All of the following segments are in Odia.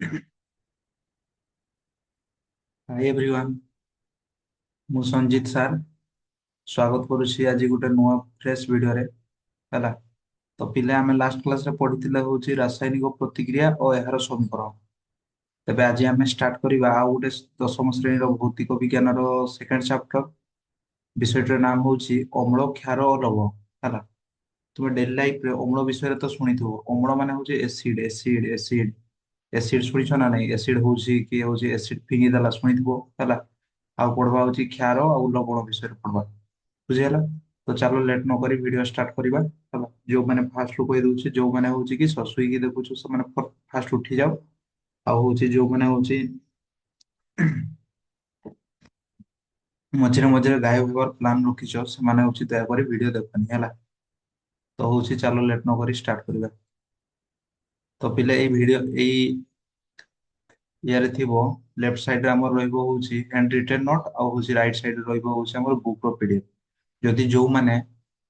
Hi everyone. मु संजीत सार स्वागत करुछि आज गोटे नुआ फ्रेश वीडियो रे हला। तो पिले आमे लास्ट क्लास रे पढ़िथिले होछि रासायनिक प्रतिक्रिया और एहार समीकरण। तबे आज आमे स्टार्ट करिबा आ गोटे दशम श्रेणी रो भौतिक विज्ञान रो सेकंड चैप्टर। विषयटर नाम होछि अम्ल क्षार और लवण हला। तुमे डेली लाइफ रे अम्ल विषय रे तो सुनिथिबो। अम्ल माने होछि एसिड एसिड शुଣିଛ ना नहीं? एसिड होଉଛି कि होଉଛି एसिड फिंगी देला ଶୁଣିଥିବ ହେଲା। ଆଉ ପଢବା ହଉଛି କ୍ଷାର ଆଉ ଲବଣ ବିଷୟରେ ପଢବା। ବୁଝିହେଲା? ତ ଚାଲ ଲେଟ୍ ନ କରି ଭିଡିଓ ଷ୍ଟାର୍ଟ କରିବା ହେଲା। ଯୋଉମାନେ ଫାଷ୍ଟ ରୁ କହି ଦଉଛି, ଯୋଉମାନେ ହଉଛି କି ଶୋଇକି ଦେଖୁଛୁ ସେମାନେ ଫାଷ୍ଟ ଉଠି ଯାଅ। ଆଉ ହଉଛି ଯୋଉମାନେ ହଉଛି ମଝିରେ ମଝିରେ ଗାୟବ ହେବାର ପ୍ଲାନ୍ ରଖିଛ ସେମାନେ ହଉଛି ଦୟାକରି ଭିଡିଓ ଦେଖନି ହେଲା। ତ ହଉଛି ଚାଲ ଲେଟ୍ ନ କରି ଷ୍ଟାର୍ଟ କରିବା। ତ ପିଲେ ଏଇ ଭିଡିଓ ଏଇ ইয়ারে থিବ লেফট সাইড রে ଆମର ରହିବ ହଉଛି ହ୍ୟାଣ୍ଡ ରିଟେନ୍ ନୋଟ ଆଉ ହଉଛି ରାଇଟ ସାଇଡ ରେ ରହିବ ହଉଛି ଆମର ବୁକ୍ ର ପିଡିଏଫ। ଯଦି ଯୋଉମାନେ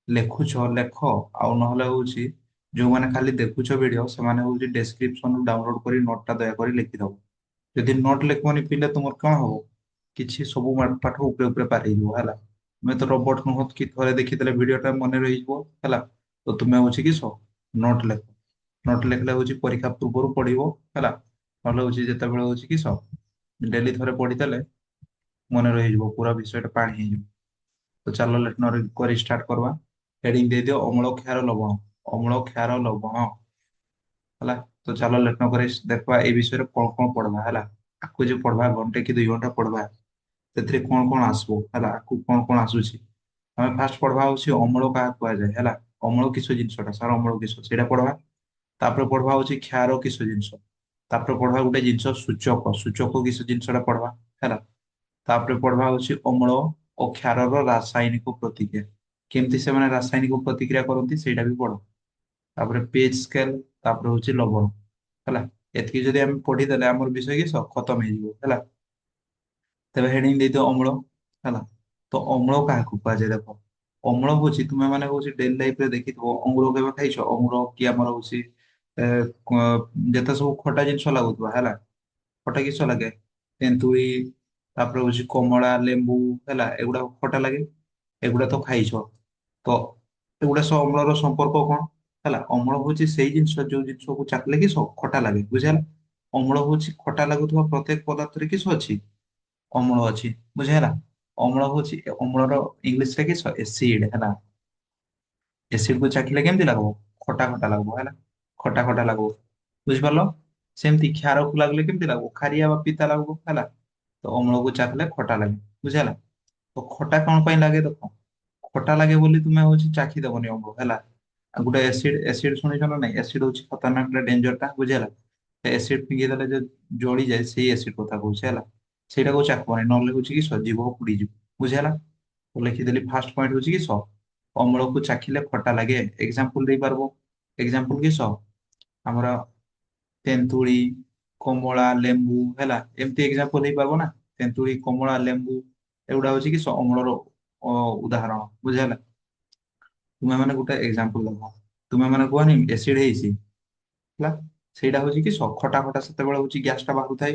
ଲେଖୁଛ ଲେଖ, ଆଉ ନହେଲେ ହଉଛି ଯୋଉମାନେ ଖାଲି ଦେଖୁଛ ଭିଡିଓ ସେମାନେ ହଉଛି ଡେସ୍କ୍ରିପସନ ରୁ ଡାଉନଲୋଡ କରି ନୋଟ ଟା ଦୟାକରି ଲେଖିଦବ। ଯଦି ନୋଟ ଲେଖବନି ପିଲେ ତୁମର କଣ ହବ? କିଛି ସବୁ ପାଠ ଉପରେ ଉପରେ ପାର ହେଇଯିବ ହେଲା। ତୁମେ ତ ରୋବଟ ନୁହଁ କି ଥରେ ଦେଖିଦେଲେ ଭିଡିଓ ଟା ମନେ ରହିଯିବ ହେଲା। ତ ତୁମେ ହଉଛି କି ନୋଟ ଲେଖ। ନୋଟ ଲେଖିଲେ ହଉଛି ପରୀକ୍ଷା ପୂର୍ବରୁ ପଢିବ ହେଲା। ନହେଲେ ହଉଛି ଯେତେବେଳେ ହଉଛି କି ଡେଲି ଥରେ ପଢିଦେଲେ ମନେ ରହିଯିବ, ପୁରା ବିଷୟଟା ପାଣି ହେଇଯିବ। ତ ଚାଲ ଲେଟ୍ ନ କରି ଷ୍ଟାର୍ଟ କରିବା। ହେଡିଙ୍ଗ ଦେଇଦିଅ ଅମ୍ଳ କ୍ଷାର ଲବଣ। ଅମ୍ଳ କ୍ଷାର ଲବଣ ହେଲା। ତ ଚାଲ ଲେଟ୍ ନ କରି ଦେଖିବା ଏଇ ବିଷୟରେ କଣ କଣ ପଢବା ହେଲା। ଆକୁ ଯେ ପଢବା ଘଣ୍ଟେ କି 2 ଘଣ୍ଟା ପଢବା, ସେଥିରେ କଣ କଣ ଆସିବ ହେଲା, ଆକୁ କଣ କଣ ଆସୁଛି। ଆମେ ଫାଷ୍ଟ ପଢବା ହଉଛି ଅମ୍ଳ କାହାକୁ କୁହାଯାଏ ହେଲା। ଅମ୍ଳ କିସ ଜିନିଷଟା, ସାର ଅମ୍ଳ କିସ ସେଇଟା ପଢବା। ତାପରେ ପଢବା ହଉଛି କ୍ଷାର କିସ ଜିନିଷ। ତାପରେ ପଢବା ଗୋଟେ ଜିନିଷ ସୂଚକ। ସୂଚକ କିସ ଜିନିଷଟା ପଢବା ହେଲା। ତାପରେ ପଢବା ହଉଛି ଅମ୍ଳ ଓ କ୍ଷାରର ରାସାୟନିକ ପ୍ରତିକ୍ରିୟା, କେମିତି ସେମାନେ ରାସାୟନିକ ପ୍ରତିକ୍ରିୟା କରନ୍ତି ସେଇଟା ବି ପଢ। ତାପରେ ପିଏଚ୍ ସ୍କେଲ, ତାପରେ ହଉଛି ଲବଣ ହେଲା। ଏତିକି ଯଦି ଆମେ ପଢିଦେଲେ ଆମର ବିଷୟ କିସ ଖତମ ହେଇଯିବ ହେଲା। ତେବେ ହେଡିଙ୍ଗ ଦେଇଦିଅ ଅମ୍ଳ ହେଲା। ତ ଅମ୍ଳ କାହାକୁ କୁହାଯାଏ ଦେଖ। ଅମ୍ଳ ହଉଛି ତୁମେ ମାନେ ହଉଛି ଡେଲି ଲାଇଫ ରେ ଦେଖିଥିବ ଅଙ୍ଗୁର କେବେ ଖାଇଛ? ଅଙ୍ଗୁର କି ଆମର ହଉଛି ଯେତେ ସବୁ ଖଟା ଜିନିଷ ଲାଗୁଥିବା ହେଲା। ଖଟା କିସ ଲାଗେ? ତେନ୍ତୁଳି, ତାପରେ ହଉଛି କମଳା, ଲେମ୍ବୁ ହେଲା, ଏଗୁଡା ଖଟା ଲାଗେ। ଏଗୁଡା ତ ଖାଇଛ। ତ ଏଗୁଡା ସହ ଅମ୍ଳର ସମ୍ପର୍କ କଣ ହେଲା? ଅମ୍ଳ ହଉଛି ସେଇ ଜିନିଷ ଯୋଉ ଜିନିଷକୁ ଚାଖିଲେ କି ଖଟା ଲାଗେ। ବୁଝିହେଲା? ଅମ୍ଳ ହଉଛି ଖଟା ଲାଗୁଥିବା ପ୍ରତ୍ୟେକ ପଦାର୍ଥରେ କିସ ଅଛି? ଅମ୍ଳ ଅଛି। ବୁଝିହେଲା? ଅମ୍ଳ ହଉଛି ଅମ୍ଳର ଇଂଲିଶ ରେ କିସ ଏସିଡ ହେଲା। ଏସିଡ କୁ ଚାଖିଲେ କେମିତି ଲାଗିବ? ଖଟା ଖଟା ଲାଗିବ ହେଲା। ଖଟା ଖଟା ଲାଗିବ। ବୁଝିପାରିଲ? ସେମିତି କ୍ଷାରକୁ ଲାଗିଲେ କେମିତି ଲାଗିବ? ଖାରିଆ ବା ପିତା ଲାଗିବ ହେଲା। ତ ଅମ୍ଳକୁ ଚାଖିଲେ ଖଟା ଲାଗେ। ବୁଝିହେଲା? ତ ଖଟା କଣ ପାଇଁ ଲାଗେ ଦେଖ। ଖଟା ଲାଗେ ବୋଲି ତୁମେ ହଉଛି ଚାଖି ଦବନି ଅମ୍ଳ ହେଲା। ଆଉ ଗୋଟେ ଏସିଡ ଶୁଣିଛ ନା ନାଇଁ? ଏସିଡ ହଉଛି ଖତରନାକ ଡେଞ୍ଜର ଟା। ବୁଝିହେଲା? ଏସିଡ ଫିଙ୍ଗି ଦେଲେ ଯୋଉ ଜଳିଯାଏ ସେଇ ଏସିଡ କଥା କହୁଛି ହେଲା। ସେଇଟାକୁ ଚାଖବନି, ନହେଲେ ହଉଛି କି ସଜୀବ ପୁଡିଯିବ। ବୁଝିହେଲା? ତ ଲେଖିଦେଲି ଫାର୍ଷ୍ଟ ପଏଣ୍ଟ ହଉଛି କି ଅମ୍ଳକୁ ଚାଖିଲେ ଖଟା ଲାଗେ। ଏକ୍ସାମ୍ପଲ ଦେଇପାରିବ? ଏକ୍ସାମ୍ପଲ କିସ ଆମର ତେନ୍ତୁଳି, କମଳା, ଲେମ୍ବୁ ହେଲା। ଏମିତି ଏକ୍ସାମ୍ପଲ ହେଇପାରିବ ନା। ତେନ୍ତୁଳି, କମଳା, ଲେମ୍ବୁ ଏଗୁଡା ହଉଛି କି ଅମ୍ଳର ଉଦାହରଣ। ବୁଝିହେଲା? ତୁମେ ମାନେ ଗୋଟେ ଏକ୍ସାମ୍ପଲ ଦବ। ତୁମେ ମାନେ କୁହନି ଏସିଡ ହେଇଛି ହେଲା। ସେଇଟା ହଉଛି କି ଖଟା ଖଟା ସେତେବେଳେ ହଉଛି ଗ୍ୟାସ ଟା ବାହାରୁଥାଏ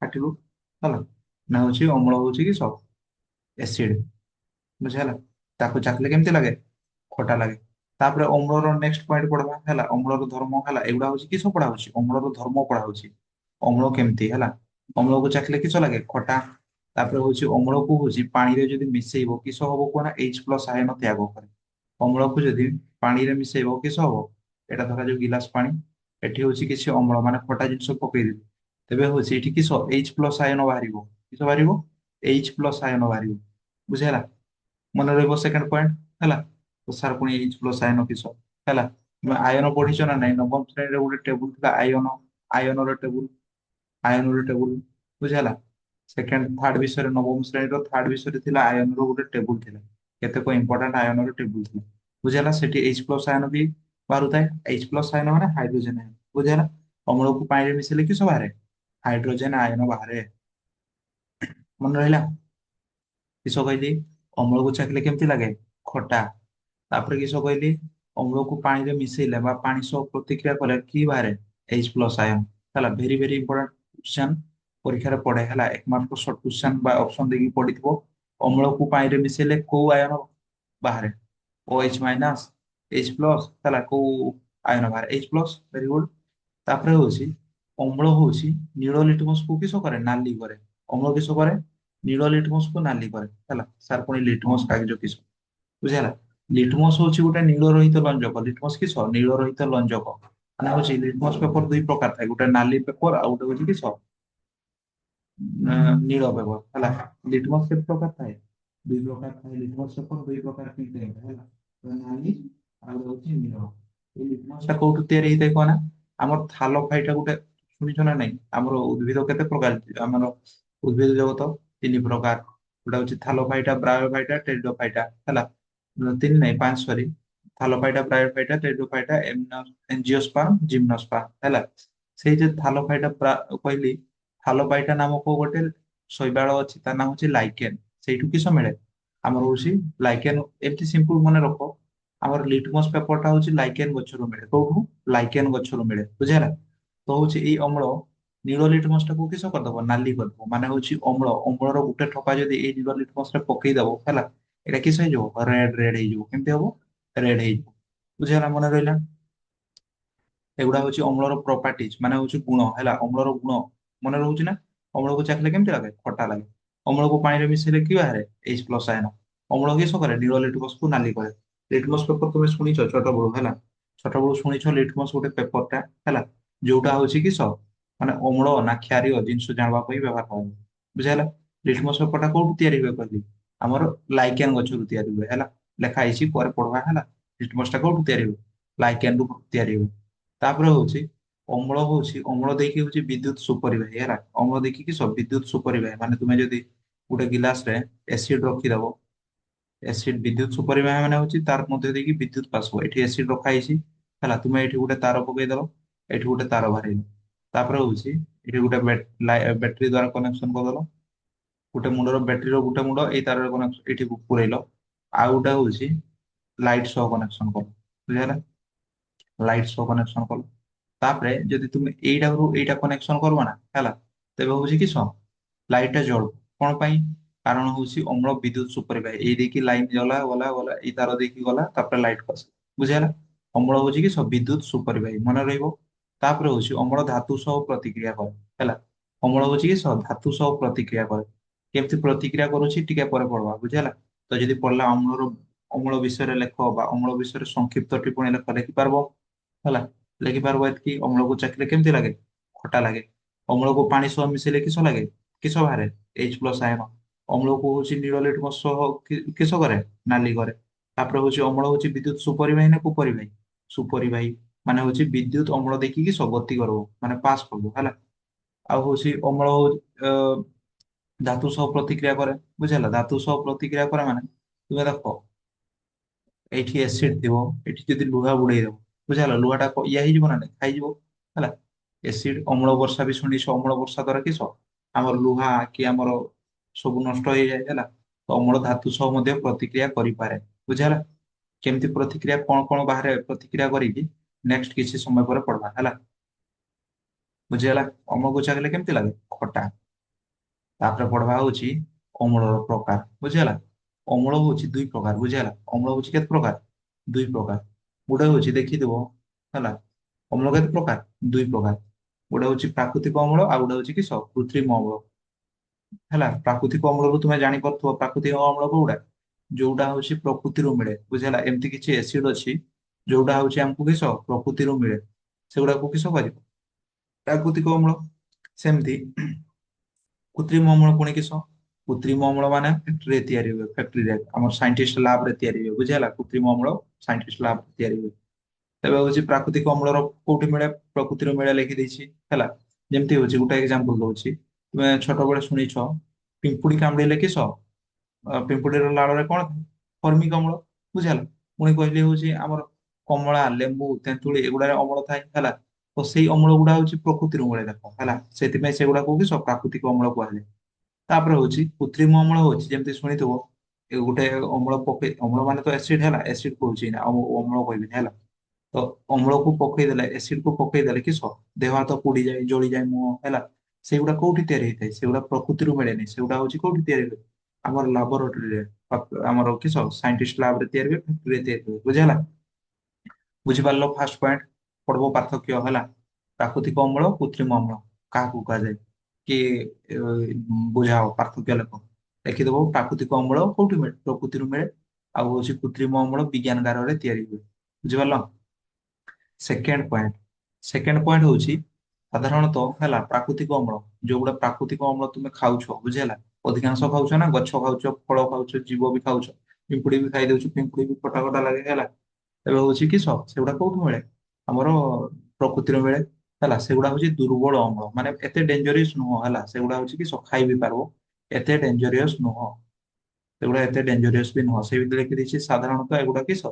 ପାଟିରୁ ହେଲା। ନା ହଉଛି ଅମ୍ଳ ହଉଛି କି ଏସିଡ। ବୁଝିହେଲା? ତାକୁ ଚାଖିଲେ କେମିତି ଲାଗେ? ଖଟା ଲାଗେ। ତାପରେ ଅମ୍ଳର ନେକ୍ସଟ ପଏଣ୍ଟ ପଢବା ହେଲା। ଅମ୍ଳର ଧର୍ମ ହେଲା। ଏଗୁଡା ହଉଛି କିସ ପଢା ହଉଛି? ଅମ୍ଳର ଧର୍ମ ପଢା ହଉଛି। ଅମ୍ଳ କେମିତି ହେଲା। ଅମ୍ଳକୁ ଚାଖିଲେ କିସ ଲାଗେ? ଖଟା। ତାପରେ ହଉଛି ଅମ୍ଳକୁ ହଉଛି ପାଣିରେ ଯଦି ମିଶେଇବ କିସ ହବ କୁହ ନା? H+ ଆୟନ ତ୍ୟାଗ କରେ। ଅମ୍ଳକୁ ଯଦି ପାଣିରେ ମିଶେଇବ କିସ ହବ? ଏଟା ଧରାଯାଉ ଗିଲାସ ପାଣି। ଏଠି ହଉଛି କିଛି ଅମ୍ଳ ମାନେ ଖଟା ଜିନିଷ ପକେଇଦେବି, ତେବେ ହଉଛି ଏଠି କିସ H+ ଆୟନ ବାହାରିବ। କିସ ବାହାରିବ? H+ ଆୟନ ବାହାରିବ। ବୁଝିହେଲା? ମନେ ରହିବ ସେକେଣ୍ଡ ପଏଣ୍ଟ ହେଲା। ତ ସାର ପୁଣି H+ ଆୟନ କିସ ହେଲା। ତୁମେ ଆୟନ ପଢିଛ ନା ନାଇଁ? ନବମ ଶ୍ରେଣୀରେ ଗୋଟେ ଟେବୁଲ ଥିଲା ଆୟନ। ଆୟନର ଟେବୁଲ। ଆୟନର ଟେବୁଲ। ବୁଝିହେଲା? ସେକେଣ୍ଡ ଥାର୍ଡ ବିଷୟରେ ନବମ ଶ୍ରେଣୀର ଥାର୍ଡ ବିଷୟରେ ଥିଲା ଆୟନର ଗୋଟେ ଟେବୁଲ ଥିଲା। କେତେକ ଇମ୍ପୋର୍ଟାଣ୍ଟ ଆୟନର ଟେବୁଲ ଥିଲା। ବୁଝିହେଲା? ସେଠି H+ ଆୟନ ବି ବାହାରୁଥାଏ। H+ ଆୟନ ମାନେ ହାଇଡ୍ରୋଜେନ ଆୟନ। ବୁଝିହେଲା? ଅମ୍ଳକୁ ପାଣିରେ ମିଶିଲେ କିସ ବାହାରେ? ହାଇଡ୍ରୋଜେନ ଆୟନ ବାହାରେ। ମନେ ରହିଲା? କିସ କହିଲି? ଅମ୍ଳକୁ ଚାଖିଲେ କେମିତି ଲାଗେ? ଖଟା। ତାପରେ କିସ କହିଲି? ଅମ୍ଳକୁ ପାଣିରେ ମିଶେଇଲେ ବା ପାଣି ସହ ପ୍ରତିକ୍ରିୟା କଲେ କି ବାହାରେ? H+ ଆୟନ। ହେଲା ଭେରି ଭେରି ଇମ୍पोର୍ଟାଣ୍ଟ କ୍ୱେଶ୍ଚନ ପରୀକ୍ଷାରେ ପଡେ ହେଲା 1 ମାର୍କ ସର୍ଟ କ୍ୱେଶ୍ଚନ ବା ଅପସନ ଦେଇକି ପଡିଥିବ। ଅମ୍ଳକୁ ପାଣିରେ ମିଶେଇଲେ କୋଉ ଆୟନ ବାହାରେ? OH ମାଇନସ, H ପ୍ଲସ, ହେଲା କୋଉ ଆୟନ ବାହାରେ? H plus. Very good. ତାପରେ ହଉଛି ଅମ୍ଳ ହଉଛି ନୀଳ ଲିଟମସ କୁ କିସ କରେ? ନାଲି କରେ। ଅମ୍ଳ କିସ କରେ? ନୀଳ ଲିଟମସ କୁ ନାଲି କରେ। ହେଲା ସାର୍ ପୁଣି ଲିଟମସ କାଗଜ କିସ ବୁଝିହେଲା। ଲିଟମସ ହଉଛି ଗୋଟେ ନୀଳ ରହିତ ରଞ୍ଜକ। ଲିଟମସ କିସ? ନୀଳ ରହିତ ରଞ୍ଜକ। ମାନେ ହଉଛି ଲିଟମସ ପେପର ଦୁଇ ପ୍ରକାର ଥାଏ, ଗୋଟେ ନାଲି ପେପର ଆଉ ଗୋଟେ ହଉଛି କିସ ନୀଳ ପେପର। ହେଲା ଲିଟମସ କେତେ ପ୍ରକାର ଥାଏ? ଦୁଇ ପ୍ରକାର ଥାଏ ଲିଟମସ ପେପର, ଦୁଇ ପ୍ରକାର ପ୍ରିଣ୍ଟ ହେଇଥାଏ ହେଲା। ଗୋଟେ ନାଲି ଆଉ ଗୋଟେ ହଉଛି ନୀଳ। ଏଇ ଲିଟମସ ଟା କୋଉଠୁ ତିଆରି ହେଇଥାଏ କହନା? ଆମର ଥାଲ ଫାଇଟା ଗୋଟେ ଶୁଣିଛ ନା ନାଇଁ? ଆମର ଉଦ୍ଭିଦ କେତେ ପ୍ରକାର? ଆମର ଉଦ୍ଭିଦ ଜଗତ ତିନି ପ୍ରକାର। ଗୋଟେ ହଉଛି ଥାଲୋଫାଇଟା, ବ୍ରାୟୋଫାଇଟା, ଟେରିଡୋଫାଇଟା। ହେଲା ତିନି ନାଇଁ ପାଞ୍ଚ, ସରି। ଥାଲୋଫାଇଟା, ବ୍ରାୟୋଫାଇଟା, ଟେରିଡୋଫାଇଟା, ଏଞ୍ଜିଓସ୍ପାର୍ମ, ଜିମ୍ନୋସ୍ପାର୍ମ। ହେଲା ସେଇ ଯେ ଥାଲୋଫାଇଟା କହିଲି, ଥାଲୋଫାଇଟା ନାମକ ଗୋଟେ ଶୈବାଳ ଅଛି, ତା ନାମ ହଉଛି ଲାଇକେନ। ସେଇଠୁ କିସ ମିଳେ? ଆମର ହଉଛି ଲାଇକେନ। ଏମିତି ସିମ୍ପଲ ମନେ ରଖ, ଆମର ଲିଟମସ ପେପର ଟା ହଉଛି ଲାଇକେନ ଗଛରୁ ମିଳେ। କୋଉଠୁ? ଲାଇକେନ ଗଛରୁ ମିଳେ ବୁଝିହେଲା। ତ ହଉଛି ଏଇ ଅମ୍ଳ ନୀଳ ଲିଟମସ ଟାକୁ କିସ କରିଦବ? ନାଲି କରିଦବ। ମାନେ ହଉଛି ଅମ୍ଳର ଗୋଟେ ଠୋପା ଯଦି ଏଇ ନୀଳ ଲିଟମସ ରେ ପକେଇଦବ ହେଲା, ଏଇଟା କିସ ହେଇଯିବ? ରେଡ ରେଡ ହେଇଯିବ। କେମିତି ହବ? ରେଡ ହେଇଯିବ ବୁଝିହେଲା। ମନେ ରହିଲା। ଏଗୁଡା ହଉଛି ଅମ୍ଳର ପ୍ରପାର୍ଟିଜ, ମାନେ ହଉଛି ଗୁଣ। ହେଲା ଅମ୍ଳର ଗୁଣ ମନେ ରହୁଛି ନା? ଅମ୍ଳକୁ ଚାଖିଲେ କେମିତି ଲାଗେ? ଖଟା ଲାଗେ। ଅମ୍ଳକୁ ପାଣିରେ ମିଶେଇଲେ କି ବାହାରେ? H ପ୍ଲସ ଆୟନ। ଅମ୍ଳ କିସ କରେ? ନୀଳ ଲିଟମସ କୁ ନାଲି କରେ। ଲିଟମସ ପେପର ତମେ ଶୁଣିଛ ଛୋଟ ବେଳୁ ହେଲା। ଛୋଟ ବେଳୁ ଶୁଣିଛ ଲିଟମସ ଗୋଟେ ପେପର ଟା ହେଲା, ଯୋଉଟା ହଉଛି କିସ ମାନେ ଅମ୍ଳ ନା କ୍ଷାରୀୟ ଜିନିଷ ଜାଣିବା ପାଇଁ ବ୍ୟବହାର ହବ ବୁଝିହେଲା। ଲିଟମସ ପେପର ଟା କୋଉଠୁ ତିଆରି ହୁଏ କହିଲି? ଆମର ଲାଇକେନ ଗଛରୁ ତିଆରି ହୁଏ ହେଲା। ଲେଖା ହେଇଛି ପରେ ପଢବା ହେଲା। ଲିଟମସ ଟା କୋଉଠୁ ତିଆରି ହୁଏ? ଲାଇକେନ ରୁ ତିଆରି ହୁଏ। ତାପରେ ହଉଛି ଅମ୍ଳ ହଉଛି ଅମ୍ଳ ଦେଇକି ହଉଛି ବିଦ୍ୟୁତ ସୁପରିବାହୀ ହେଲା। ଅମ୍ଳ ଦେଇକି କିସ? ବିଦ୍ୟୁତ ସୁପରିବାହୀ। ମାନେ ତୁମେ ଯଦି ଗୋଟେ ଗିଲାସ ରେ ଏସିଡ ରଖିଦବ, ଏସିଡ ବିଦ୍ୟୁତ ସୁପରିବାହୀ ମାନେ ହଉଛି ତାର ମଧ୍ୟ ଦେଇକି ବିଦ୍ୟୁତ ପାସ୍ ହବ। ଏଠି ଏସିଡ ରଖା ହେଇଛି ହେଲା, ତୁମେ ଏଇଠି ଗୋଟେ ତାର ପକେଇଦବ, ଏଇଠି ଗୋଟେ ତାର ବାହାରିବ। ତାପରେ ହଉଛି ଏଠି ଗୋଟେ ବ୍ୟାଟେରୀ ଦ୍ଵାରା କନେକ୍ସନ କରିଦେଲ। ଗୋଟେ ମୁଣ୍ଡର ବ୍ୟାଟେରୀର ଗୋଟେ ମୁଣ୍ଡ ଏଇ ତାରରେ କନେକ୍ସନ ଏଠି ପୁରେଇଲ। ଆଉ ଗୋଟେ ହଉଛି ଲାଇଟ ସହ କନେକ୍ସନ କଲ ବୁଝିହେଲା। ଲାଇଟ ସହ କନେକ୍ସନ କଲ। ତାପରେ ଯଦି ତୁମେ ଏଇଟାରୁ ଏଇଟା କନେକ୍ସନ କରବ ନା ହେଲା, ତେବେ ହଉଛି କିସ? ଲାଇଟ ଟା ଜଳୁ। କଣ ପାଇଁ? କାରଣ ହଉଛି ଅମ୍ଳ ବିଦ୍ୟୁତ ସୁପରିବାହୀ। ଏଇ ଦେଇକି ଲାଇନ ଗଲା ଗଲା ଗଲା, ଏଇ ତାର ଦେଇକି ଗଲା, ତାପରେ ଲାଇଟ କୁ ଆସିଲା ବୁଝିହେଲା। ଅମ୍ଳ ହଉଛି କି ବିଦ୍ୟୁତ ସୁପରିବାହୀ ମନେ ରହିବ। ତାପରେ ହଉଛି ଅମ୍ଳ ଧାତୁ ସହ ପ୍ରତିକ୍ରିୟା କରେ ହେଲା। ଅମ୍ଳ ହଉଛି କି ଧାତୁ ସହ ପ୍ରତିକ୍ରିୟା କରେ। କେମିତି ପ୍ରତିକ୍ରିୟା କରୁଛି ଟିକେ ପରେ ପଢବା ବୁଝିହେଲା। ତ ଯଦି ପଢିଲା ଅମ୍ଳ ବିଷୟରେ ଲେଖ ବା ଅମ୍ଳ ବିଷୟରେ ସଂକ୍ଷିପ୍ତ ଟିପ୍ପଣୀ ଲେଖ, ଲେଖିପାରିବ ହେଲା। ଲେଖିପାରିବ ଏତିକି, ଅମ୍ଳକୁ ଚାଖିଲେ କେମିତି ଲାଗେ? ଖଟା ଲାଗେ। ଅମ୍ଳକୁ ପାଣି ସହ ମିଶେଇଲେ କିସ ଲାଗେ? କିସ ବାହାରେ? H ପ୍ଲସ ଆୟନ। ଅମ୍ଳକୁ ହଉଛି ନୀଳ ଲିଟମସ ସହ କିସ କରେ? ନାଲି କରେ। ତାପରେ ହଉଛି ଅମ୍ଳ ହଉଛି ବିଦ୍ୟୁତ ସୁପରିବାହୀ ନା କୁପରିବାହୀ? ସୁପରିବାହୀ। ମାନେ ହଉଛି ବିଦ୍ୟୁତ ଅମ୍ଳ ଦେଖିକି ଗତି କରିବ, ମାନେ ପାସ୍ କରିବ ହେଲା। ଆଉ ହଉଛି ଅମ୍ଳ ଅ, ଧାତୁ ସହ ପ୍ରତିକ୍ରିୟା କରେ ବୁଝିହେଲା। ଧାତୁ ସହ ପ୍ରତିକ୍ରିୟା କରେ ମାନେ ତୁମେ ଦେଖ ଏଇଠି ଏସିଡ ଥିବ, ଏଠି ଯଦି ଲୁହା ବୁଡେଇଦବ ବୁଝିହେଲା, ଲୁହା ଟା ଇଏ ହେଇଯିବ ନା ନାଇଁ? ଖାଇଯିବ ହେଲା। ଏସିଡ ଅମ୍ଳ ବର୍ଷା ବି ଶୁଣିଛ, ଅମ୍ଳ ବର୍ଷା ଦ୍ଵାରା କିସ ଆମର ଲୁହା କି ଆମର ସବୁ ନଷ୍ଟ ହେଇଯାଏ ହେଲା। ତ ଅମ୍ଳ ଧାତୁ ସହ ମଧ୍ୟ ପ୍ରତିକ୍ରିୟା କରିପାରେ ବୁଝିହେଲା। କେମିତି ପ୍ରତିକ୍ରିୟା, କଣ କଣ ବାହାରେ ପ୍ରତିକ୍ରିୟା କରିକି ନେକ୍ସଟ କିଛି ସମୟ ପରେ ପଢବା ହେଲା। ବୁଝିହେଲା। ଅମ୍ଳକୁ ଚାଖିଲେ କେମିତି ଲାଗେ? ଖଟା। ତାପରେ ପଢବା ହଉଛି ଅମ୍ଳର ପ୍ରକାର ବୁଝିହେଲା। ଅମ୍ଳ ହଉଛି ଦୁଇ ପ୍ରକାର ବୁଝିହେଲା। ଅମ୍ଳ ହଉଛି କେତେ ପ୍ରକାର? ଦୁଇ ପ୍ରକାର। ଗୋଟେ ହଉଛି ଦେଖିଥିବ ହେଲା, ଅମ୍ଳ କେତେ ପ୍ରକାର? ଦୁଇ ପ୍ରକାର। ଗୋଟେ ହଉଛି ପ୍ରାକୃତିକ ଅମ୍ଳ ଆଉ ଗୋଟେ ହଉଛି କିସ? କୃତ୍ରିମ ଅମ୍ଳ ହେଲା। ପ୍ରାକୃତିକ ଅମ୍ଳରୁ ତୁମେ ଜାଣିପାରୁଥିବ ପ୍ରାକୃତିକ ଅମ୍ଳ କୋଉଟା? ଯୋଉଟା ହଉଛି ପ୍ରକୃତିରୁ ମିଳେ ବୁଝିହେଲା। ଏମିତି କିଛି ଏସିଡ ଅଛି ଯୋଉଟା ହଉଛି ଆମକୁ କିସ? ପ୍ରକୃତିରୁ ମିଳେ। ସେଗୁଡାକୁ କିସ କୁହାଯିବ? ପ୍ରାକୃତିକ ଅମ୍ଳ। ସେମିତି କୃତ୍ରିମ ଅମ୍ଳ ପୁଣି କିସ? କୃତ୍ରିମ ଅମ୍ଳ ମାନେ ଫ୍ୟାକ୍ଟ୍ରିରେ ତିଆରି ହୁଏ। ଫ୍ୟାକ୍ଟ୍ରିରେ ଆମର ସାଇଣ୍ଟିଷ୍ଟ ଲାବ ରେ ତିଆରି ହୁଏ ବୁଝିହେଲା। କୃତ୍ରିମ ଅମ୍ଳ ସାଇଣ୍ଟିଷ୍ଟ ଲାବ ରେ ତିଆରି ହୁଏ। ତେବେ ହଉଛି ପ୍ରାକୃତିକ ଅମ୍ଳର କୋଉଠି ମିଳେ? ପ୍ରକୃତିରୁ ମିଳେ ଲେଖିଦେଇଛି ହେଲା। ଯେମିତି ହଉଛି ଗୋଟେ ଏକ୍ଜାମ୍ପଲ ଦଉଛି, ତୁମେ ଛୋଟବେଳେ ଶୁଣିଛ ପିମ୍ପୁଡି କାମୁଡିଲେ କିସ? ପିମ୍ପୁଡିର ଲାଳରେ କଣ ଥାଏ? ଫର୍ମିକ ଅମ୍ଳ ବୁଝିହେଲା। ପୁଣି କହିଲି ହଉଛି ଆମର କମଳା, ଲେମ୍ବୁ, ତେନ୍ତୁଳି ଏଗୁଡାରେ ଅମ୍ଳ ଥାଏ ହେଲା। ତ ସେଇ ଅମ୍ଳ ଗୁଡା ହଉଛି ପ୍ରକୃତିରୁ ମିଳେ ଦେଖ ହେଲା। ସେଥିପାଇଁ ସେଗୁଡାକୁ କିସ? ପ୍ରାକୃତିକ ଅମ୍ଳ କୁହାଯାଏ। ତାପରେ ହଉଛି କୃତ୍ରିମ ଅମ୍ଳ ହଉଛି ଯେମିତି ଶୁଣିଥିବ ଗୋଟେ ଅମ୍ଳ ପକେଇ, ଅମ୍ଳ ମାନେ ତ ଏସିଡ ହେଲା, ଏସିଡ କହୁଛି ନା ଆଉ ଅମ୍ଳ କହିବିନି ହେଲା। ତ ଅମ୍ଳକୁ ପକେଇଦେଲେ ଏସିଡ କୁ ପକେଇଦେଲେ କିସ ଦେହ ହାତ ପୋଡିଯାଏ ଜଳିଯାଏ ମୁହଁ ହେଲା। ସେଗୁଡା କୋଉଠି ତିଆରି ହେଇଥାଏ? ସେଗୁଡା ପ୍ରକୃତିରୁ ମିଳେନି। ସେଗୁଡା ହଉଛି କୋଉଠି ତିଆରି ହୁଏ? ଆମର ଲାବୋରେଟୋରୀରେ, ଆମର କିସ ସାଇଣ୍ଟିଷ୍ଟ ଲ୍ୟାବ ରେ ତିଆରି ହୁଏ, ଫ୍ୟାକ୍ଟ୍ରିରେ ତିଆରି ହୁଏ। ବୁଝିହେଲା? ବୁଝିପାରିଲ? ଫାର୍ଷ୍ଟ ପଏଣ୍ଟ ପଢବ ପାର୍ଥକ୍ୟ ହେଲା। ପ୍ରାକୃତିକ ଅମ୍ଳ କୃତ୍ରିମ ଅମ୍ଳ କାହାକୁ କୁହାଯାଏ? କି ଏ, ବୁଝାଅ ପାର୍ଥକ୍ୟ ଲେଖ। ଲେଖିଦବ ପ୍ରାକୃତିକ ଅମ୍ଳ କୋଉଠି ମିଳେ? ପ୍ରକୃତିରୁ ମିଳେ। ଆଉ ହଉଛି କୃତ୍ରିମ ଅମ୍ଳ ବିଜ୍ଞାନ ଗାରରେ ତିଆରି ହୁଏ। ବୁଝିପାରିଲ? ସେକେଣ୍ଡ ପଏଣ୍ଟ, ସେକେଣ୍ଡ ପଏଣ୍ଟ ହଉଛି ସାଧାରଣତଃ ହେଲା ପ୍ରାକୃତିକ ଅମ୍ଳ, ଯୋଉଗୁଡା ପ୍ରାକୃତିକ ଅମ୍ଳ ତୁମେ ଖାଉଛ, ବୁଝିହେଲା? ଅଧିକାଂଶ ଖାଉଛ ନା, ଗଛ ଖାଉଛ, ଫଳ ଖାଉଛ, ଜୀବ ବି ଖାଉଛ, ପିମ୍ପୁଡି ବି ଖାଇଦଉଛୁ, ପିମ୍ପୁଡି ବି କଟା କଟା ଲାଗେ ହେଲା। ଏବେ ହଉଛି କିସ ସେଗୁଡା କୋଉଠୁ ମିଳେ? ଆମର ପ୍ରକୃତିରୁ ମିଳେ ହେଲା। ସେଗୁଡା ହଉଛି ଦୁର୍ବଳ ଅମ୍ଳ, ମାନେ ଏତେ ଡେଞ୍ଜରିୟସ ନୁହଁ ହେଲା। ସେଗୁଡା ହଉଛି କିସ ଖାଇ ବି ପାରିବ, ଏତେ ଡେଞ୍ଜରିୟସ ନୁହଁ। ସେଗୁଡା ଏତେ ଡେଞ୍ଜରିୟସ ବି ନୁହଁ। ସେ ଭିତରେ ଲେଖିଦେଇଛି ସାଧାରଣତଃ ଏଗୁଡା କିସ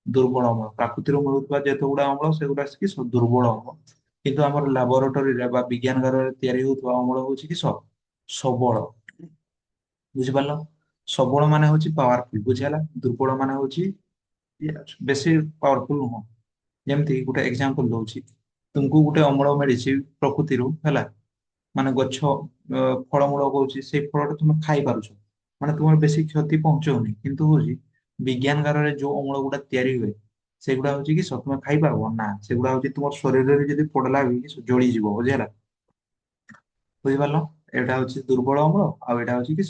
ଦୁର୍ବଳ ଅମ୍ଳ। ପ୍ରାକୃତିରୁ ମିଳୁଥିବା ଯେତେ ଗୁଡା ଅମ୍ଳ ସେଗୁଡା କିସ ଦୁର୍ବଳ ଅମ୍ଳ। କିନ୍ତୁ ଆମର ଲାବୋରେଟୋରୀରେ ବା ବିଜ୍ଞାନ ଗାରରେ ତିଆରି ହଉଥିବା ଅମ୍ଳ ହଉଛି କିସ ସବଳ। ବୁଝିପାରିଲ? ସବଳ ମାନେ ହଉଛି ପାୱାରଫୁଲ, ବୁଝିହେଲା? ଦୁର୍ବଳ ମାନେ ହଉଛି ବେଶୀ ପାୱାରଫୁଲ ନୁହଁ। ଯେମିତି ଗୋଟେ ଏକ୍ସାମ୍ପଲ ଦଉଛି, ତୁମକୁ ଗୋଟେ ଅମ୍ଳ ମିଳିଛି ପ୍ରକୃତିରୁ ହେଲା, ମାନେ ଗଛ ଫଳମୂଳ କହୁଛି, ସେଇ ଫଳଟା ତୁମେ ଖାଇ ପାରୁଛ, ମାନେ ତୁମର ବେଶୀ କ୍ଷତି ପହଞ୍ଚଉନି। କିନ୍ତୁ ହଉଛି ବିଜ୍ଞାନ ଗାରରେ ଯୋଉ ଅମ୍ଳ ଗୁଡା ତିଆରି ହୁଏ ସେଗୁଡା ହଉଛି କି ତୁମେ ଖାଇପାରିବ ନା, ସେଗୁଡା ହଉଛି ତୁମ ଶରୀରରେ ଯଦି ପଡିଲା ବି ଜଳିଯିବ। ବୁଝିହେଲା? ବୁଝିପାରିଲ? ଏଇଟା ହଉଛି ଦୁର୍ବଳ ଅମ୍ଳ, ଆଉ ଏଇଟା ହଉଛି କି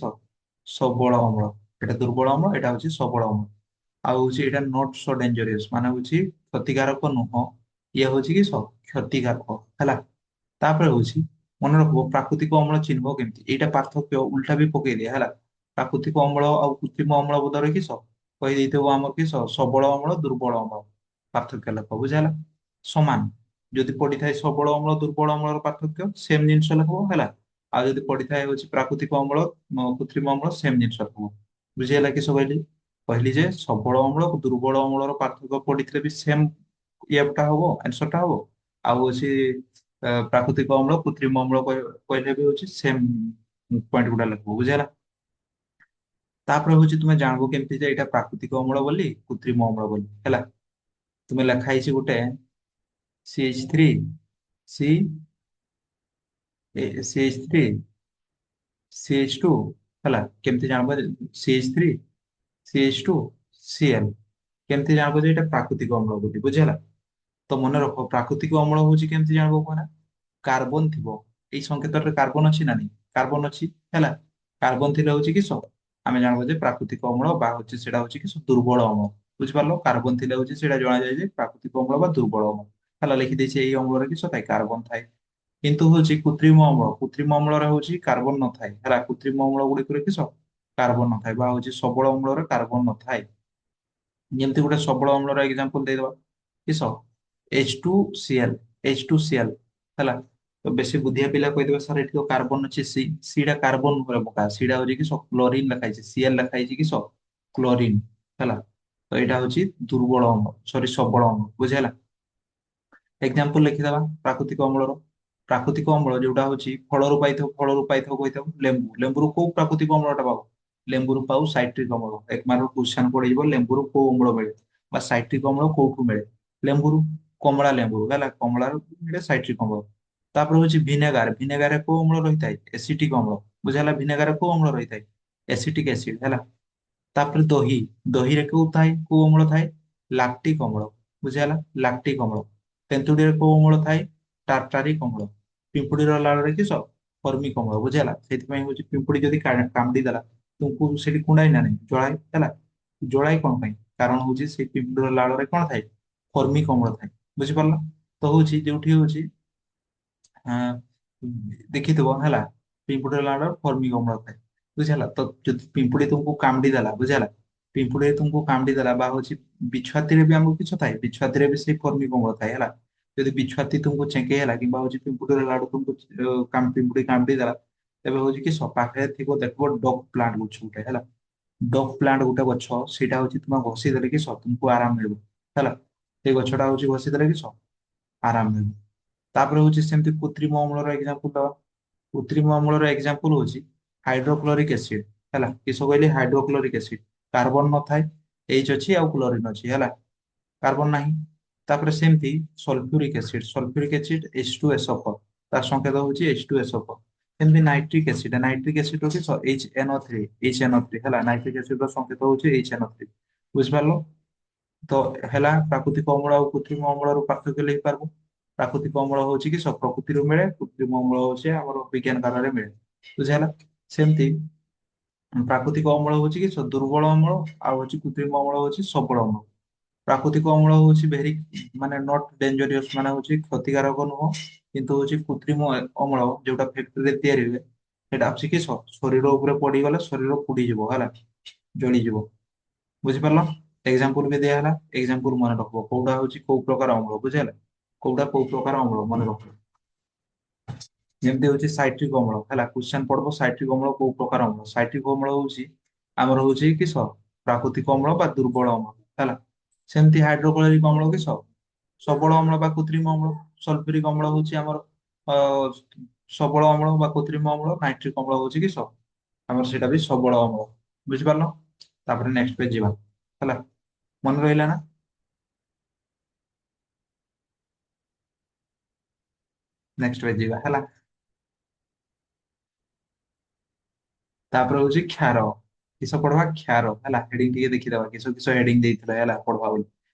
ସବଳ ଅମ୍ଳ। ଏଇଟା ଦୁର୍ବଳ ଅମ୍ଳ, ଏଇଟା ହଉଛି ସବଳ ଅମ୍ଳ। ଆଉ ହଉଛି ଏଇଟା ନଟ ସୋ ଡେଞ୍ଜରିୟସ, ମାନେ ହଉଛି କ୍ଷତିକାରକ ନୁହଁ। ଇଏ ହଉଛି କି କ୍ଷତିକାରକ ହେଲା। ତାପରେ ହଉଛି ମନେ ରଖିବ ପ୍ରାକୃତିକ ଅମ୍ଳ ଚିହ୍ନିବ କେମିତି? ଏଇଟା ପାର୍ଥକ୍ୟ ଉଲ୍ଟା ବି ପକେଇ ଦିଆ ହେଲା। ପ୍ରାକୃତିକ ଅମ୍ଳ ଆଉ କୃତ୍ରିମ ଅମ୍ଳ ବୋଧରେ କିସ କହିଦେଇଥିବ ଆମର କିସ ସବଳ ଅମ୍ଳ ଦୁର୍ବଳ ଅମ୍ଳ ପାର୍ଥକ୍ୟ ଲେଖ। ବୁଝିହେଲା? ସମାନ ଯଦି ପଡିଥାଏ ସବଳ ଅମ୍ଳ ଦୁର୍ବଳ ଅମ୍ଳର ପାର୍ଥକ୍ୟ ସେମ ଜିନିଷ ଲେଖବ ହେଲା। ଆଉ ଯଦି ପଡିଥାଏ ହଉଛି ପ୍ରାକୃତିକ ଅମ୍ଳ କୃତ୍ରିମ ଅମ୍ଳ ସେମ ଜିନିଷ ଲେଖବ। ବୁଝିହେଲା କିସ କହିଲି? କହିଲି ଯେ ସବଳ ଅମ୍ଳ ଦୁର୍ବଳ ଅମ୍ଳର ପାର୍ଥକ୍ୟ ପଡିଥିଲେ ବି ସେମ ଇଏଟା ହବ, ଆନ୍ସର ଟା ହବ। ଆଉ ହଉଛି ପ୍ରାକୃତିକ ଅମ୍ଳ କୃତ୍ରିମ ଅମ୍ଳ କହିଲେ ବି ହଉଛି ସେମ ପଏଣ୍ଟ ଗୁଡା ଲେଖବ। ବୁଝିହେଲା? ତାପରେ ହଉଛି ତୁମେ ଜାଣିବ କେମିତି ଯେ ଏଇଟା ପ୍ରାକୃତିକ ଅମ୍ଳ ବୋଲି କୃତ୍ରିମ ଅମ୍ଳ ବୋଲି ହେଲା। ତୁମେ ଲେଖା ହେଇଛି ଗୋଟେ CH3 ସି CH3 CH2 ହେଲା। କେମିତି ଜାଣିବ CH3 CH2 Cl, କେମିତି ଜାଣିବ ଯେ ଏଇଟା ପ୍ରାକୃତିକ ଅମ୍ଳ ବୋଲି? ବୁଝିହେଲା? ତ ମନେ ରଖ ପ୍ରାକୃତିକ ଅମ୍ଳ ହଉଛି କେମିତି ଜାଣିବ କହନା? କାର୍ବନ ଥିବ, ଏଇ ସଂକେତରେ କାର୍ବନ ଅଛି ନା ନାଇଁ? କାର୍ବନ ଅଛି ହେଲା। କାର୍ବନ ଥିଲେ ହଉଛି କିସ ଆମେ ଜାଣିବା ଯେ ପ୍ରାକୃତିକ ଅମ୍ଳ ବା ହଉଛି ସେଇଟା ହଉଛି କିସ ଦୁର୍ବଳ ଅମ୍ଳ। ବୁଝିପାରିଲ? କାର୍ବନ ଥିଲେ ହଉଛି ସେଇଟା ଜଣାଯାଏ ଯେ ପ୍ରାକୃତିକ ଅମ୍ଳ ବା ଦୁର୍ବଳ ଅମ୍ଳ ହେଲା। ଲେଖିଦେଇଛି ଏଇ ଅମ୍ଳରେ କିସ ଥାଏ? କାର୍ବନ ଥାଏ। କିନ୍ତୁ ହଉଛି କୃତ୍ରିମ ଅମ୍ଳ, କୃତ୍ରିମ ଅମ୍ଳରେ ହଉଛି କାର୍ବନ ନଥାଏ ହେଲା। କୃତ୍ରିମ ଅମ୍ଳ ଗୁଡିକରେ କିସ କାର୍ବନ ନଥାଏ, ବା ହଉଛି ସବଳ ଅମ୍ଳରେ କାର୍ବନ ନଥାଏ। ଯେମିତି ଗୋଟେ ସବଳ ଅମ୍ଳର ଏକ୍ସାମ୍ପଲ ଦେଇଦବା କିସ H2Cl, H2Cl ହେଲା। ତ ବେଶୀ ବୁଦ୍ଧିଆ ପିଲା କହିଦେବେ ସାର୍ ଏଠି ତ କାର୍ବନ ଅଛି, ସିଟା କାର୍ବନ ଉପରେ ପକା, ସିଟା ହଉଛି କି କ୍ଲୋରିନ ଲେଖା ହେଇଛି, Cl ଲେଖା ହେଇଛି କି କ୍ଲୋରିନ ହେଲା। ତ ଏଇଟା ହଉଛି ଦୁର୍ବଳ ଅମ୍ଳ, ସରି ସବଳ ଅମ୍ଳ। ବୁଝିହେଲା? ଏକ୍ସାମ୍ପଲ ଲେଖିଦବା ପ୍ରାକୃତିକ ଅମ୍ଳର। ପ୍ରାକୃତିକ ଅମ୍ଳ ଯୋଉଟା ହଉଛି ଫଳରୁ ପାଇଥାଉ କହିଥାଉ ଲେମ୍ବୁ। ଲେମ୍ବୁରୁ କୋଉ ପ୍ରାକୃତିକ ଅମ୍ଳଟା ପାଉ? ଲେମ୍ବୁରୁ ପାଉ ସାଇଟ୍ରିକ ଅମ୍ଳ। ଏକ ମାର୍କ କ୍ୱେଶ୍ଚନ ପଡିଯିବ ଲେମ୍ବୁରୁ କୋଉ ଅମ୍ଳ ମିଳେ ବା ସାଇଟ୍ରିକ ଅମ୍ଳ କୋଉଠୁ ମିଳେ? ଲେମ୍ବୁରୁ, କମଳା ଲେମ୍ବୁ ହେଲା, କମଳାରୁ ମିଳେ ସାଇଟ୍ରିକ ଅମ୍ଳ। ତାପରେ ହଉଛି ଭିନେଗାର। ଭିନେଗାରରେ କୋଉ ଅମ୍ଳ ରହିଥାଏ? ଏସିଟିକ ଅମ୍ଳ। ବୁଝିହେଲା? ଭିନେଗାରରେ କୋଉ ଅମ୍ଳ ରହିଥାଏ? ଏସିଟିକ ଏସିଡ ହେଲା। ତାପରେ ଦହି, ଦହିରେ କୋଉ ଥାଏ, କୋଉ ଅମ୍ଳ ଥାଏ? ଲାକ୍ଟିକ ଅମ୍ଳ। ବୁଝିହେଲା? ଲାକ୍ଟିକ ଅମ୍ଳ। ତେନ୍ତୁଳିରେ କୋଉ ଅମ୍ଳ ଥାଏ? ଟାର୍ଟାରିକ ଅମ୍ଳ। ପିମ୍ପୁଡିର ଲାଳରେ କିସ ଫର୍ମିକ ଅମ୍ଳ। ବୁଝିହେଲା? ସେଥିପାଇଁ ହଉଛି ପିମ୍ପୁଡି ଯଦି କାମୁଡି ଦେଲା ତୁମକୁ ସେଠି କୁଣ୍ଡାଇ ନା ନାହିଁ? ଜଳାଏ ହେଲା। ଜଳାଏ କଣ ପାଇଁ? କାରଣ ହଉଛି ସେଇ ପିମ୍ପୁଡିର ଲାଳରେ କଣ ଥାଏ? ଫର୍ମିକ ଅମ୍ଳ ଥାଏ। ବୁଝିପାରିଲ? ତ ହଉଛି ଯୋଉଠି ହଉଛି ଆଁ, ଦେଖିଥିବ ହେଲା, ପିମ୍ପୁଡିର ଲାଳରେ ଫର୍ମିକ ଅମ୍ଳ ଥାଏ। ବୁଝିହେଲା? ତ ଯଦି ପିମ୍ପୁଡି ତୁମକୁ କାମୁଡି ଦେଲା, ବୁଝିହେଲା, ପିମ୍ପୁଡି ତୁମକୁ କାମୁଡି ଦେଲା ବା ହଉଛି ବିଛୁଆତିରେ ବି ଆମକୁ କିଛ ଥାଏ, ବିଛୁଆତିରେ ବି ସେଇ ଫର୍ମିକ ଅମ୍ଳ ଥାଏ ହେଲା। ଯଦି ବିଛୁଆତି ତୁମକୁ ଚେଙ୍କେଇ ହେଲା କିମ୍ବା ହଉଛି ପିମ୍ପୁଡିର ଲାଡୁ ତୁମକୁ ପିମ୍ପୁଡି କାମୁଡି ଦେଲା, ତେବେ ହଉଛି କି ପାଖରେ ଥିବ ଦେଖିବ ଡଗ୍ ପ୍ଲାଣ୍ଟ ଗଛ ଗୋଟେ ହେଲା। ଡଗ୍ ପ୍ଲାଣ୍ଟ ଗୋଟେ ଗଛ, ସେଇଟା ହଉଛି ତୁମେ ଘଷି ଦେଲେ କି ତୁମକୁ ଆରାମ ମିଳିବ ହେଲା। ସେଇ ଗଛଟା ହଉଛି ଘଷି ଦେଲେ କି ଆରାମ ମିଳିବ। ତାପରେ ହଉଛି ସେମିତି କୃତ୍ରିମ ଅମ୍ଳର ଏକ୍ସାମ୍ପଲ ଦବା। କୃତ୍ରିମ ଅମ୍ଳର ଏକ୍ସାମ୍ପଲ ହଉଛି ହାଇଡ୍ରୋକ୍ଲୋରିକ ଏସିଡ ହେଲା। କିସ କହିଲି? Hydrochloric acid. କାର୍ବନ ନଥାଏ, H ଅଛି ଆଉ କ୍ଲୋରିନ ଅଛି ହେଲା। କାର୍ବନ ନାହିଁ। ତାପରେ ସେମିତି ସଲଫ୍ୟୁରିକ ଏସିଡ H2SO4 ତାର ସଂକେତ ହଉଛି H2SO4। ସେମିତି ନାଇଟ୍ରିକ ଏସିଡ ହଉଛି HNO3 ହେଲା, ନାଇଟ୍ରିକ ଏସିଡ ର ସଂକେତ ହଉଛି HNO3। ବୁଝିପାରିଲ? ତ ହେଲା ପ୍ରାକୃତିକ ଅମ୍ଳ ଆଉ କୃତ୍ରିମ ଅମ୍ଳର ପାର୍ଥକ୍ୟ ଲେଖିପାରିବୁ। ପ୍ରାକୃତିକ ଅମ୍ଳ ହଉଛି କି ପ୍ରକୃତିରୁ ମିଳେ, କୃତ୍ରିମ ଅମ୍ଳ ହଉଛି ଆମର ବିଜ୍ଞାନ କାରଣରେ ମିଳେ। ବୁଝା ହେଲା? ସେମିତି ପ୍ରାକୃତିକ ଅମ୍ଳ ହଉଛି କି ଦୁର୍ବଳ ଅମ୍ଳ, ଆଉ ହଉଛି କୃତ୍ରିମ ଅମ୍ଳ ହଉଛି ସବଳ ଅମ୍ଳ। ପ୍ରାକୃତିକ ଅମ୍ଳ ହଉଛି ଭେରି ମାନେ ନଟ ଡେଞ୍ଜରିୟସ, ମାନେ ହଉଛି କ୍ଷତିକାରକ ନୁହଁ, କିନ୍ତୁ ହଉଛି କୃତ୍ରିମ ଅମ୍ଳ ଯୋଉଟା ଫ୍ୟାକ୍ଟ୍ରିରେ ତିଆରି ହୁଏ ସେଟା ହଉଛି କି ଶରୀର ଉପରେ ପଡିଗଲେ ଶରୀର ପୋଡିଯିବ ହେଲା, ଜଳିଯିବ। ବୁଝିପାରିଲ? ଏକ୍ସାମ୍ପଲ ବି ଦିଆ ହେଲା, ଏକ୍ସାମ୍ପଲ ମନେ ରଖିବ କୋଉଟା ହଉଛି କୋଉ ପ୍ରକାର ଅମ୍ଳ। ବୁଝିହେଲା? କୋଉଟା କୋଉ ପ୍ରକାର ଅମ୍ଳ ମନେ ରଖିବ। ଯେମିତି ହଉଛି ସାଇଟ୍ରିକ ଅମ୍ଳ ହେଲା, କ୍ୱେଶ୍ଚନ ପଡିବ ସାଇଟ୍ରିକ ଅମ୍ଳ କୋଉ ପ୍ରକାର ଅମ୍ଳ। ସାଇଟ୍ରିକ ଅମ୍ଳ ହଉଛି ଆମର ହଉଛି କିସ ପ୍ରାକୃତିକ ଅମ୍ଳ ବା ଦୁର୍ବଳ ଅମ୍ଳ ହେଲା। ସେମିତି ହାଇଡ୍ରୋକ୍ଲୋରିକ ଅମ୍ଳ କିସ ସବଳ ଅମ୍ଳ ବା କୃତ୍ରିମ ଅମ୍ଳ। ସଲଫ୍ୟୁରିକ ଅମ୍ଳ ହଉଛି ଆମର ଅ, ସବଳ ଅମ୍ଳ ବା କୃତ୍ରିମ ଅମ୍ଳ। ନାଇଟ୍ରିକ ଅମ୍ଳ ହଉଛି କିସ ଆମର ସେଇଟା ବି ସବଳ ଅମ୍ଳ। ବୁଝିପାରିଲ? ତାପରେ ନେକ୍ସଟ ପେଜ ଯିବା ହେଲା, ମନେ ରହିଲା ନା? ନେକ୍ସଟ ପେଜ ଯିବା ହେଲା। ତାପରେ ହଉଛି କ୍ଷାର। କିସ ପଢବା? କ୍ଷାର ହେଲା, ହେଡିଙ୍ଗ ଟିକେ ଦେଖିଦବା କିସ କିସ ହେଡିଙ୍ଗ ଦେଇଥିଲା ହେଲା ପଢବା ବୋଲି।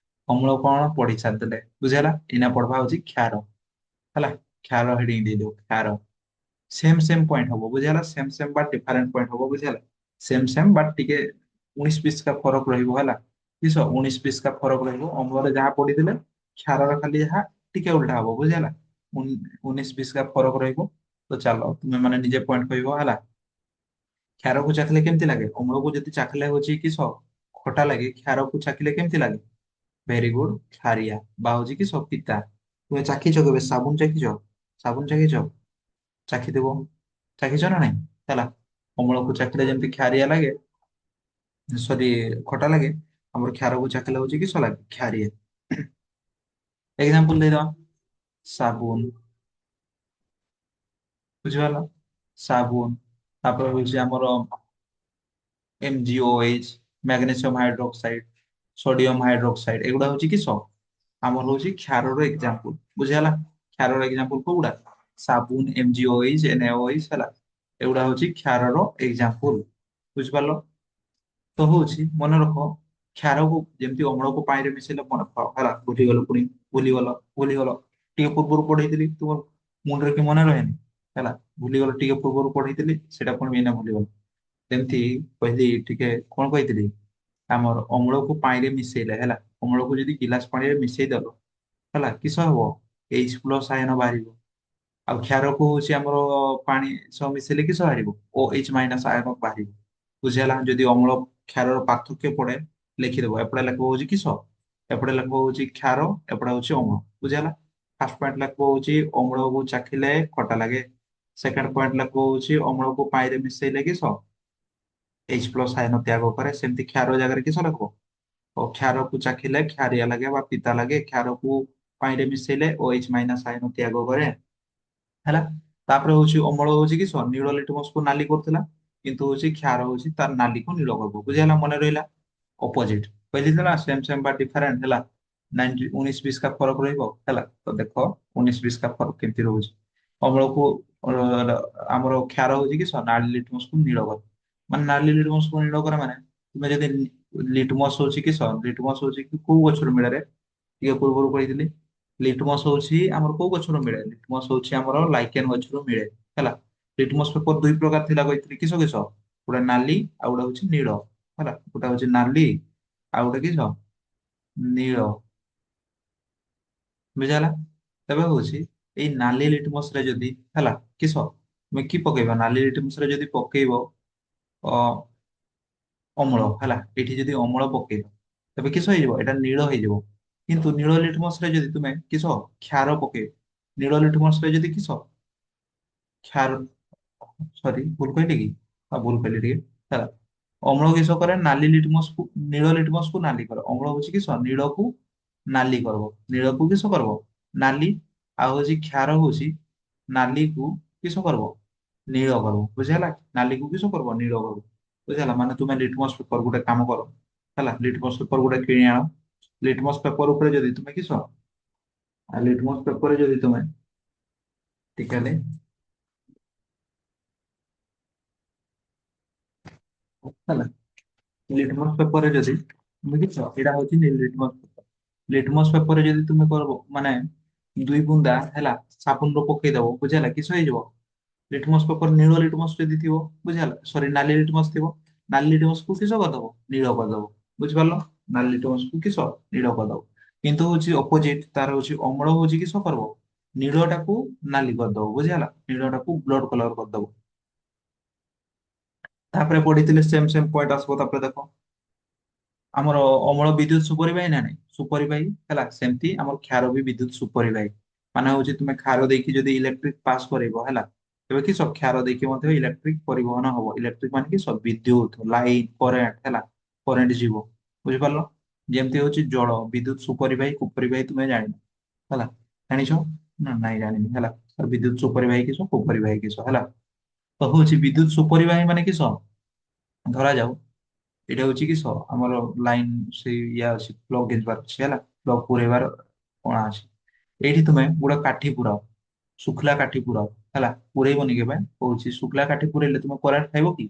ଅମ୍ଳ କଣ ପଢି ସାରିଦେଲେ, ବୁଝିହେଲା? ଏଇନା ପଢବା ହଉଛି କ୍ଷାର ହେଲା। କ୍ଷାର ହେଡିଙ୍ଗ ଦେଇଦବ କ୍ଷାର। ସେମ ସେମ ପଏଣ୍ଟ ହବ, ବୁଝିହେଲା? ସେମ ସେମ ବା ଡିଫରେଣ୍ଟ ପଏଣ୍ଟ ହବ, ବୁଝିହେଲା? ସେମ ସେମ ବାଟ ଟିକେ 19-20 का फरक ରହିବ ହେଲା। କିସ 19-20 का फरक ରହିବ। ଅମ୍ଳରେ ଯାହା ପଢିଥିଲେ କ୍ଷାରର ଖାଲି ଯାହା ଟିକେ ଉଲ୍ଟା ହବ, ବୁଝିହେଲା? 19-20 का फरक ରହିବ। ତ ଚାଲ ତୁମେ ମାନେ ନିଜେ ପଏଣ୍ଟ କହିବ ହେଲା। କ୍ଷାରକୁ ଚାଖିଲେ କେମିତି ଲାଗେ? ଅମ୍ଳକୁ ଯଦି ଚାଖିଲେ ହଉଛି କିସ ଖଟା ଲାଗେ, କ୍ଷାରକୁ ଚାଖିଲେ କେମିତି ଲାଗେ? ଭେରି ଗୁଡ, ଖାରିଆ ବା ହଉଛି କି ପିତା। ତୁମେ ଚାଖିଛ କେବେ ସାବୁନ ଚାଖିଛ? ସାବୁନ ଚାଖିଛ? ଚାଖିଥିବ, ଚାଖିଛ ନା ନାଇଁ? ହେଲା, ଅମ୍ଳକୁ ଚାଖିଲେ ଯେମିତି ଖାରିଆ ଲାଗେ, ସରି ଖଟା ଲାଗେ, ଆମର କ୍ଷାରକୁ ଚାଖିଲେ ହଉଛି କିସ ଲାଗେ? ଖାରିଆ। ଏକ୍ସାମ୍ପଲ ଦେଇଦବା, ସାବୁନ। ବୁଝିପାରିଲ? ସାବୁନ। ତାପରେ ହଉଛି ଆମର MgOH, magnesium hydroxide, sodium hydroxide, ଏଗୁଡା ହଉଛି କିସ ଆମର ହଉଛି କ୍ଷାରର ଏକ୍ସାମ୍ପଲ। ବୁଝିହେଲା? କ୍ଷାରର ଏକ୍ସାମ୍ପଲ କୋଉଗୁଡା? ସାବୁନ, MgOH, NaOH ହେଲା, ଏଗୁଡା ହଉଛି କ୍ଷାରର ଏକ୍ସାମ୍ପଲ। ବୁଝିପାରିଲ? ତ ହଉଛି ମନେ ରଖ, କ୍ଷାରକୁ ଯେମିତି ଅମ୍ଳକୁ ପାଣିରେ ମିଶେଇଲେ ମନେ ରଖ ହେଲା। ଭୁଲିଗଲ ପୁଣି, ଭୁଲିଗଲ ଟିକେ ପୂର୍ବରୁ ପଢେଇଥିଲି ତୁମ ମୁଣ୍ଡରେ କି ମନେ ରହେନି ହେଲା। ଭୁଲିଗଲ ଟିକେ ପୂର୍ବରୁ ପଢେଇଥିଲି, ସେଇଟା ପୁଣି ଏଇନା ଭୁଲିଗଲ। ଯେମିତି କହିଲି ଟିକେ କଣ କହିଥିଲି, ଆମର ଅମ୍ଳକୁ ପାଣିରେ ମିଶେଇଲେ ହେଲା, ଅମ୍ଳକୁ ଯଦି ଗିଲାସ ପାଣିରେ ମିଶେଇ ଦବ ହେଲା, କିସ ହବ? H+ ଆୟନ ବାହାରିବ। ଆଉ କ୍ଷାରକୁ ହଉଛି ଆମର ପାଣି ସହ ମିଶେଇଲେ କିସ ବାହାରିବ? OH- ଆୟନ ବାହାରିବ। ବୁଝି ହେଲା? ଯଦି ଅମ୍ଳ କ୍ଷାରର ପାର୍ଥକ୍ୟ ପଡେ ଲେଖିଦବ। ଏପଟେ ଲେଖବ ହଉଛି କିସ, ଏପଟେ ଲେଖବ ହଉଛି କ୍ଷାର, ଏପଟେ ହଉଛି ଅମ୍ଳ। ବୁଝି ହେଲା? ଫାର୍ଷ୍ଟ ପଏଣ୍ଟ ଲେଖବ ହଉଛି ଅମ୍ଳକୁ ଚାଖିଲେ ଖଟା ଲାଗେ। ସେକେଣ୍ଡ ପଏଣ୍ଟ ଲେଖବ ହଉଛି ଅମ୍ଳକୁ ପାଣିରେ ମିଶେଇଲେ କିସ H+ ଆୟନ ତ୍ୟାଗ କରେ। ସେମିତି କ୍ଷାର ଜାଗାରେ କିସ ଲେଖବ? ଓ କ୍ଷାରକୁ ଚାଖିଲେ କ୍ଷାରିଆ ଲାଗେ ବା ପିତା ଲାଗେ। କ୍ଷାରକୁ ପାଣିରେ ମିଶେଇଲେ OH- ଆୟନ ତ୍ୟାଗ କରେ ହେଲା। ତାପରେ ହଉଛି ଅମ୍ଳ ହଉଛି କି ନୀଳ ଲିଟମସ କୁ ନାଲି କରୁଥିଲା, କିନ୍ତୁ ହଉଛି କ୍ଷାର ହଉଛି ତାର ନାଲିକୁ ନୀଳ କରିବ। ବୁଝିହେଲା? ମନେ ରହିଲା? ଅପୋଜିଟ କହିଲି ନା, ସେମ ସେମ ବା ଡିଫରେଣ୍ଟ ହେଲା। 19-20 का फरक ରହିବ ହେଲା। ତ ଦେଖ 19-20 का फरक କେମିତି ରହୁଛି। ଅମ୍ଳକୁ ଆମର କ୍ଷାର ହଉଛି କି ନାଲି ଲିଟମସ କୁ ନୀଳ କରେ। ମାନେ ନାଲି ଲିଟମସ କୁ ନୀଳ କରେ ମାନେ ତୁମେ ଯଦି ଲିଟମସ ହଉଛି କି ଲିଟମସ ହଉଛି କି କୋଉ ଗଛରୁ ମିଳେ ରେ? ଟିକେ ପୂର୍ବରୁ କହିଥିଲି, ଲିଟମସ ହଉଛି ଆମର କୋଉ ଗଛରୁ ମିଳେ? ଲିଟମସ ହଉଛି ଆମର ଲାଇକେନ ଗଛରୁ ମିଳେ ହେଲା। ଲିଟମସ ପେପର ଦୁଇ ପ୍ରକାର ଥିଲା କହିଥିଲି, କିସ କିସ? ଗୋଟେ ନାଲି ଆଉ ଗୋଟେ ହଉଛି ନୀଳ ହେଲା। ଗୋଟେ ହଉଛି ନାଲି ଆଉ ଗୋଟେ କିସ ନୀଳ। ବୁଝିହେଲା? ତେବେ ହଉଛି ଏଇ ନାଲି ଲିଟମସ ରେ ଯଦି ହେଲା କିସ ତୁମେ କି ପକେଇବ? ନାଲି ଲିଟମସ ରେ ଯଦି ପକେଇବ ଅ ଅମ୍ଳ ହେଲା, ଏଠି ଯଦି ଅମ୍ଳ ପକେଇବ ତେବେ କିସ ହେଇଯିବ? ଏଇଟା ନୀଳ ହେଇଯିବ। କିନ୍ତୁ ନୀଳ ଲିଟମସ ରେ ଯଦି ତୁମେ କିସ କ୍ଷାର ପକେଇବ, ନୀଳ ଲିଟମସ ରେ ଯଦି କିସ କ୍ଷାର, ସରି ଭୁଲ କହିଲି କି? ହଁ ଭୁଲ କହିଲି ଟିକେ ହେଲା। ଅମ୍ଳ କିସ କରେ? ନାଲି ଲିଟମସ କୁ ନୀଳ ଲିଟମସ କୁ ନାଲି କରେ। ଅମ୍ଳ ହଉଛି କିସ ନୀଳକୁ ନାଲି କରିବ। ନୀଳକୁ କିସ କରିବ? ନାଲି। ଆଉ ହଉଛି କ୍ଷାର ହଉଛି ନାଲିକୁ କିସ କରିବ? ନୀଳ କରିବ। ବୁଝିହେଲା? ନାଲିକୁ କିସ କରିବ? ନୀଳ କରିବ। ବୁଝିହେଲା? ମାନେ ତୁମେ ଲିଟମସ ପେପର ଗୋଟେ କାମ କର ହେଲା, ଲିଟମସ ପେପର ଗୋଟେ କିଣି ଆଣ। ଲିଟମସ ପେପର ଉପରେ ଯଦି ତୁମେ କିସ ଆଉ ଲିଟମସ୍ ପେପରରେ ଯଦି ତୁମେ ଟିକେ ହେଲେ ହେଲା ଲିଟମସ୍ ପେପରରେ ଯଦି ବୁଝିଛ ଏଇଟା ହଉଛି ଲିଟମସ୍ ପେପର। ଲିଟମସ୍ ପେପରରେ ଯଦି ତୁମେ କରିବ ମାନେ ଦୁଇ ବୁନ୍ଦା ହେଲା ସାବୁନର ପକେଇଦବ ବୁଝିହେଲା କିସ ହେଇଯିବ। ଲିଟମସ୍ ପେପର ନୀଳ ଲିଟମସ୍ ଯଦି ଥିବ ବୁଝିହେଲା ସରି ନାଲି ଲିଟମସ୍ ଥିବ ନାଲି ଲିଟମସ୍ କୁ କିସ କରିଦବ ନୀଳ କରିଦବ ବୁଝିପାରିଲ। ନାଲି ଲିଟମସ୍ କୁ କିସ ନୀଳ କରିଦବ। କିନ୍ତୁ ହଉଛି ଅପୋଜିଟ ତାର ହଉଛି ଅମ୍ଳ ହଉଛି କିସ କରିବ ନୀଳଟାକୁ ନାଲି କରିଦବ ବୁଝିହେଲା ନୀଳଟାକୁ ବ୍ଲଡ କଲର କରିଦବ। ତାପରେ ପଢିଥିଲେ ସେମ ସେମ ପଏଣ୍ଟ ଆସିବ ତାପରେ ଦେଖ ଆମର ଅମଳ ବିଦ୍ୟୁତ ସୁପରିବାହୀ ନା ନାଇଁ ସୁପରିବାହୀ ହେଲା ସେମିତି ଆମର କ୍ଷାର ବି ବିଦ୍ୟୁତ ସୁପରିବାହୀ। ମାନେ ହଉଛି ତୁମେ କ୍ଷାର ଦେଇକି ଯଦି ଇଲେକ୍ଟ୍ରିକ ପାସ୍ କରିବ ହେଲା ତେବେ କି କ୍ଷାର ଦେଇକି ମଧ୍ୟ ଇଲେକ୍ଟ୍ରିକ ପରିବହନ ହବ ଇଲେକ୍ଟ୍ରିକ ମାନେ କି ବିଦ୍ୟୁତ ଲାଇନ କରେଣ୍ଟ ହେଲା କରେଣ୍ଟ ଯିବ ବୁଝିପାରିଲ। ଯେମିତି ହଉଛି ଜଳ ବିଦ୍ୟୁତ ସୁପରିବାହୀ କୁପରିବାହୀ ତୁମେ ଜାଣିନ ହେଲା ଜାଣିଛ ନା ନାଇଁ ଜାଣିନି ହେଲା ବିଦ୍ୟୁତ ସୁପରିବାହୀ କିସ କୁପରିବାହୀ କିସ ହେଲା। ତ ହଉଛି ବିଦ୍ୟୁତ ସୁପରିବାହୀ ମାନେ କିସ ଧରା ଯାଉ ଏଇଟା ହଉଛି କି ଆମର ଲାଇନ ସେଇ ଇଏ ଅଛି ପ୍ଲଗ ଯିବାର ଅଛି ହେଲା ପ୍ଲଗ ପୁରେଇବାର କଣା ଅଛି। ଏଇଠି ତୁମେ ଗୋଟେ କାଠି ପୁରାଅ ଶୁଖିଲା କାଠି ପୁରାଅ ହେଲା ପୁରେଇବନି କେବେ କହୁଛି ଶୁଖିଲା କାଠି ପୁରେଇଲେ ତୁମେ କରେଣ୍ଟ ଖାଇବ କି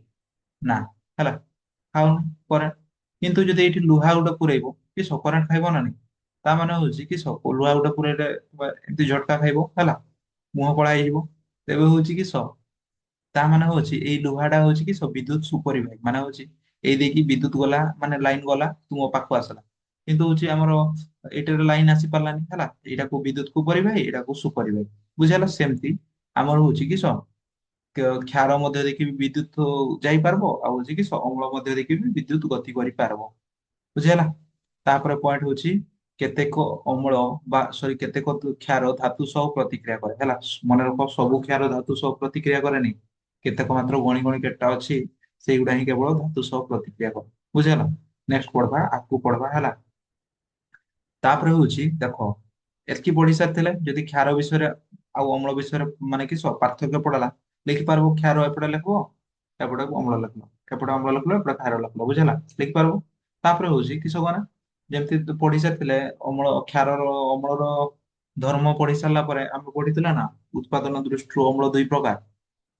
ନା ହେଲା ଖାଉନି କରେଣ୍ଟ। କିନ୍ତୁ ଯଦି ଏଇଠି ଲୁହା ଗୋଟେ ପୁରେଇବ କି କରେଣ୍ଟ ଖାଇବ ନା ନାଇଁ ତା ମାନେ ହଉଛି କି ଲୁହା ଗୋଟେ ପୁରେଇଲେ ଏମିତି ଝଟକା ଖାଇବ ହେଲା ମୁହଁ କଳା ହେଇଯିବ ତେବେ ହଉଛି କି ତା ମାନେ ହଉଛି ଏଇ ଲୁହାଟା ହଉଛି କି ବିଦ୍ୟୁତ ସୁପରିବାହୀ ମାନେ ହଉଛି ଏଇ ଦେଇକି ବିଦ୍ୟୁତ ଗଲା ମାନେ ଲାଇନ ଗଲା ତୁମ ପାଖକୁ ଆସିଲା କିନ୍ତୁ ହଉଛି ଆମର ଏଇଟାରେ ଲାଇନ ଆସି ପାରିଲାନି ହେଲା ଏଇଟାକୁ ବିଦ୍ୟୁତ କୁ ପରିବାହୀ ଏଇଟାକୁ ସୁପରିବାହୀ ବୁଝିହେଲା ସେମିତି ଆମର ହଉଛି କି କ୍ଷାର ମଧ୍ୟ ଦେଇକି ବି ବିଦ୍ୟୁତ ଯାଇପାରିବ ଆଉ ହଉଛି କି ଅମ୍ଳ ମଧ୍ୟ ଦେଇକି ବି ବିଦ୍ୟୁତ ଗତି କରିପାରିବ ବୁଝିହେଲା। ତାପରେ ପଏଣ୍ଟ ହଉଛି କେତେକ ଅମ୍ଳ ବା ସରି କେତେକ କ୍ଷାର ଧାତୁ ସହ ପ୍ରତିକ୍ରିୟା କରେ ହେଲା ମନେ ରଖ ସବୁ କ୍ଷାର ଧାତୁ ସହ ପ୍ରତିକ୍ରିୟା କରେନି କେତେକ ମାତ୍ର ଗଣି ଗଣି କେତେଟା ଅଛି ସେଇଗୁଡା ହିଁ କେବଳ ଧାତୁ ସହ ପ୍ରତିକ୍ରିୟା କରେ ବୁଝିହେଲା। ନେକ୍ସଟ ପଢବା ଆଗକୁ ପଢବା ହେଲା। ତାପରେ ହଉଛି ଦେଖ ଏତିକି ପଢି ସାରିଥିଲେ ଯଦି କ୍ଷାର ବିଷୟରେ ଆଉ ଅମ୍ଳ ବିଷୟରେ ମାନେ କି ପାର୍ଥକ୍ୟ ପଡିଲା ଲେଖିପାରିବ କ୍ଷାର ଏପଟେ ଲେଖିବ ଏପଟେ ଅମ୍ଳ ଲେଖିବ ଏପଟେ ଅମ୍ଳ ଲେଖିଲ ଏପଟେ କ୍ଷାର ଲେଖିବ ବୁଝିହେଲା ଲେଖିପାରିବ। ତାପରେ ହଉଛି କିସ କନା ଯେମିତି ପଢି ସାରିଥିଲେ ଅମ୍ଳ କ୍ଷାରର ଅମ୍ଳର ଧର୍ମ ପଢି ସାରିଲା ପରେ ଆମେ ପଢିଥିଲା ନା ଉତ୍ପାଦନ ଦୃଷ୍ଟିରୁ ଅମ୍ଳ ଦୁଇ ପ୍ରକାର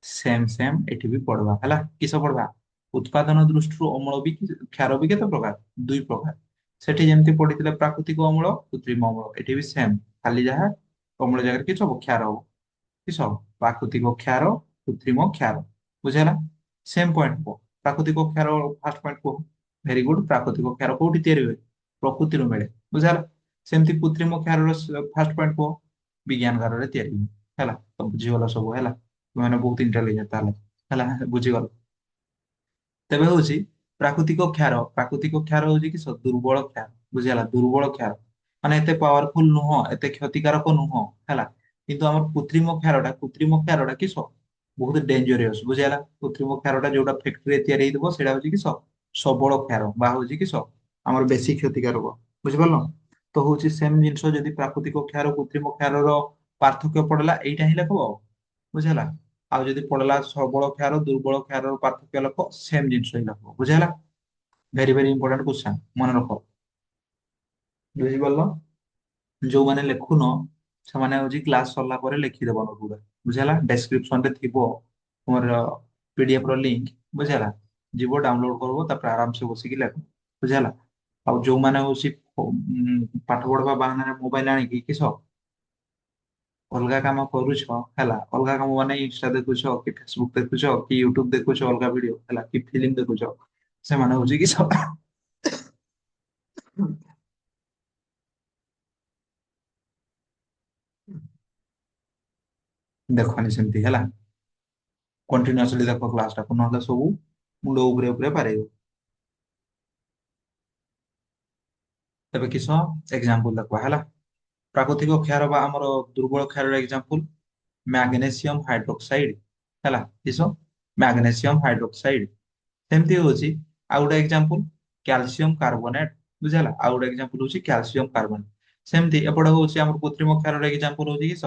ସେମ ସେମ ଏଠି ବି ପଢବା ହେଲା କିସ ପଢବା ଉତ୍ପାଦନ ଦୃଷ୍ଟିରୁ ଅମଳ ବି କ୍ଷାର ବି କେତେ ପ୍ରକାର ଦୁଇ ପ୍ରକାର। ସେଠି ଯେମିତି ପଡିଥିଲା ପ୍ରାକୃତିକ ଅମ୍ଳ କୃତ୍ରିମ ଅମ୍ଳ ଏଠି ବି ସେମ ଖାଲି ଯାହା ଅମ୍ଳ ଜାଗାରେ କିଛି ହବ କ୍ଷାର ହବ କିସ ପ୍ରାକୃତିକ କ୍ଷାର କୃତ୍ରିମ କ୍ଷାର ବୁଝିହେଲା। ସେମ ପଏଣ୍ଟ କୁହ ପ୍ରାକୃତିକ କ୍ଷାର ଫାଷ୍ଟ ପଏଣ୍ଟ କୁହ ଭେରି ଗୁଡ ପ୍ରାକୃତିକ କ୍ଷାର କୋଉଠି ତିଆରି ହୁଏ ପ୍ରକୃତିରୁ ମିଳେ ବୁଝିହେଲା। ସେମିତି କୃତ୍ରିମ କ୍ଷାରର ଫାଷ୍ଟ ପଏଣ୍ଟ କୁହ ବିଜ୍ଞାନ ଗାରରେ ତିଆରି ହୁଏ ହେଲା ତ ବୁଝିଗଲ ସବୁ ହେଲା। ମାନେ ବହୁତ ଇଣ୍ଟେଲିଜେଣ୍ଟ ତାହେଲେ ହେଲା ବୁଝିଗଲ। ତେବେ ହଉଛି ପ୍ରାକୃତିକ କ୍ଷାର ହଉଛି କି ଦୁର୍ବଳ କ୍ଷାର ବୁଝିହେଲା ଦୁର୍ବଳ କ୍ଷାର ମାନେ ଏତେ ପାୱାରଫୁଲ ନୁହଁ ଏତେ କ୍ଷତିକାରକ ନୁହଁ ହେଲା। କିନ୍ତୁ ଆମର କୃତ୍ରିମ କ୍ଷାରଟା କିସ ବହୁତ ଡେଞ୍ଜରିୟସ ବୁଝିହେଲା କୃତ୍ରିମ କ୍ଷାରଟା ଯୋଉଟା ଫ୍ୟାକ୍ଟ୍ରିରେ ତିଆରି ହେଇଥିବ ସେଇଟା ହଉଛି କିସ ସବଳ କ୍ଷାର ବା ହଉଛି କିସ ଆମର ବେଶୀ କ୍ଷତିକାରକ ବୁଝିପାରିଲ। ତ ହଉଛି ସେମ ଜିନିଷ ଯଦି ପ୍ରାକୃତିକ କ୍ଷାର କୃତ୍ରିମ କ୍ଷାରର ପାର୍ଥକ୍ୟ ପଡିଲା ଏଇଟା ହିଁ ଲେଖିବ ବୁଝିହେଲା। ଆଉ ଯଦି ପଡିଲା ସବଳ କ୍ଷାର ଦୁର୍ବଳ କ୍ଷାରର ପାର୍ଥକ୍ୟ ଲେଖ ସେମ ଜିନିଷ ହିଁ ଲେଖ ବୁଝିହେଲା। ଭେରି ଭେରି ଇମ୍ପୋର୍ଟାଣ୍ଟ କ୍ୱେଶ୍ଚନ ମନେ ରଖ ବୁଝିପାରିଲ। ଯୋଉମାନେ ଲେଖୁନ ସେମାନେ ହଉଛି କ୍ଲାସ ସରିଲା ପରେ ଲେଖିଦବ ନୋଟଗୁଡା ବୁଝିହେଲା ଡେସକ୍ରିପସନ ରେ ଥିବ ମୋର ପିଡିଏଫ ର ଲିଙ୍କ ବୁଝିହେଲା ଯିବ ଡାଉନଲୋଡ କରିବ ତାପରେ ଆରାମସେ ବସିକି ଲେଖ ବୁଝିହେଲା। ଆଉ ଯୋଉମାନେ ହଉଛି ପାଠ ପଢବା ବାହାନାରେ ମୋବାଇଲ ଆଣିକି କିସ ଅଲଗା କାମ କରୁଛ ହେଲା ଅଲଗା କାମ ମାନେ ଇନଷ୍ଟା ଦେଖୁଛ କି ଫେସବୁକ୍ ଦେଖୁଛ କି ୟୁଟ୍ୟୁବ ଦେଖୁଛ ଅଲଗା ଭିଡିଓ ହେଲା କି ଫିଲ୍ମ ଦେଖୁଛ ସେମାନେ ହଉଛି କି ଦେଖନି ସେମିତି ହେଲା କଣ୍ଟିନ୍ୟୁସଲି ଦେଖ କ୍ଲାସ ଟାକୁ ନହେଲେ ସବୁ ମୁଣ୍ଡ ଉପରେ ଉପରେ ପାରେଇବ। ତେବେ କିସ ଏକ୍ସାମ୍ପଲ ଦେଖ ହେଲା ପ୍ରାକୃତିକ କ୍ଷାର ବା ଆମର ଦୁର୍ବଳ କ୍ଷାରର ଏକ୍ସାମ୍ପଲ ମ୍ୟାଗ୍ନେସିୟମ ହାଇଡ୍ରୋକ୍ସାଇଡ୍ ହେଲା କିସ ମ୍ୟାଗ୍ନେସିୟମ ହାଇଡ୍ରୋକ୍ସାଇଡ୍ ସେମିତି ହଉଛି ଆଉ ଗୋଟେ ଏକ୍ସାମ୍ପଲ କ୍ୟାଲସିୟମ କାର୍ବୋନେଟ ବୁଝିହେଲା ଆଉ ଗୋଟେ ଏକ୍ସାମ୍ପଲ ହଉଛି କ୍ୟାଲସିୟମ କାର୍ବୋନେଟ ସେମିତି ଏପଟେ ହଉଛି ଆମର କୃତ୍ରିମ କ୍ଷାରର ଏକ୍ସାମ୍ପଲ ହଉଛି କି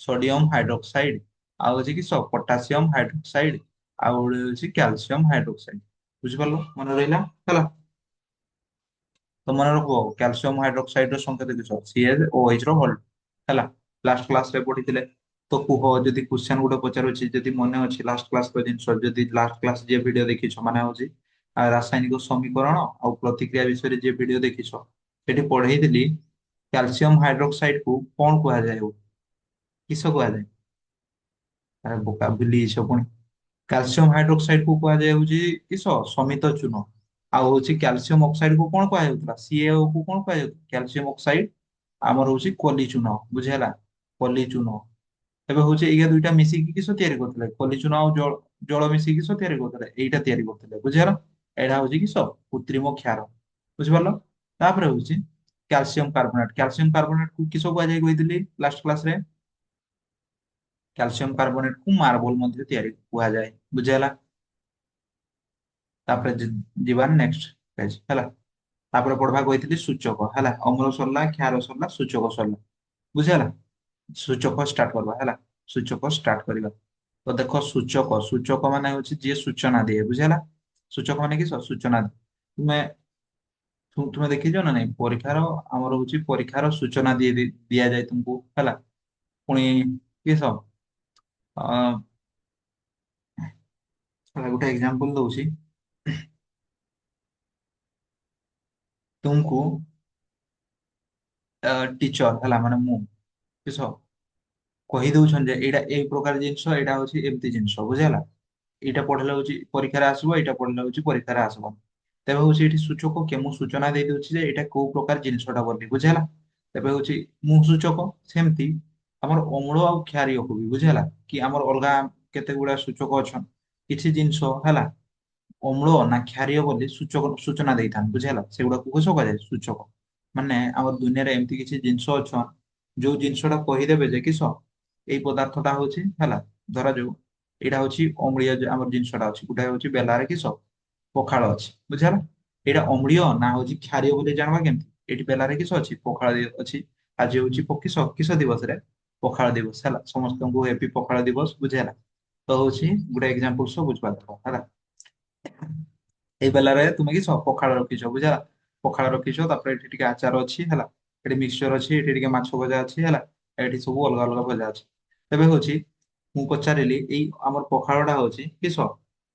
ସୋଡିୟମ ହାଇଡ୍ରୋକ୍ସାଇଡ୍ ଆଉ ହଉଛି କି ପଟାସିୟମ ହାଇଡ୍ରୋକ୍ସାଇଡ୍ ଆଉ ଗୋଟେ ହଉଛି କ୍ୟାଲସିୟମ ହାଇଡ୍ରୋକ୍ସାଇଡ୍ ବୁଝିପାରିଲ ମନେ ରହିଲା ହେଲା। ତ ମନେ ରଖ କ୍ୟାଲସିୟମ ହାଇଡ୍ରୋକ୍ସାଇଡ୍ ର ସଂକେତ କିସ CaOH ର ହୋଲ୍ଡ ହେଲା ଲାଷ୍ଟ କ୍ଲାସ ରେ ପଢିଥିଲେ। ତ କୁହ ଯଦି କ୍ୱେଶ୍ଚନ ଗୋଟେ ପଚାରୁଛି ଯଦି ମନେ ଅଛି ଲାଷ୍ଟ କ୍ଲାସ ର ଜିନିଷ ଯଦି ଲାଷ୍ଟ କ୍ଲାସ ଯିଏ ଭିଡିଓ ଦେଖିଛ ମାନେ ହଉଛି ରାସାୟନିକ ସମୀକରଣ ଆଉ ପ୍ରତିକ୍ରିୟା ବିଷୟରେ ଯିଏ ଭିଡିଓ ଦେଖିଛ ସେଠି ପଢେଇଥିଲି କ୍ୟାଲସିୟମ ହାଇଡ୍ରୋକ୍ସାଇଡ କୁ କଣ କୁହାଯାଏ କିସ କୁହାଯାଏ? ଆରେ ବୋକା ଭୁଲି ଯାଇଛ ପୁଣି। କ୍ୟାଲସିୟମ ହାଇଡ୍ରୋକ୍ସାଇଡ କୁ କୁହାଯାଏ ହଉଛି କିସ ସମିତ ଚୂନ। ଆଉ ହଉଛି କ୍ୟାଲସିୟମ ଅକ୍ସାଇଡ କୁ କଣ କୁହାଯାଉଥିଲା CaO କୁ କଣ କୁହାଯାଉଥିଲା କ୍ୟାଲସିୟମ ଅକ୍ସାଇଡ ଆମର ହଉଛି କଲି ଚୂନ ବୁଝି ହେଲା କଲି ଚୂନ। ଏବେ ହଉଛି ଏଇଟା ଦୁଇଟା ମିଶିକି କିସ ତିଆରି କରୁଥିଲେ କଲି ଚୂନ ଆଉ ଜଳ ଜଳ ମିଶିକି କିସ ତିଆରି କରୁଥିଲେ ଏଇଟା ତିଆରି କରୁଥିଲେ ବୁଝିହେଲା। ଏଇଟା ହଉଛି କିସ କୃତ୍ରିମ କ୍ଷାର ବୁଝିପାରିଲ। ତାପରେ ହଉଛି କ୍ୟାଲସିୟମ କାର୍ବୋନେଟ କୁ କିସ କୁହାଯାଏ କହିଥିଲି ଲାଷ୍ଟ କ୍ଲାସ ରେ କ୍ୟାଲସିୟମ କାର୍ବୋନେଟ କୁ ମାର୍ବଲ ମଧ୍ୟ ତିଆରି କୁହାଯାଏ ବୁଝିହେଲା। ତାପରେ ଯିବା ନେକ୍ସଟ ପେଜ ହେଲା। ତାପରେ ପଢବା କହିଥିଲି ସୂଚକ ହେଲା ଅମ୍ଳ ସରିଲା କ୍ଷାର ସରିଲା ସୂଚକ ସରିଲା ବୁଝିହେଲା। ସୂଚକ ଷ୍ଟାର୍ଟ କରିବା ହେଲା ସୂଚକ ଷ୍ଟାର୍ଟ କରିବା। ତ ଦେଖ ସୂଚକ ମାନେ ହଉଛି ଯିଏ ସୂଚନା ଦିଏ ବୁଝିହେଲା। ସୂଚକ ମାନେ କି ସୂଚନା ଦିଏ। ତୁମେ ଦେଖିଛ ନା ନାଇଁ ପରୀକ୍ଷାର ଆମର ହଉଛି ପରୀକ୍ଷାର ସୂଚନା ଦିଆଯାଏ ତୁମକୁ ହେଲା। ପୁଣି କିସ ଗୋଟେ ଏକ୍ସାମ୍ପଲ ଦଉଛି ତୁମକୁ ଟିଚର ହେଲା ମାନେ ମୁଁ କିସ କହି ଦଉଛନ୍ତି ଯେ ଏଇଟା ଏଇ ପ୍ରକାର ଜିନିଷ ଏଇଟା ହଉଛି ଏମିତି ଜିନିଷ ବୁଝିହେଲା। ଏଇଟା ପଢିଲେ ହଉଛି ପରୀକ୍ଷାରେ ଆସିବ ଏଇଟା ପଢିଲେ ହଉଛି ପରୀକ୍ଷାରେ ଆସିବ। ତେବେ ହଉଛି ଏଠି ସୂଚକ କି ମୁଁ ସୂଚନା ଦେଇ ଦଉଛି ଯେ ଏଇଟା କୋଉ ପ୍ରକାର ଜିନିଷଟା ବୋଲି ବୁଝିହେଲା। ତେବେ ହଉଛି ମୁଁ ସୂଚକ ସେମିତି ଆମର ଅମ୍ଳ ଆଉ କ୍ଷାରୀୟକୁ ବି ବୁଝିହେଲା କି ଆମର ଅଲଗା କେତେ ଗୁଡା ସୂଚକ ଅଛନ୍ କିଛି ଜିନିଷ ହେଲା ଅମ୍ଳ ନା କ୍ଷାରୀୟ ବୋଲି ସୂଚନା ଦେଇଥାନ୍ତି ବୁଝିହେଲା ସେଗୁଡାକୁ କିସ କୁହାଯାଏ ସୂଚକ। ମାନେ ଆମର ଦୁନିଆରେ ଏମିତି କିଛି ଜିନିଷ ଅଛନ୍ ଯୋଉ ଜିନିଷଟା କହିଦେବେ ଯେ କିସ ଏଇ ପଦାର୍ଥଟା ହଉଛି ହେଲା ଧରାଯାଉ ଏଇଟା ହଉଛି ଅମ୍ଳୀୟ ଆମର ଜିନିଷଟା ଅଛି ଗୋଟେ ହଉଛି ବେଲାରେ କିସ ପଖାଳ ଅଛି ବୁଝିହେଲା। ଏଇଟା ଅମ୍ଳୀୟ ନା ହଉଛି କ୍ଷାରୀୟ ବୋଲି ଜାଣିବା କେମିତି ଏଇଠି ବେଲାରେ କିସ ଅଛି ପଖାଳ ଅଛି। ଆଜି ହଉଛି କିସ କିସ ଦିବସରେ ପଖାଳ ଦିବସ ହେଲା ସମସ୍ତଙ୍କୁ ହେପି ପଖାଳ ଦିବସ ବୁଝିହେଲା। ତ ହଉଛି ଗୋଟେ ଏକ୍ସାମ୍ପଲ ସବୁ ବୁଝିପାରୁଥିବ ହେଲା। ଏଇ ବେଲାରେ ତୁମେ କିସ ପଖାଳ ରଖିଛ ବୁଝିହେଲା। ପଖାଳ ରଖିଛ ତାପରେ ଏଠି ଟିକେ ଆଚାର ଅଛି ହେଲା ଏଠି ମିକ୍ସଚର ଅଛି ଏଠି ଟିକେ ମାଛ ଭଜା ଅଛି ହେଲା ଏଠି ସବୁ ଅଲଗା ଅଲଗା ଭଜା ଅଛି। ତେବେ ହଉଛି ମୁଁ ପଚାରିଲି ଏଇ ଆମର ପଖାଳଟା ହଉଛି କିସ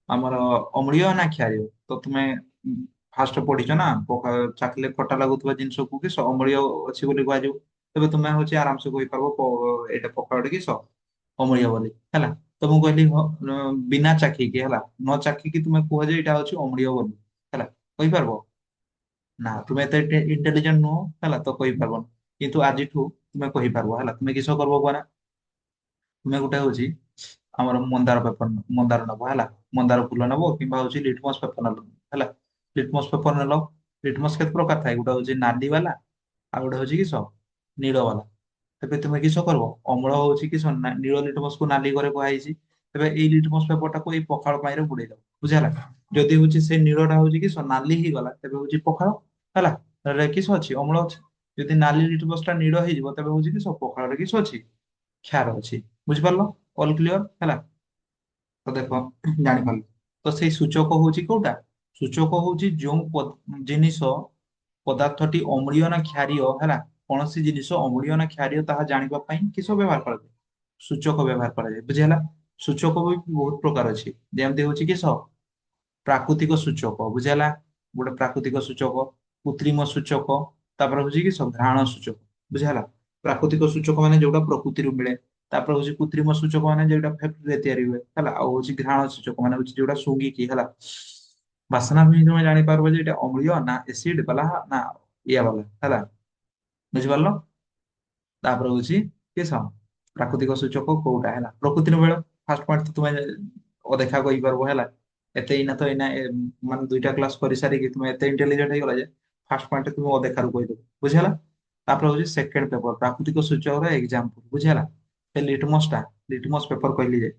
ଆମର ଅମ୍ଳୀୟ ନା କ୍ଷାରୀୟ ତ ତୁମେ ଫାଷ୍ଟ ପଢିଛ ନା ଚାଖିଲେ ଖଟା ଲାଗୁଥିବା ଜିନିଷକୁ କିସ ଅମ୍ଳୀୟ ଅଛି ବୋଲି କୁହାଯିବ। ତେବେ ତୁମେ ହଉଛି ଆରାମସେ କହିପାରିବ ଏଇଟା ପଖାଳଟା କିସ ଅମ୍ଳୀୟ ବୋଲି ହେଲା। ତ ମୁଁ କହିଲି ବିନା ଚାଖିକି ହେଲା ନ ଚାଖିକି ତୁମେ କୁହ ଯେ ଏଇଟା ହଉଛି ଅମ୍ଳୀୟ ବୋଲି ହେଲା କହିପାରିବ ନା ତୁମେ ଏତେ ଇଣ୍ଟେଲିଜେଣ୍ଟ ନୁହଁ ହେଲା ତ କହିପାରିବନି। କିନ୍ତୁ ଆଜିଠୁ ତୁମେ କହିପାରିବ ହେଲା ତୁମେ କିସ କରିବ କୁହ ନା ତୁମେ ଗୋଟେ ହଉଛି ଆମର ମନ୍ଦାର ପେପର ମନ୍ଦାର ନବ ହେଲା ମନ୍ଦାର ଫୁଲ ନବ କିମ୍ବା ହଉଛି ଲିଟମସ ପେପର ନବ ହେଲା। ଲିଟମସ ପେପର ନେଲ ଲିଟମସ କେତେ ପ୍ରକାର ଥାଏ ଗୋଟେ ହଉଛି ନାଲି ବାଲା ଆଉ ଗୋଟେ ହଉଛି କିସ ନୀଳ ବାଲା। ତେବେ ତୁମେ କିସ କରିବ ଅମ୍ଳ ହଉଛି କିସ ନୀଳ ଲିଟମସକୁ ନାଲି করে କୁହାଯାଇଛି। ତେବେ ଏଇ ଲିଟମସ ପେପରଟାକୁ ଏଇ ପଖାଳ ପାଣିରେ ବୁଡେଇ ଦବ ବୁଝିହେଲା। ଯଦି ହଉଛି ସେ ନୀଳଟା ହଉଛି କିସ ନାଲି ହେଇଗଲା ତେବେ ହଉଛି ପଖାଳ ହେଲା ତାହେଲେ କିସ ଅଛି ଅମ୍ଳ ଅଛି। ଯଦି ନାଲି ଲିଟମସ ଟା ନୀଳ ହେଇଯିବ ତେବେ ହଉଛି କିସ ପଖାଳରେ କିସ ଅଛି କ୍ଷାର ଅଛି ବୁଝିପାରିଲ ଅଲ କ୍ଲିୟର ହେଲା। ତ ଦେଖ ଜାଣିପାରିଲ ତ ସେଇ ସୂଚକ ହଉଛି କୋଉଟା ସୂଚକ ହଉଛି ଯୋଉ ଜିନିଷ ପଦାର୍ଥଟି ଅମ୍ଳୀୟ ନା କ୍ଷାରୀୟ ହେଲା କୌଣସି ଜିନିଷ ଅମ୍ଳୀୟ ନା କ୍ଷାରୀୟ ତାହା ଜାଣିବା ପାଇଁ କିସ ବ୍ୟବହାର କରାଯାଏ ସୂଚକ ବ୍ୟବହାର କରାଯାଏ ବୁଝିହେଲା। ସୂଚକ ବି ବହୁତ ପ୍ରକାର ଅଛି ଯେମିତି ହଉଛି କିସ ପ୍ରାକୃତିକ ସୂଚକ ବୁଝିହେଲା ଗୋଟେ ପ୍ରାକୃତିକ ସୂଚକ କୃତ୍ରିମ ସୂଚକ ତାପରେ ହଉଛି କି ଘ୍ରାଣ ସୂଚକ ବୁଝିହେଲା। ପ୍ରାକୃତିକ ସୂଚକ ମାନେ ଯୋଉଟା ପ୍ରକୃତିରୁ ମିଳେ ତାପରେ ହଉଛି କୃତ୍ରିମ ସୂଚକ ମାନେ ଯୋଉଟା ଫ୍ୟାକ୍ଟ୍ରିରେ ତିଆରି ହୁଏ ହେଲା ଆଉ ହଉଛି ଘ୍ରାଣ ସୂଚକ ମାନେ ହଉଛି ଯୋଉଟା ଶୁଙ୍ଘିକି ହେଲା ବାସ୍ନା ବି ତମେ ଜାଣିପାରିବ ଯେ ଏଇଟା ଅମ୍ଳୀୟ ନା ଏସିଡ ବାଲା ନା ଇଏ ବାଲା ହେଲା ବୁଝିପାରିଲ। ତାପରେ ହଉଛି କିସ ପ୍ରାକୃତିକ ସୂଚକ କୋଉଟା ହେଲା ପ୍ରକୃତିରୁ ମିଳେ ଫାର୍ଷ୍ଟ ପଏଣ୍ଟ ତ ତୁମେ ଅଦେଖା କହିପାରିବ ହେଲା। ଏତେ ଏଇନା ତ ଏଇନା ମାନେ ଦୁଇଟା କ୍ଲାସ କରିସାରିକି ତୁମେ ଏତେ ଇଣ୍ଟେଲିଜେଣ୍ଟ ହେଇଗଲା ଯେ ଫାର୍ଷ୍ଟ ପଏଣ୍ଟ ତୁମେ ଅଦେଖାରୁ କହିଦେବ ବୁଝିହେଲା। ତାପରେ ହଉଛି ସେକେଣ୍ଡ ପେପର ପ୍ରାକୃତିକ ସୂଚକର ଏକ୍ସାମ୍ପଲ ବୁଝିହେଲା। ସେ ଲିଟମସ ପେପର କହିଲି ଯେ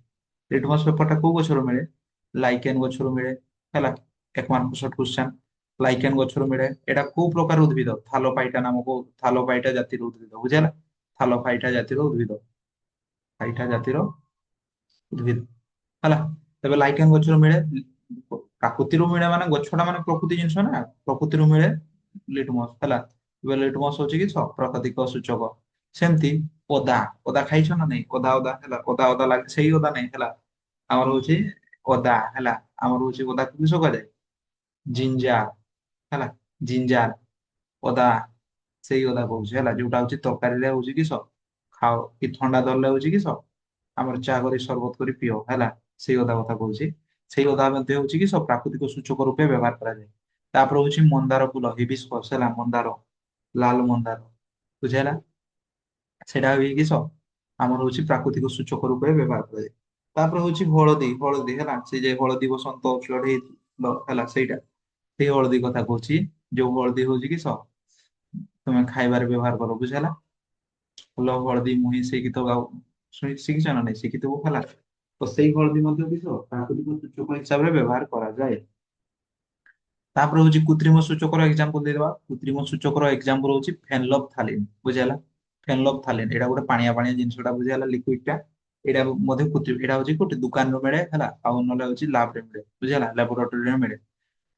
ଲିଟମସ ପେପର ଟା କୋଉ ଗଛରୁ ମିଳେ ଲାଇକେନ ଗଛରୁ ମିଳେ ହେଲା। ଏକ ମାର୍କ ଶର୍ଟ କ୍ୱେଶ୍ଚନ ଲାଇକେନ ଗଛରୁ ମିଳେ ଏଇଟା କୋଉ ପ୍ରକାର ଉଦ୍ଭିଦ ଥାଲୋପାଇଟା ନାମକ ଥାଲୋପାଇଟା ଜାତିର ଉଦ୍ଭିଦ ବୁଝିହେଲା। ଥାଲୋଫାଇଟା ଜାତିର ଉଦ୍ଭିଦ ଫାଇଟା ଜାତିର ଉଦ୍ଭିଦ ହେଲା। ତେବେ ଲାଇକେନ ଗଛରୁ ମିଳେ ପ୍ରାକୃତିରୁ ମିଳେ ମାନେ ଗଛଟା ମାନେ ପ୍ରକୃତି ଜିନିଷ ନା ପ୍ରକୃତିରୁ ମିଳେ ଲିଟମସ ହେଲା। ଏବେ ଲିଟମସ ହଉଛି କି ପ୍ରାକୃତିକ ସୂଚକ ସେମିତି ଓଦା ଓଦା ଖାଇଛ ନା ନାଇଁ? ଓଦା ଓଦା ହେଲା, ଓଦା ଓଦା ଲାଗେ, ସେଇ ଓଦା ନାଇଁ ହେଲା। ଆମର ହଉଛି ଓଦା ହେଲା, ଆମର ହଉଛି ଓଦା କିସ କୁହାଯାଏ? ଜିଞ୍ଜା ହେଲା, ଜିଞ୍ଜାର ଅଦା, ସେଇ ଅଦା କହୁଛି ହେଲା, ଯୋଉଟା ହଉଛି ତରକାରୀରେ ହଉଛି କିସ ଖାଅ, କି ଥଣ୍ଡା ଧରିଲେ ହଉଛି କିସ ଆମର ଚା କରି ସରବତ କରି ପିଅ ହେଲା, ସେଇ ଅଦା କଥା କହୁଛି। ସେଇ ଅଦା ମଧ୍ୟ ହଉଛି କିସ ପ୍ରାକୃତିକ ସୂଚକ ରୂପେ ବ୍ୟବହାର କରାଯାଏ। ତାପରେ ହଉଛି ମନ୍ଦାର ଫୁଲ, ହିବିସ୍କସ ହେଲା, ମନ୍ଦାର, ଲାଲ ମନ୍ଦାର, ବୁଝିହେଲା, ସେଇଟା ବି କିସ ଆମର ହଉଛି ପ୍ରାକୃତିକ ସୂଚକ ରୂପେ ବ୍ୟବହାର କରାଯାଏ। ତାପରେ ହଉଛି ହଳଦୀ, ହଳଦୀ ହେଲା, ସେଇ ଯେ ହଳଦୀ ବସନ୍ତ ଚଢେଇ ହେଲା ସେଇଟା, ସେଇ ହଳଦୀ କଥା କହୁଛି। ଯୋଉ ହଳଦୀ ହଉଛି କିସ ତମେ ଖାଇବାରେ ବ୍ୟବହାର କର, ବୁଝି ହେଲା। ଫୁଲ ହଳଦୀ ମୁହିଁ ସେଇ ଗୀତ ଗାଉ, ଶୁଣି ଶିଖିଛ ନା ନାଇଁ? ଶିଖିଥିବୁ ହେଲା। ତ ସେଇ ହଳଦୀ ମଧ୍ୟ କିସ ପ୍ରାକୃତିକ ସୂଚକ ହିସାବରେ ବ୍ୟବହାର କରାଯାଏ। ତାପରେ ହଉଛି କୃତ୍ରିମ ସୂଚକର ଏକ୍ସାମ୍ପଲ ଦେଇଦବା। କୃତ୍ରିମ ସୂଚକର ଏକ୍ସାମ୍ପଲ ହଉଛି ଫେନଲଫଥାଲିନ, ବୁଝିହେଲା। ଫେନଲଫଥାଲିନ ଏଇଟା ଗୋଟେ ପାଣିଆ ପାଣିଆ ଜିନିଷଟା, ବୁଝିହେଲା, ଲିକ୍ୱିଡ ଟା। ଏଇଟା ମଧ୍ୟ କୃତ୍ରିମ, ଏଇଟା ହଉଛି କୋଉଠି ଦୋକାନରୁ ମିଳେ ହେଲା, ଆଉ ନହେଲେ ହଉଛି ଲ୍ୟାବ ରେ ମିଳେ, ବୁଝିହେଲା, ଲାବୋରେଟୋରୀରେ ମିଳେ।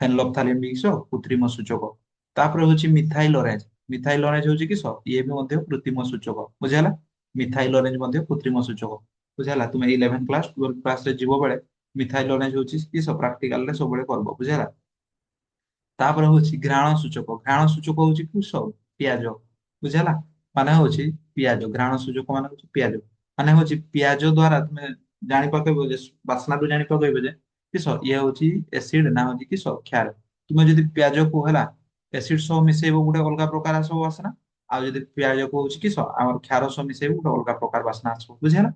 ଫେନଲଫଥାଲିନ ବି କିସ କୃତ୍ରିମ ସୂଚକ। ତାପରେ ହଉଛି ମିଥାଇଲ ଅରେଞ୍ଜ। ମିଥାଇଲ ଅରେଞ୍ଜ ହଉଛି କିସ, ଇଏ ବି ମଧ୍ୟ କୃତ୍ରିମ ସୂଚକ, ବୁଝିହେଲା। ମିଥାଇଲ ଅରେଞ୍ଜ ମଧ୍ୟ କୃତ୍ରିମ ସୂଚକ, ବୁଝିହେଲା। ତୁମେ 11 କ୍ଲାସ 12 କ୍ଲାସ ରେ ଯିବ ବେଳେ ମିଥାଇଲ ଅରେଞ୍ଜ ହଉଛି କିସ ପ୍ରାକ୍ଟିକାଲ ରେ ସବୁବେଳେ କରିବ, ବୁଝିହେଲା। ତାପରେ ହଉଛି ଘ୍ରାଣ ସୂଚକ। ଘ୍ରାଣ ସୂଚକ ହଉଛି କିସ ପିଆଜ, ବୁଝିହେଲା। ମାନେ ହଉଛି ପିଆଜ, ଘ୍ରାଣ ସୂଚକ ମାନେ ହଉଛି ପିଆଜ। ମାନେ ହଉଛି ପିଆଜ ଦ୍ଵାରା ତୁମେ ଜାଣିପକେଇବ ଯେ, ବାସ୍ନାରୁ ଜାଣିପକେଇବ ଯେ କିସ ଇଏ ହଉଛି ଏସିଡ ନା ହଉଛି କିସ କ୍ଷାର। ତୁମେ ଯଦି ପିଆଜକୁ ହେଲା ଏସିଡ ସହ ମିଶେଇବ ଗୋଟେ ଅଲଗା ପ୍ରକାର ଆସିବ ବାସ୍ନା। ଆଉ ଯଦି ପିଆଜକୁ ହଉଛି କିସ ଆମର କ୍ଷାର ସହ ମିଶେଇବ ଗୋଟେ ଅଲଗା ପ୍ରକାର ବାସ୍ନା ଆସିବ, ବୁଝିହେଲା।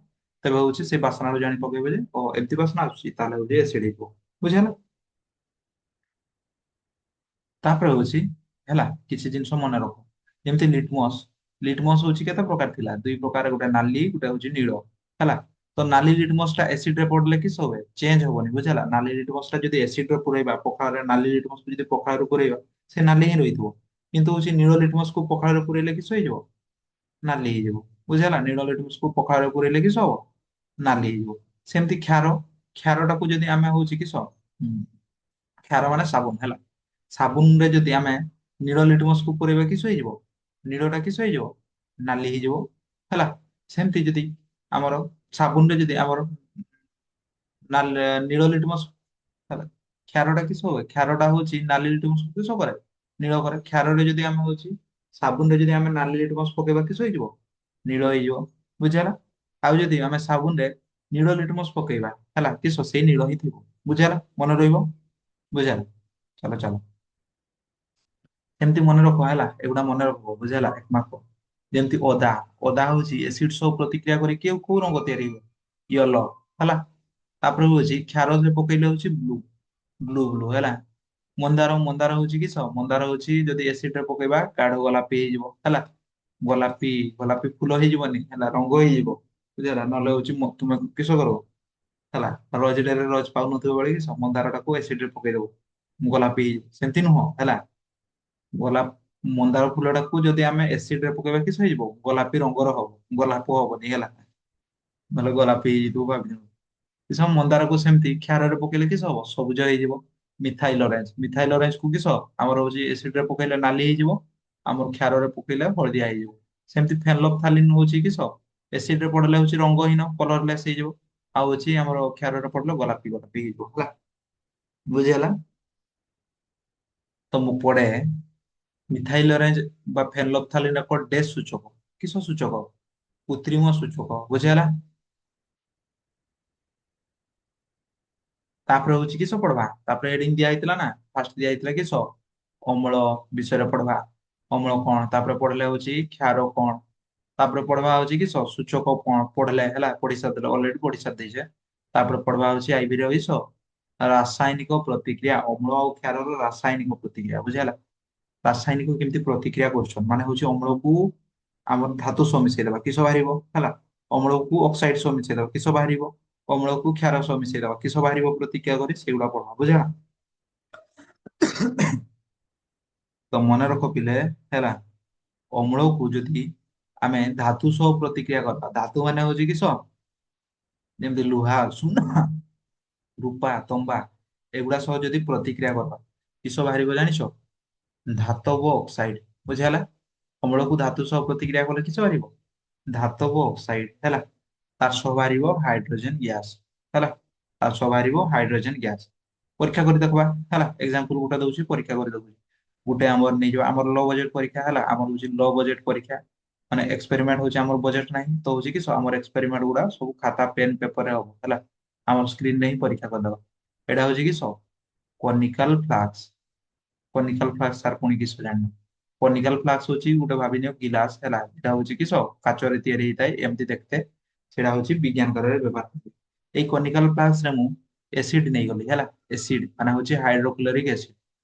ତେବେ ହଉଛି ସେ ବାସ୍ନାରୁ ଜାଣି ପକେଇବ ଯେ ଓ ଏମିତି ବାସ୍ନା ଆସୁଛି, ତାହେଲେ ହଉଛି ଏସିଡ ହେଇଥିବ, ବୁଝିହେଲା। ତାପରେ ହଉଛି ହେଲା କିଛି ଜିନିଷ ମନେ ରଖ, ଯେମିତି ଲିଟମସ। ଲିଟମସ ହଉଛି କେତେ ପ୍ରକାର ଥିଲା? ଦୁଇ ପ୍ରକାର, ଗୋଟେ ନାଲି ଗୋଟେ ହଉଛି ନୀଳ ହେଲା। ତ ନାଲି ଲିଟମସ ଟା ଏସିଡ ରେ ପଡିଲେ କିସ ହୁଏ? ଚେଞ୍ଜ ହବନି, ବୁଝିହେଲା। ନାଲି ଲିଟମସ ଟା ଯଦି ଏସିଡ ରେ ପୁରେଇବା ପଖାଳରେ, ନାଲି ଲିଟମସ କୁ ଯଦି ପଖାଳରେ ପୁରେଇବା ସେ ନାଲି ହିଁ ରହିଥିବ। କିନ୍ତୁ ହଉଛି ନୀଳ ଲିଟମସ କୁ ପଖାଳରେ ପୁରେଇଲେ କିସ ହେଇଯିବ? ନାଲି ହେଇଯିବ, ବୁଝିହେଲା। ନୀଳ ଲିଟମସ କୁ ପଖାଳରେ ପୁରେଇଲେ କିସ ହବ? ନାଲି ହେଇଯିବ। ସେମିତି କ୍ଷାର, କ୍ଷାରଟାକୁ ଯଦି ଆମେ ହଉଛି କିସ କ୍ଷାର ମାନେ ସାବୁନ ହେଲା, ସାବୁନ ରେ ଯଦି ଆମେ ନୀଳ ଲିଟମସ କୁ ପୁରେଇବା କିସ ହେଇଯିବ? ନୀଳଟା କିସ ହେଇଯିବ? ନାଲି ହେଇଯିବ ହେଲା। ସେମିତି ଯଦି ଆମର ସାବୁନରେ ଯଦି ଆମର ନୀଳ ଲିଟମସ ହେଲା, କ୍ଷାରଟା କିସ ହୁଏ? କ୍ଷାରଟା ହଉଛି ନାଲି ଲିଟମସ କୁ କିସ କରେ? ନୀଳ କରେ। କ୍ଷାରରେ ଯଦି ଆମେ ହଉଛି ସାବୁନରେ ଯଦି ଆମେ ନାଲି ଲିଟମସ ପକେଇବା କିସ ହେଇଯିବ? ନୀଳ ହେଇଯିବ, ବୁଝିହେଲା। ଆଉ ଯଦି ଆମେ ସାବୁନରେ ନୀଳ ଲିଟମସ ପକେଇବା ହେଲା, କିସ ସେଇ ନୀଳ ହିଁ ଥିବ, ବୁଝିହେଲା, ମନେ ରହିବ, ବୁଝିହେଲା। ଚାଲ ଚାଲ ଏମିତି ମନେ ରଖ ହେଲା, ଏଗୁଡା ମନେ ରଖ, ବୁଝିହେଲା, ଏକ ମାର୍କ। ଯେମିତି ଅଦା, ଅଦା ହଉଛି ଏସିଡ ସହ ପ୍ରତିକ୍ରିୟା କରି କୋଉ ରଙ୍ଗ ତିଆରି ହୁଏ? ୟେଲୋ ହେଲା। ତାପରେ ହଉଛି କ୍ଷାରରେ ପକେଇଲେ ହଉଛି ବ୍ଲୁ, ବ୍ଲୁ ବ୍ଲୁ ହେଲା। ମନ୍ଦାର, ମନ୍ଦାର ହଉଛି କିସ? ମନ୍ଦାର ହଉଛି ଯଦି ଏସିଡ ରେ ପକେଇବା ଗାଢ ଗୋଲାପୀ ହେଇଯିବ ହେଲା। ଗୋଲାପୀ, ଗୋଲାପୀ ଫୁଲ ହେଇଯିବନି ହେଲା, ରଙ୍ଗ ହେଇଯିବ, ବୁଝିହେଲା। ନହେଲେ ହଉଛି ତୁମେ କିସ କରିବ ହେଲା, ରୋଜଡେରେ ରୋଜ ପାଉନଥିବ ବଳି ମନ୍ଦାର ଟାକୁ ଏସିଡ ରେ ପକେଇଦବ, ଗୋଲାପୀ ହେଇଯିବ। ସେମିତି ନୁହଁ ହେଲା। ଗୋଲାପ ମନ୍ଦାର ଫୁଲ ଟାକୁ ଯଦି ଆମେ ଏସିଡ ରେ ପକେଇବା କିସ ହେଇଯିବ? ଗୋଲାପୀ ରଙ୍ଗର ହବ, ଗୋଲାପ ହବନି ହେଲା। ନହେଲେ ଗୋଲାପୀ ହେଇଯିବ ଭାବି। କିସ ମନ୍ଦାରକୁ ସେମିତି କ୍ଷାରରେ ପକେଇଲେ କିସ ହବ? ସବୁଜ ହେଇଯିବ। ମିଥାଇଲ ଅରେଞ୍ଜ, ମିଥାଇଲ ଅରେଞ୍ଜ କୁ କିସ ଆମର ହଉଛି ଏସିଡ ରେ ପକେଇଲେ ନାଲି ହେଇଯିବ, ଆମର କ୍ଷାରରେ ପକେଇଲେ ହଳଦିଆ ହେଇଯିବ। ସେମିତି ଫେନୋଲ୍ଫଥାଲିନ ହଉଛି କିସ ଏସିଡ ରେ ପଡିଲେ ହଉଛି ରଙ୍ଗହୀନ, କଲରଲେସ୍ ହେଇଯିବ। ଆଉ ଅଛି ଆମର କ୍ଷାରରେ ପଡିଲେ ଗୋଲାପୀ ଗୋଲାପୀ ହେଇଯିବ ହେଲା, ବୁଝିହେଲା। ତ ମୁଁ ପଡେ ମିଥାଇଲ ଅରେଞ୍ଜ ବା ଫେନୋଲ୍ଫଥାଲିନ ଏକ ଡେଶ ସୂଚକ, କିସ ସୂଚକ? କୃତ୍ରିମ ସୂଚକ, ବୁଝିହେଲା। ତାପରେ ହଉଛି କିସ ପଢବା, ତାପରେ ହେଡିଙ୍ଗ ଦିଆ ହେଇଥିଲା ନା, ଫାଷ୍ଟ ଦିଆ ହେଇଥିଲା କିସ ଅମ୍ଳ ବିଷୟରେ ପଢବା। ଅମ୍ଳ କଣ? ତାପରେ ପଢିଲେ ହଉଛି କ୍ଷାର କଣ? ତାପରେ ପଢବା ହଉଛି କିସ ସୂଚକ କଣ? ପଢିଲେ ହେଲା, ପଢି ସାରିଦେଲେ, ଅଲରେଡି ପଢି ସାରି ଦେଇଛେ। ତାପରେ ପଢବା ହଉଛି ଆଇଭିର କିସ ରାସାୟନିକ ପ୍ରତିକ୍ରିୟା, ଅମ୍ଳ ଆଉ କ୍ଷାରର ରାସାୟନିକ ପ୍ରତିକ୍ରିୟା, ବୁଝିହେଲା। ରାସାୟନିକ କେମିତି ପ୍ରତିକ୍ରିୟା କରୁଛନ୍, ମାନେ ହଉଛି ଅମ୍ଳକୁ ଆମର ଧାତୁ ସହ ମିଶେଇଦବା କିସ ବାହାରିବ ହେଲା। ଅମ୍ଳକୁ ଅକ୍ସାଇଡ ସହ ମିଶେଇଦବା କିସ ବାହାରିବ? ଅମ୍ଳକୁ କ୍ଷାର ସହ ମିଶେଇଦବା କିସ ବାହାରିବ? ପ୍ରତିକ୍ରିୟା କରି ସେଗୁଡା ପଢବା, ବୁଝିହେଲା। ତ ମନେ ରଖ ପିଲେ ହେଲା, ଅମ୍ଳକୁ ଯଦି ଆମେ ଧାତୁ ସହ ପ୍ରତିକ୍ରିୟା କରିବା, ଧାତୁ ମାନେ ହଉଛି କିସ ଯେମିତି ଲୁହା, ସୁନା, ରୂପା, ତମ୍ବା, ଏଗୁଡା ସହ ଯଦି ପ୍ରତିକ୍ରିୟା କରିବା କିସ ବାହାରିବ ଜାଣିଛ? ଧାତବ ଅକ୍ସାଇଡ, ବୁଝିହେଲା। ଅମ୍ଳକୁ ଧାତୁ ସହ ପ୍ରତିକ୍ରିୟା କଲେ କିସ ବାହାରିବ? ଧାତବ ଅକ୍ସାଇଡ ହେଲା, ତାର ସହ ବାହାରିବ ହାଇଡ୍ରୋଜେନ ଗ୍ୟାସ ହେଲା, ତାର ସହ ବାହାରିବ ହାଇଡ୍ରୋଜେନ ଗ୍ୟାସ। ପରୀକ୍ଷା କରି ଦେଖବା ହେଲା, ଏକ୍ସାମ୍ପଲ ଗୋଟେ ଦଉଛି ପରୀକ୍ଷା କରି ଦେଖୁଛି। ଗୋଟେ ଆମର ନେଇଯିବ, ଆମର लो ବଜେଟ ପରୀକ୍ଷା ହେଲା, ଆମର ହଉଛି लो ବଜେଟ ପରୀକ୍ଷା, ମାନେ ଏକ୍ସପେରିମେଣ୍ଟ ହଉଛି ଆମର ବଜେଟ ନାହିଁ ତ ହଉଛି କି ଆମର ଏକ୍ସପେରିମେଣ୍ଟ ଗୁଡା ସବୁ ଖାତା ପେନ୍ ପେପରରେ ହବ ହେଲା, ଆମର ସ୍କ୍ରିନରେ ହିଁ ପରୀକ୍ଷା କରିଦବା। ଏଇଟା ହଉଛି କି କନିକାଲ ଫ୍ଲାକ୍ସ। କନିକାଲ ଫ୍ଲାକ୍ସ ସାର୍ ପୁଣି କିସ ଜାଣିନି। କନିକାଲ ଫ୍ଲାକ୍ସ ହଉଛି ଗୋଟେ ଭାବିନିଅ ଗିଲାସ ହେଲା, ଏଟା ହଉଛି କି କାଚରେ ତିଆରି ହେଇଥାଏ ଏମିତି ଦେଖତେ, ସେଇଟା ହଉଛି ବିଜ୍ଞାନ କାରରେ ବ୍ୟବହାର କରନ୍ତି। ଏଇ କନିକାଲ ଫ୍ଲାକ୍ସ ରେ ମୁଁ ଏସିଡ ନେଇଗଲି ହେଲା, ଏସିଡ ମାନେ ହଉଛି ହାଇଡ୍ରୋକ୍ଲୋରିକ ଏସିଡ।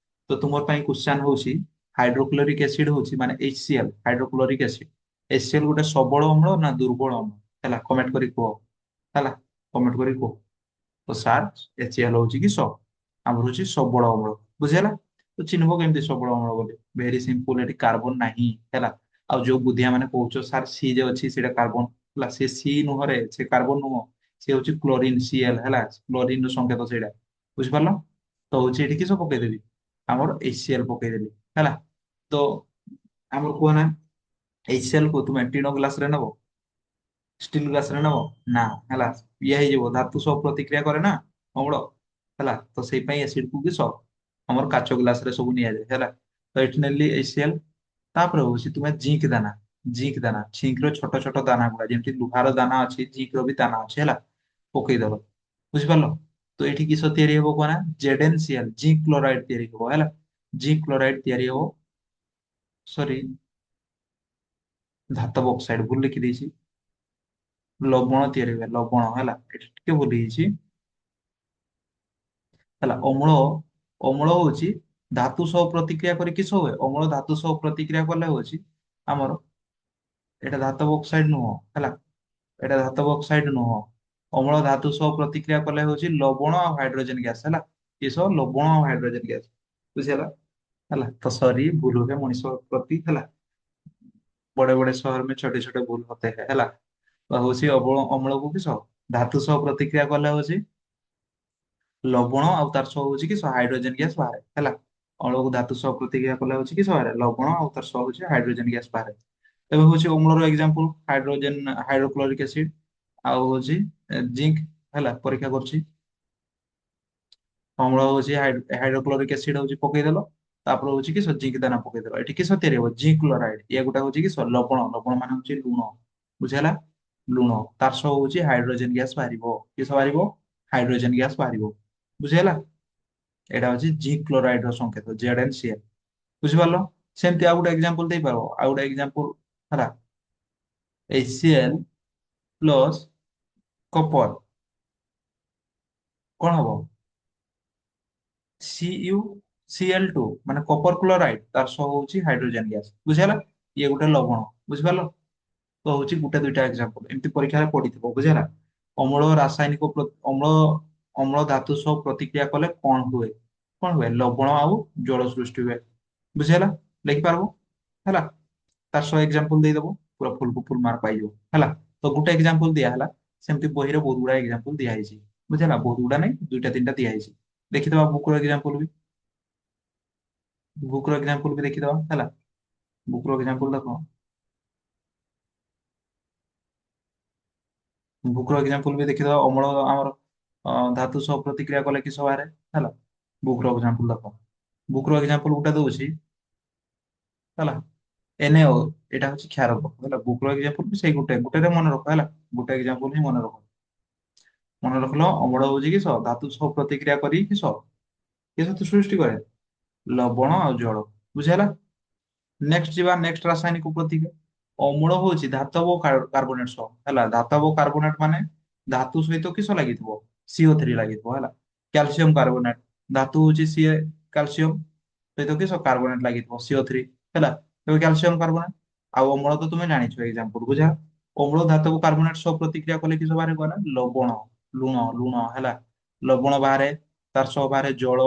ତ ତୁମର ପାଇଁ କ୍ୱେଶ୍ଚନ ହଉଛି ହାଇଡ୍ରୋକ୍ଲୋରିକ ଏସିଡ ହଉଛି ମାନେ HCl ହାଇଡ୍ରୋକ୍ଲୋରିକ ଏସିଡ। HCl ଗୋଟେ ସବଳ ଅମ୍ଳ ନା ଦୁର୍ବଳ ଅମ୍ଳ ହେଲା, କମେଣ୍ଟ କରି କୁହ ହେଲା, କମେଣ୍ଟ କରି କୁହ। ତ ସାର୍ HCl ହଉଛି କି ଆମର ହଉଛି ସବଳ ଅମ୍ଳ, ବୁଝିହେଲା। ତ ଚିହ୍ନିବ କେମିତି ସବଳ ଅମ୍ଳ ବୋଲି, ଭେରି ସିମ୍ପଲ, ଏଠି କାର୍ବନ ନାହିଁ ହେଲା। ଆଉ ଯୋଉ ବୁଦ୍ଧିଆ ମାନେ କହୁଛ ସାର୍ ସି ଯେ ଅଛି ସେଇଟା କାର୍ବନ ହେଲା, ସେ ସି ନୁହଁରେ, ସେ କାର୍ବନ ନୁହଁ, ସେ ହଉଛି କ୍ଲୋରିନ Cl ହେଲା, କ୍ଲୋରିନ ର ସଂକେତ ସେଇଟା, ବୁଝିପାରିଲ। ତ ହଉଛି ଏଠି କିସ ପକେଇଦେବି, ଆମର HCl ପକେଇଦେଲି ହେଲା। ତ ଆମର କୁହ ନା HCl କୁ ତୁମେ ଟିଣ ଗ୍ଲାସ ରେ ନବ, ଷ୍ଟିଲ ଗ୍ଲାସ ରେ ନବ ନା ହେଲା, ଇଏ ହେଇଯିବ, ଧାତୁ ସହ ପ୍ରତିକ୍ରିୟା କରେ ନା ଅମ୍ଳ ହେଲା, ତ ସେଇ ପାଇଁ ଏସିଡ କୁ କିସ ଆମର କାଚ ଗ୍ଲାସ ରେ ସବୁ ନିଆଯାଏ ହେଲା। ତ ଏଠି ନେଲି HCl। ତାପରେ ହଉଛି ତୁମେ ଜିଙ୍କ ଦାନା, ଜିଙ୍କ ଦାନା, ଜିଙ୍କ ର ଛୋଟ ଛୋଟ ଦାନା ଗୁଡା, ଯେମିତି ଲୁହାର ଦାନା ଅଛି ଜିଙ୍କ ର ବି ଦାନା ଅଛି ହେଲା, ପକେଇଦବ, ବୁଝିପାରିଲ। ତ ଏଠି କିସ ତିଆରି ହବ କହନା, ZnCl ଜିଙ୍କ କ୍ଲୋରାଇଡ ତିଆରି ହବ ହେଲା, ଜିଙ୍କ କ୍ଲୋରାଇଡ ତିଆରି ହବ, ସରି ଧାତବ ଅକ୍ସାଇଡ ଭୁଲ ଲେଖିଦେଇଛି, ଲବଣ ତିଆରି ହୁଏ, ଲବଣ ହେଲା, ଏଠି ଟିକେ ଭୁଲ ହେଇଛି ହେଲା। ଅମ୍ଳ, ଅମ୍ଳ ହଉଛି ଧାତୁ ସହ ପ୍ରତିକ୍ରିୟା କରି କିସ ହୁଏ, ଅମ୍ଳ ଧାତୁ ସହ ପ୍ରତିକ୍ରିୟା କଲେ ହଉଛି ଆମର, ଏଇଟା ଧାତବ ଅକ୍ସାଇଡ ନୁହଁ ହେଲା, ଏଇଟା ଧାତବ ଅକ୍ସାଇଡ ନୁହଁ। ଅମ୍ଳ ଧାତୁ ସହ ପ୍ରତିକ୍ରିୟା କଲେ ହଉଛି ଲବଣ ଆଉ ହାଇଡ୍ରୋଜେନ ଗ୍ୟାସ ହେଲା, କିସ ଲବଣ ଆଉ ହାଇଡ୍ରୋଜେନ ଗ୍ୟାସ, ବୁଝିହେଲା। ହେଲା ତ ସରି ଭୁଲ ହୁଏ ମଣିଷ ପ୍ରତି ହେଲା, बड़े बड़े शहर में छोटे छोटे भूल होते हैं ହେଲା। ତ ହଉଛି ଅମ୍ଳକୁ କିସ ଧାତୁ ସହ ପ୍ରତିକ୍ରିୟା କଲେ ହଉଛି ଲବଣ ଆଉ ତାର ସହ ହଉଛି କି ହାଇଡ୍ରୋଜେନ ଗ୍ୟାସ ବାହାରେ ହେଲା। ଅମ୍ଳକୁ ଧାତୁ ସହ ପ୍ରତିକ୍ରିୟା କଲେ ହଉଛି କି ବାହାରେ ଲବଣ ଆଉ ତାର ସହ ହଉଛି ହାଇଡ୍ରୋଜେନ ଗ୍ୟାସ ବାହାରେ। ଏବେ ହଉଛି ଅମ୍ଳର ଏକ୍ସାମ୍ପଲ ହାଇଡ୍ରୋଜେନ ହାଇଡ୍ରୋକ୍ଲୋରିକ ଏସିଡ ଆଉ ହଉଛି ଜିଙ୍କ ହେଲା, ପରୀକ୍ଷା କରୁଛି। ଅମ୍ଳ ହଉଛି ହାଇଡ୍ରୋକ୍ଲୋରିକ ଏସିଡ ହଉଛି ପକେଇଦେଲ, ତାପରେ ହଉଛି କି ଜିଙ୍କ ଦାନା ପକେଇଦେଲ, ଏଠି କିସ ତିଆରି ହବ ଜିଙ୍କ କ୍ଲୋରାଇଡ, ଇଏ ଗୋଟେ ହଉଛି କି ଲବଣ, ଲବଣ ମାନେ ହଉଛି ଲୁଣ, ବୁଝିହେଲା। ଲୁଣ ତାର ସହ ହଉଛି ହାଇଡ୍ରୋଜେନ ଗ୍ୟାସ ବାହାରିବ, କିସ ବାହାରିବ ହାଇଡ୍ରୋଜେନ ଗ୍ୟାସ ବାହାରିବ, ବୁଝିହେଲା। ଏଇଟା ହଉଛି ଜିଙ୍କ କ୍ଲୋରାଇଡ ର ସଂକେତ ZnCl, ବୁଝିପାରିଲ। ସେମିତି ଆଉ ଗୋଟେ ଏକ୍ସାମ୍ପଲ ଦେଇପାରିବ, ଆଉ ଗୋଟେ ଏକ୍ସାମ୍ପଲ ହେଲା, HCl ପ୍ଲସ କପର କଣ ହବ, CuCl2 ମାନେ କପର କ୍ଲୋରାଇଡ, ତାର ସହ ହଉଛି ହାଇଡ୍ରୋଜେନ ଗ୍ୟାସ, ବୁଝିହେଲା। ଇଏ ଗୋଟେ ଲବଣ, ବୁଝିପାରିଲ। ତ ହଉଛି ଗୋଟେ ଦୁଇଟା ଏକ୍ସାମ୍ପଲ ଏମିତି ପରୀକ୍ଷାରେ ପଡିଥିବ, ବୁଝିହେଲା। ଅମ୍ଳ ରାସାୟନିକ ଅମ୍ଳ, ଅମ୍ଳ ଧାତୁ ସହ ପ୍ରତିକ୍ରିୟା କଲେ କଣ ହୁଏ, କଣ ହୁଏ ଲବଣ ଆଉ ଜଳ ସୃଷ୍ଟି ହୁଏ, ବୁଝିହେଲା। ଲେଖିପାରିବ ହେଲା, ତାର ସହ ଏକ୍ସାମ୍ପଲ ଦେଇଦବ, ପୁରା ଫୁଲ ଫୁଲ ମାର୍କ ପାଇଯିବ ହେଲା। ତ ଗୋଟେ ଏକ୍ସାମ୍ପଲ ଦିଆ ହେଲା, ସେମିତି ବହିରେ ବହୁତ ଗୁଡା ଏକ୍ସାମ୍ପଲ ଦିଆହେଇଛି, ବୁଝିହେଲା, ବହୁତ ଗୁଡା ନାହିଁ ଦୁଇଟା ତିନିଟା ଦିଆହେଇଛି। ଦେଖିଦବା ବୁକ୍ ର ଏକ୍ସାମ୍ପଲ ବି, ବୁକ୍ ର ଏକ୍ସାମ୍ପଲ ବି ଦେଖିଦବା ହେଲା। ବୁକ୍ ର ଏକ୍ସାମ୍ପଲ ଦେଖ, ବୁକ୍ ର ଏକ୍ସାମ୍ପଲ ବି ଦେଖିଦବା, ଅମ୍ଳ ଆମର ଧାତୁ ସହ ପ୍ରତିକ୍ରିୟା କଲେ କିସ ବାହାରେ ହେଲା। ବୁକ୍ ର ଏକ୍ସାମ୍ପଲ ଦେଖ, ବୁକ୍ ର ଏକ୍ସାମ୍ପଲ ଗୋଟେ ଦଉଛି ହେଲା, NaO, ଏଇଟା ହଉଛି କ୍ଷାରକ ହେଲା, ବୁକ୍ ର ଏକ୍ସାମ୍ପଲ ବି ସେଇ ଗୋଟେ ଗୋଟେରେ ମନେ ରଖ ହେଲା, ଗୋଟେ ଏକ୍ସାମ୍ପଲ ହିଁ ମନେ ରଖ। ମନେ ରଖିଲ ଅମ୍ଳ ହଉଛି କିସ ଧାତୁ ସହ ପ୍ରତିକ୍ରିୟା କରି କିସ ସୃଷ୍ଟି କରେ ଲବଣ ଆଉ ଜଳ, ବୁଝିହେଲା। ନେକ୍ସଟ ଯିବା, ନେକ୍ସଟ ରାସାୟନିକ ପ୍ରତିକ୍ରିୟା, ଅମ୍ଳ ହଉଛି ଧାତବ କାର୍ବୋନେଟ ସହ ହେଲା, ଧାତବ କାର୍ବୋନେଟ ମାନେ ଧାତୁ ସହିତ କିସ ଲାଗିଥିବ CO3 ଲାଗିଥିବ ହେଲା। କ୍ୟାଲସିୟମ କାର୍ବୋନେଟ, ଧାତୁ ହଉଛି ସିଏ କ୍ୟାଲସିୟମ ସହିତ କିସ କାର୍ବୋନେଟ ଲାଗିଥିବ CO3 ହେଲା, ତେବେ କ୍ୟାଲସିୟମ କାର୍ବୋନେଟ। ଆଉ ଅମ୍ଳ ତ ତୁମେ ଜାଣିଛ ଏକ୍ସାମ୍ପଲ, ବୁଝା। ଅମ୍ଳ ଧାତବ କାର୍ବୋନେଟ ସହ ପ୍ରତିକ୍ରିୟା କଲେ କିସ ବାହାରେ କହ ନା ଲବଣ, ଲୁଣ, ଲୁଣ ହେଲା, ଲବଣ ବାହାରେ, ତାର ସହ ବାହାରେ ଜଳ,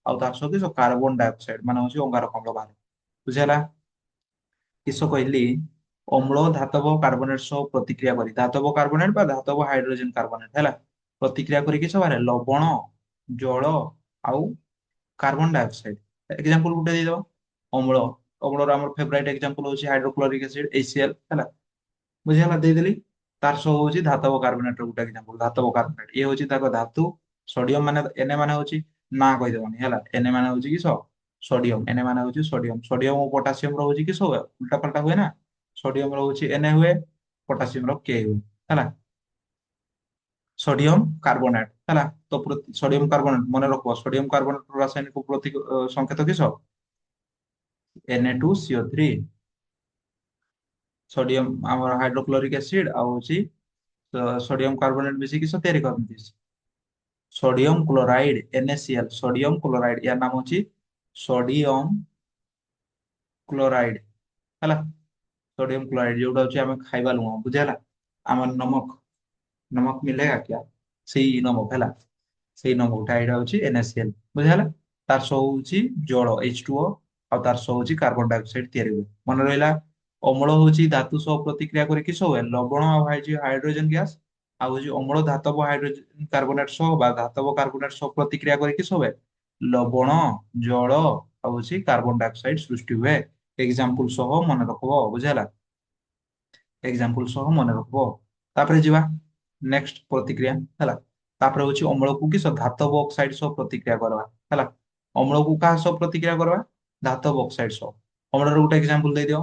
ଆଉ ତାର ସହ କିସ କାର୍ବନ ଡାଇଅକ୍ସାଇଡ ମାନେ ହଉଛି ଅଙ୍ଗାରକାମ୍ଳ ବାହାରେ, ବୁଝିହେଲା। କିସ କହିଲି, ଅମ୍ଳ ଧାତବ କାର୍ବୋନେଟ ସହ ପ୍ରତିକ୍ରିୟା କରି, ଧାତବ କାର୍ବୋନେଟ ବା ଧାତବ ହାଇଡ୍ରୋଜେନ କାର୍ବୋନେଟ ହେଲା, ପ୍ରତିକ୍ରିୟା କରି କିସ ବାହାରେ ଲବଣ, ଜଳ ଆଉ କାର୍ବନ ଡାଇଅକ୍ସାଇଡ। ଏକ୍ସାମ୍ପଲ ଗୋଟେ ଦେଇଦବ, ଅମ୍ଳ, ଅମ୍ଳର ଆମର ଫେଭରାଇଟ ଏକ୍ସାମ୍ପଲ ହଉଛି ହାଇଡ୍ରୋକ୍ଲୋରିକ ଏସିଡ HCl ହେଲା, ବୁଝିଗଲା ଦେଇଦେଲି। ତାର ସହ ହଉଛି ଧାତବ କାର୍ବୋନେଟ ର ଗୋଟେ ଏକ୍ସାମ୍ପଲ, ଧାତବ କାର୍ବୋନେଟ ଇଏ ହଉଛି ତାଙ୍କ ଧାତୁ। ସୋଡିୟମ ମାନେ ଏନେ ମାନେ ହଉଛି ନା କହିଦେବନି ହେଲା, ଏନେ ମାନେ ହଉଛି କିସ ସୋଡିୟମ, ଏନେ ମାନେ ହଉଛି ସୋଡିୟମ। ସୋଡିୟମ ଓ ପୋଟାସିୟମ ର ହଉଛି କିସ ହୁଏ ଉଲ୍ଟା ପାଲ୍ଟା ହୁଏ ନା, ସୋଡିୟମ ର ହଉଛି ଏନେ ହୁଏ, ପୋଟାସିୟମ ର କେ ହୁଏ ହେଲା। सोडियम कार्बोनेट है तो सोडियम कार्बोनेट मन रख, सोडियम कार्बोनेट रासायनिक प्रतीक संकेत किस Na2CO3। सोडियम आमर हाइड्रोक्लोरिक एसिड आउ सोडियम कार्बोनेट मिसी किस तैयारी करती sodium chloride NaCl, sodium chloride यार नाम होची सोडियम क्लोराइड है। सोडियम क्लोराइड जोटा होची आमे खाइबा लुण बुझेला, आमर नमक, नमक मिलेगा क्या, सही नमक है, ସେଇ ନମ୍ବରଟା ଏଇଟା ହଉଛି NaCl ବୁଝିହେଲା। ତାର ସହ ହଉଛି ଜଳ H2O, ଆଉ ତାର ସହ ହଉଛି କାର୍ବନ ଡାଇଅକ୍ସାଇଡ ତିଆରି ହୁଏ। ମନେ ରହିଲା, ଅମ୍ଳ ହଉଛି ଧାତୁ ସହ ପ୍ରତିକ୍ରିୟା କରି କିସ ହୁଏ ଲବଣ ଆଉ ହାଇଡ୍ରୋଜେନ ଗ୍ୟାସ, ଆଉ ହଉଛି ଅମ୍ଳ ଧାତବ ହାଇଡ୍ରୋଜେନ କାର୍ବୋନେଟ ସହ ବା ଧାତବ କାର୍ବୋନେଟ ସହ ପ୍ରତିକ୍ରିୟା କରି କିସ ହୁଏ ଲବଣ, ଜଳ ଆଉ ହଉଛି କାର୍ବନ ଡାଇଅକ୍ସାଇଡ ସୃଷ୍ଟି ହୁଏ। ଏକ୍ସାମ୍ପଲ ସହ ମନେ ରଖିବ ବୁଝିହେଲା, ଏକ୍ସାମ୍ପଲ ସହ ମନେ ରଖିବ। ତାପରେ ଯିବା ନେକ୍ସଟ ପ୍ରତିକ୍ରିୟା ହେଲା। ତାପରେ ହଉଛି ଅମ୍ଳକୁ କିସ ଧାତବ ଅକ୍ସାଇଡ ସହ ପ୍ରତିକ୍ରିୟା କରିବା ହେଲା। ଅମ୍ଳକୁ କାହା ସହ ପ୍ରତିକ୍ରିୟା କରିବା ଧାତବ ଅକ୍ସାଇଡ ସହ। ଅମ୍ଳର ଗୋଟେ ଏକ୍ସାମ୍ପଲ ଦେଇଦିଅ,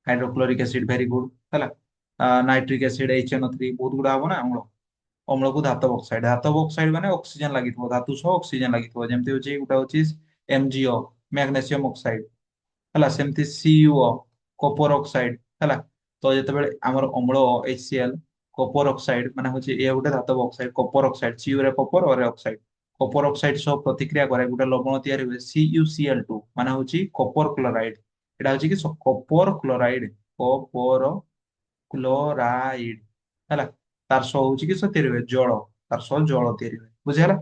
ହାଇଡ୍ରୋକ୍ଲୋରିକ ଏସିଡ ଭେରି ଗୁଡ ହେଲା, ନାଇଟ୍ରିକ ଏସିଡ HNO3 ବହୁତ ଗୁଡା ହବ ନା ଅମ୍ଳ। ଅମ୍ଳକୁ ଧାତବ ଅକ୍ସାଇଡ, ଧାତବ ଅକ୍ସାଇଡ ମାନେ ଅକ୍ସିଜେନ ଲାଗିଥିବ, ଧାତୁ ସହ ଅକ୍ସିଜେନ ଲାଗିଥିବ, ଯେମିତି ହଉଛି ଗୋଟେ ହଉଛି MgO ମ୍ୟାଗ୍ନେସିୟମ ଅକ୍ସାଇଡ ହେଲା, ସେମିତି CuO କପର ଅକ୍ସାଇଡ ହେଲା। ତ ଯେତେବେଳେ ଆମର ଅମ୍ଳ HCl କପର ଅକ୍ସାଇଡ ମାନେ ହଉଛି ଏ ଗୋଟେ ଧାତବ ଅକ୍ସାଇଡ କପର ଅକ୍ସାଇଡ, CU ରେ କପର ଅରେ ଅକ୍ସାଇଡ, କପର ଅକ୍ସାଇଡ ସହ ପ୍ରତିକ୍ରିୟା করে ଗୋଟେ ଲବଣ ତିଆରି ହୁଏ CuCl2 ମାନେ ହଉଛି କପର କ୍ଲୋରାଇଡ। ଏଟା ହଉଛି କି କପର କ୍ଲୋରାଇଡ, କପର କ୍ଲୋରାଇଡ ହେଲା। ତାର ସହ ହଉଛି କି ତିଆରି ହୁଏ ଜଳ, ତାର ସହ ଜଳ ତିଆରି ହୁଏ ବୁଝିହେଲା।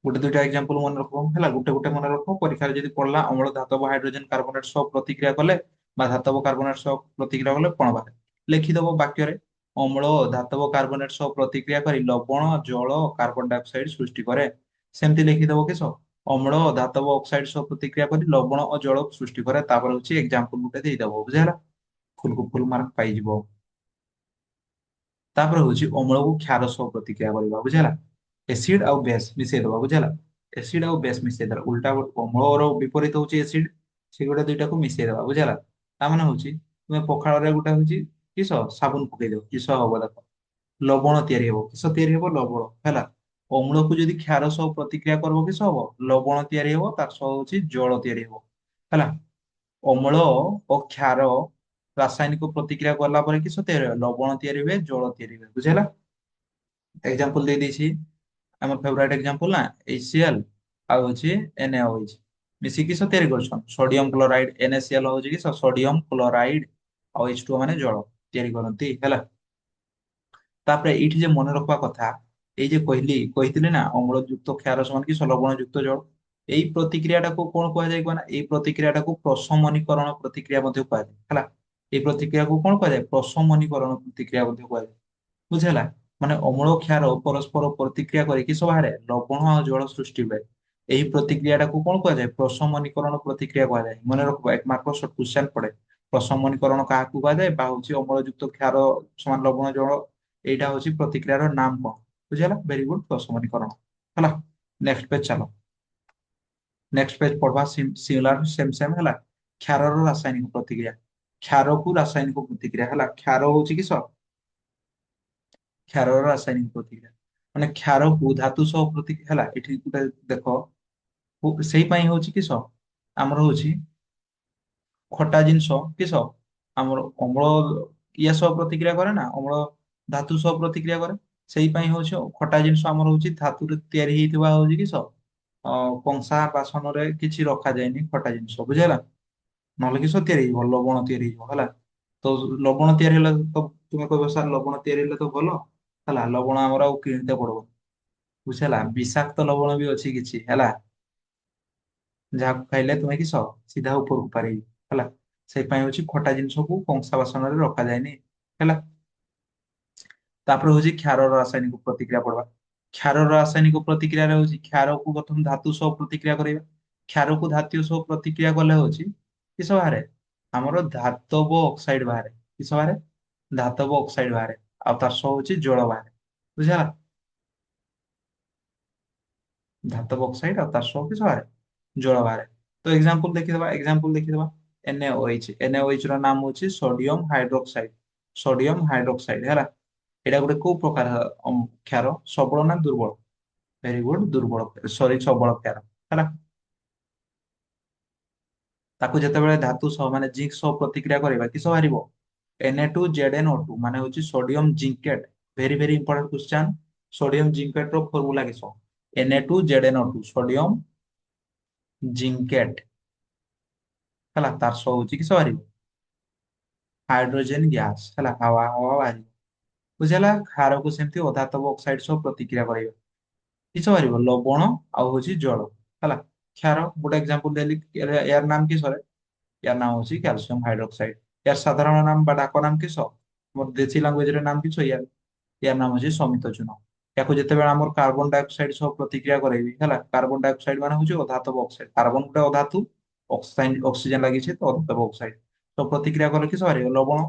ଗୋଟେ ଦୁଇଟା ଏକ୍ସାମ୍ପଲ ମନେ ରଖ ହେଲା, ଗୋଟେ ଗୋଟେ ମନେ ରଖ, ପରୀକ୍ଷାରେ ଯଦି ପଡିଲା ଅମ୍ଳ ଧାତବ ହାଇଡ୍ରୋଜେନ କାର୍ବୋନେଟ ସହ ପ୍ରତିକ୍ରିୟା କଲେ ବା ଧାତବ କାର୍ବୋନେଟ ସହ ପ୍ରତିକ୍ରିୟା କଲେ କଣ ବାହାରେ ଲେଖିଦବ ବାକ୍ୟରେ, ଅମ୍ଳ ଧାତବ କାର୍ବୋନେଟ ସହ ପ୍ରତିକ୍ରିୟା କରି ଲବଣ, ଜଳ, କାର୍ବନ ଡାଇଅକ୍ସାଇଡ ସୃଷ୍ଟି କରେ। ସେମିତି ଲେଖିଦବ କିସ ଅମ୍ଳ ଧାତବ ଅକ୍ସାଇଡ ସହ ପ୍ରତିକ୍ରିୟା କରି ଲବଣ ଓ ଜଳ ସୃଷ୍ଟି କରେ। ତାପରେ ହଉଛି ଏକ୍ସାମ୍ପଲ ଗୋଟେ ଦେଇଦବ ବୁଝିହେଲା, ଫୁଲକୁ ଫୁଲ ମାର୍କ ପାଇଯିବ। ତାପରେ ହଉଛି ଅମ୍ଳକୁ କ୍ଷାର ସହ ପ୍ରତିକ୍ରିୟା କରିବା ବୁଝିହେଲା, ଏସିଡ ଆଉ ବେସ୍ ମିଶେଇ ଦବା ବୁଝିହେଲା। ଏସିଡ ଆଉ ବେସ୍ ମିଶେଇ ଦେଲା ଉଲ୍ଟା, ଅମ୍ଳର ବିପରୀତ ହଉଛି ଏସିଡ, ସେ ଗୋଟେ ଦୁଇଟାକୁ ମିଶେଇ ଦବା ବୁଝିହେଲା। ତାମାନେ ହଉଛି ତୁମେ ପଖାଳରେ ଗୋଟେ ହଉଛି କିସ ସାବୁନ ପକେଇ ଦବ କିସ ହବ ଦେଖ ଲବଣ ତିଆରି ହବ, କିସ ତିଆରି ହବ ଲବଣ ହେଲା। ଅମ୍ଳକୁ ଯଦି କ୍ଷାର ସହ ପ୍ରତିକ୍ରିୟା କରିବ କିସ ହବ ଲବଣ ତିଆରି ହବ, ତାର ସହ ହଉଛି ଜଳ ତିଆରି ହବ ହେଲା। ଅମ୍ଳ ଓ କ୍ଷାର ରାସାୟନିକ ପ୍ରତିକ୍ରିୟା କଲା ପରେ କିସ ତିଆରି ହୁଏ ଲବଣ ତିଆରି ହୁଏ, ଜଳ ତିଆରି ହୁଏ ବୁଝିହେଲା। ଏକ୍ସାମ୍ପଲ ଦେଇ ଦେଇଛି, আমার ফেভারিট এক্সাম্পল না HCl ଆଉ ହଉଛି NaOH ମିଶିକି କିସ ତିଆରି କରୁଛନ୍ ସୋଡିୟମ କ୍ଲୋରାଇଡ, NaCl ହଉଛି କି ସୋଡିୟମ କ୍ଲୋରାଇଡ ଆଉ H2O ମାନେ ଜଳ ତିଆରି କରନ୍ତି ହେଲା। ତାପରେ ଏଇଠି ଯେ ମନେ ରଖିବା କଥା, ଏଇ ଯେ କହିଥିଲି ନା ଅମ୍ଳ ଯୁକ୍ତ କ୍ଷାର ସମାନ କି ଲବଣ ଯୁକ୍ତ ଜଳ, ଏଇ ପ୍ରତିକ୍ରିୟାଟାକୁ କଣ କୁହାଯାଏ କୁହ ନା, ଏଇ ପ୍ରତିକ୍ରିୟାଟାକୁ ପ୍ରଶମନୀକରଣ ପ୍ରତିକ୍ରିୟା ମଧ୍ୟ କୁହାଯାଏ ହେଲା। ଏଇ ପ୍ରତିକ୍ରିୟାକୁ କଣ କୁହାଯାଏ ପ୍ରଶମନୀକରଣ ପ୍ରତିକ୍ରିୟା ମଧ୍ୟ କୁହାଯାଏ ବୁଝିହେଲା। ମାନେ ଅମ୍ଳ କ୍ଷାର ପରସ୍ପର ପ୍ରତିକ୍ରିୟା କରିକି ସବୁ ବାହାରେ ଲବଣ ଆଉ ଜଳ ସୃଷ୍ଟି ହୁଏ। ଏହି ପ୍ରତିକ୍ରିୟାଟାକୁ କଣ କୁହାଯାଏ ପ୍ରଶମନୀକରଣ ପ୍ରତିକ୍ରିୟା କୁହାଯାଏ। ମନେ ରଖିବ ଏକ ମାର୍କ କ୍ୱେଶ୍ଚନ ପଡେ, ପ୍ରଶମନୀକରଣ କାହାକୁ କୁହାଯାଏ ବା ହଉଛି ଅମ୍ଳ ଯୁକ୍ତ କ୍ଷାର ସମାନ ଲବଣ ଜଳ, এইটা হচ্ছে প্রতিক্রিয়ার নাম কଣ ବୁଝିହେଲା। ଭେରି ଗୁଡ ପ୍ରଶମନୀକରଣ ହେଲା। ନେକ୍ସଟ ପେଜ ଚାଲ, ନେକ୍ସଟ ପେଜ ପଢବା ସିମିଲାର ସେମ ସେମ ହେଲା। କ୍ଷାରର ରାସାୟନିକ ପ୍ରତିକ୍ରିୟା, କ୍ଷାରକୁ ରାସାୟନିକ ପ୍ରତିକ୍ରିୟା ହେଲା, କ୍ଷାର ହଉଛି କିସ କ୍ଷାରର ରାସାୟନିକ ପ୍ରତିକ୍ରିୟା ମାନେ କ୍ଷାରକୁ ଧାତୁ ସହ ପ୍ରତିକ୍ରିୟା ହେଲା। ଏଠି ଗୋଟେ ଦେଖ ସେଇ ପାଇଁ ହଉଛି କିସ ଆମର ହଉଛି ଖଟା ଜିନିଷ କିସ ଆମର ଅମ୍ଳ ଇଏ ସହ ପ୍ରତିକ୍ରିୟା କରେ ନା, ଅମ୍ଳ ଧାତୁ ସହ ପ୍ରତିକ୍ରିୟା କରେ, ସେଇ ପାଇଁ ହଉଛି ଖଟା ଜିନିଷ ଆମର ହଉଛି ଧାତୁରେ ତିଆରି ହେଇଥିବା ହଉଛି କିସ କଂସା ବାସନରେ କିଛି ରଖାଯାଏନି ଖଟା ଜିନିଷ ବୁଝିହେଲା। ନହେଲେ କିସ ତିଆରି ହେଇଯିବ ଲବଣ ତିଆରି ହେଇଯିବ ହେଲା। ତ ଲବଣ ତିଆରି ହେଲେ ତ ତୁମେ କହିବ ସାର୍ ଲବଣ ତିଆରି ହେଲେ ତ ଭଲ ହେଲା, ଲବଣ ଆମର ଆଉ କିଣିତେ ପଡବ ବୁଝିହେଲା। ବିଷାକ୍ତ ଲବଣ ବି ଅଛି କିଛି ହେଲା, ଯାହାକୁ ଖାଇଲେ ତୁମେ କିସ ସିଧା ଉପରକୁ ପାରିବ ହେଲା। ସେଇ ପାଇଁ ହଉଛି ଖଟା ଜିନିଷକୁ କଂସା ବାସନରେ ରଖାଯାଏନି ହେଲା। ତାପରେ ହଉଛି କ୍ଷାରର ରାସାୟନିକ ପ୍ରତିକ୍ରିୟା ପଡବା, କ୍ଷାରର ରାସାୟନିକ ପ୍ରତିକ୍ରିୟାରେ ହଉଛି କ୍ଷାରକୁ ପ୍ରଥମ ଧାତୁ ସହ ପ୍ରତିକ୍ରିୟା କରିବା, କ୍ଷାରକୁ ଧାତୁ ସହ ପ୍ରତିକ୍ରିୟା କଲେ ହଉଛି କିସ ବାହାରେ ଆମର ଧାତବ ଅକ୍ସାଇଡ ବାହାରେ किस बाहर धातବ ଅକ୍ସାଇଡ ବାହାରେ ଆଉ ତାର ସହ ହଉଛି ଜଳ ବାହାରେ ବୁଝିଲା ଧାତବ ଅକ୍ସାଇଡ ଆଉ ତାର ସହ କିସ ବାହାରେ ଜଳ ବାହାରେ ତ ଏକ୍ସାମ୍ପଲ ଦେଖିଦବା NaOH ର ନାମ ହଉଛି ସୋଡିୟମ ହାଇଡ୍ରୋକ୍ସାଇଡ ହେଲା ଏଇଟା ଗୋଟେ କୋଉ ପ୍ରକାର କ୍ଷାର ସବଳ ନା ଦୁର୍ବଳ ଭେରି ଗୁଡ ଦୁର୍ବଳ ସରି ସବଳ କ୍ଷାର ହେଲା ତାକୁ ଯେତେବେଳେ ଧାତୁ ସହ ମାନେ ଜିଙ୍କ ସହ ପ୍ରତିକ୍ରିୟା କରିବା କିସ ବାହାରିବ Na2ZnO2 ମାନେ ହଉଛି sodium zincate very very important question sodium zincate ର ଫର୍ମୁଲା କିସ Na2ZnO2 ସୋଡିୟମ ଜିଙ୍କେଟ ହେଲା ତାର ସହ ହଉଛି କିସ ବାହାରିବ ହାଇଡ୍ରୋଜେନ ଗ୍ୟାସ ହେଲା ହାୱା ବାହାରିବ ବୁଝିଲା କ୍ଷାରକୁ ସେମିତି ଅଧାତବ ଅକ୍ସାଇଡ ସହ ପ୍ରତିକ୍ରିୟା କରିବା କିସ ବାହାରିବ ଲବଣ ଆଉ ହଉଛି ଜଳ ହେଲା କ୍ଷାର ଗୋଟେ ଏକ୍ସାମ୍ପଲ ଦେଲି ଏହାର ନାମ କିସ यार नाम होची ক্যালসিয়াম হাইড্রোক্সাইড यार সাধারণ নাম বা ডাক নাম কিস মোর দেশি ল্যাঙ্গুয়েজ রে নাম কিস यार नाम होची সমিত চূর্ণ ইয়াকু যেতেବେଳେ ଆମର কার্বন ডাইঅক্সাইড সহ প্রতিক্রিয়া করাইবি ହେଲା কার্বন ডাইঅক্সাইড মানে হচ্ছে অধাতব অক্সাইড কার্বন ଗୋଟେ অধাতু অক্সিজেন লাগিছে তো অধাতব অক্সাইড তো প্রতিক্রিয়া কলে কি সবাই লবণ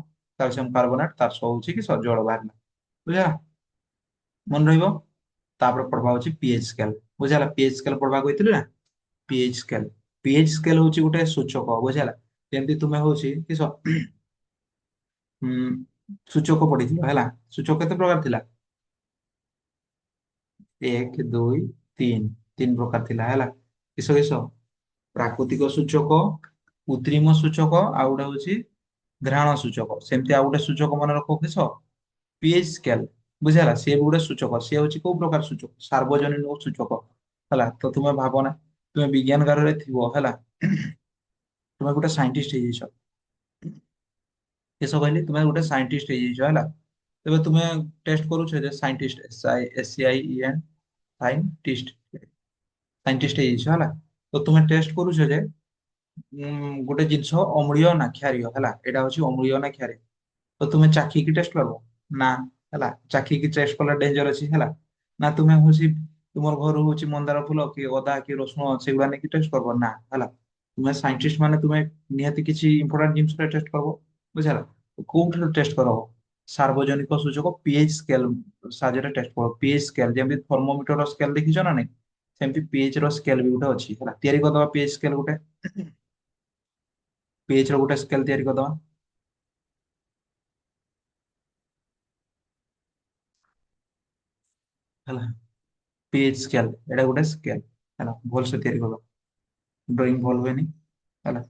ক্যালসিয়াম কার্বনেট তার সহ হচ্ছে কি জଳ ବାହାରିଲା ବୁଝିଲା ମନେ ରହିବ ତାପରେ ପଢବା ହଉଛି ପିଏଚ ସ୍କେଲ ବୁଝିଲା ପିଏଚ ସ୍କେଲ ପଢବା କହିଥିଲି ନା ପିଏଚ ସ୍କେଲ ହଉଛି ଗୋଟେ ସୂଚକ ବୁଝିଲା ଯେମିତି ତୁମେ ହଉଛି କିସ ସୂଚକ ପଢିଥିଲ ହେଲା ସୂଚକ କେତେ ପ୍ରକାର ଥିଲା ଏକ ଦୁଇ ତିନି ତିନି ପ୍ରକାର ଥିଲା ହେଲା କିସ କିସ ପ୍ରାକୃତିକ ସୂଚକ କୃତ୍ରିମ ସୂଚକ ଆଉ ଗୋଟେ ହଉଛି ଘ୍ରାଣ ସୂଚକ ସେମିତି ଆଉ ଗୋଟେ ସୂଚକ ମନେ ରଖ କିସ ପିଏଚ ସ୍କେଲ ବୁଝିଲା ସିଏ ବି ଗୋଟେ ସୂଚକ ସିଏ ହଉଛି କୋଉ ପ୍ରକାର ସୂଚକ ସାର୍ବଜନୀନ ସୂଚକ ହେଲା ତ ତୁମେ ଭାବ ନା ତୁମେ ବିଜ୍ଞାନ ଗାରରେ ଥିବ ହେଲା ତୁମେ ଗୋଟେ ସାଇଣ୍ଟିଷ୍ଟ ହେଇଯାଇଛ କିସ କହିଲି ତୁମେ ଗୋଟେ ସାଇଣ୍ଟିଷ୍ଟ ହେଇଯାଇଛ ହେଲା ତେବେ ତୁମେ ଟେଷ୍ଟ କରୁଛ ଯେ ସାଇଣ୍ଟିଷ୍ଟ SCIENT ସାଇଣ୍ଟିଷ୍ଟ ସାଇଣ୍ଟିଷ୍ଟ ହେଇଯାଇଛ ହେଲା ତ ତୁମେ ଟେଷ୍ଟ କରୁଛ ଯେ ଗୋଟେ ଜିନିଷ ଅମ୍ଳୀୟ ନା କ୍ଷାରୀୟ ହେଲା ଏଇଟା ହଉଛି ଅମ୍ଳୀୟ ନା କ୍ଷାରୀୟ ତ ତୁମେ ଚାଖିକି ଟେଷ୍ଟ କରିବ ନା ହେଲା ଚାଖିକି ଟେଷ୍ଟ କଲେ ଡେଞ୍ଜର ଅଛି ହେଲା ନା ତୁମେ ହଉଛି ତୁମର ଘରୁ ହଉଛି ମନ୍ଦାର ଫୁଲ କି ଅଦା କି ରସୁଣ ସେଗୁଡା ନେଇକି ଟେଷ୍ଟ କରିବ ନା ହେଲା ତୁମେ ସାଇଣ୍ଟିଷ୍ଟ ମାନେ ତୁମେ ନିହାତି କିଛି ଇମ୍ପୋର୍ଟାଣ୍ଟ ଜିନିଷ ଟେଷ୍ଟ କରିବ ବୁଝିଲା କୋଉଥିରେ ଟେଷ୍ଟ କରିବ ସାର୍ବଜନିକ ସୂଚକ ପିଏଚ ସ୍କେଲ ସାହାଯ୍ୟରେ ଟେଷ୍ଟ କରିବ ପିଏଚ ସ୍କେଲ ଯେମିତି ଥର୍ମୋମିଟର ସ୍କେଲ ଦେଖିଛ ନା ନାଇଁ ସେମିତି ପିଏଚ ର ସ୍କେଲ ବି ଗୋଟେ ଅଛି ହେଲା ତିଆରି କରିଦବା ପିଏଚ ସ୍କେଲ ଗୋଟେ ପିଏଚ ର ଗୋଟେ ସ୍କେଲ ତିଆରି କରିଦବା ହେଲା ପିଏଚ ସ୍କେଲ ଏଇଟା ଗୋଟେ ସ୍କେଲ ହେଲା ଭଲସେ ତିଆରି କରିଦବା ଡ୍ରଇଂ ଭଲ ହୁଏନି ହେଲା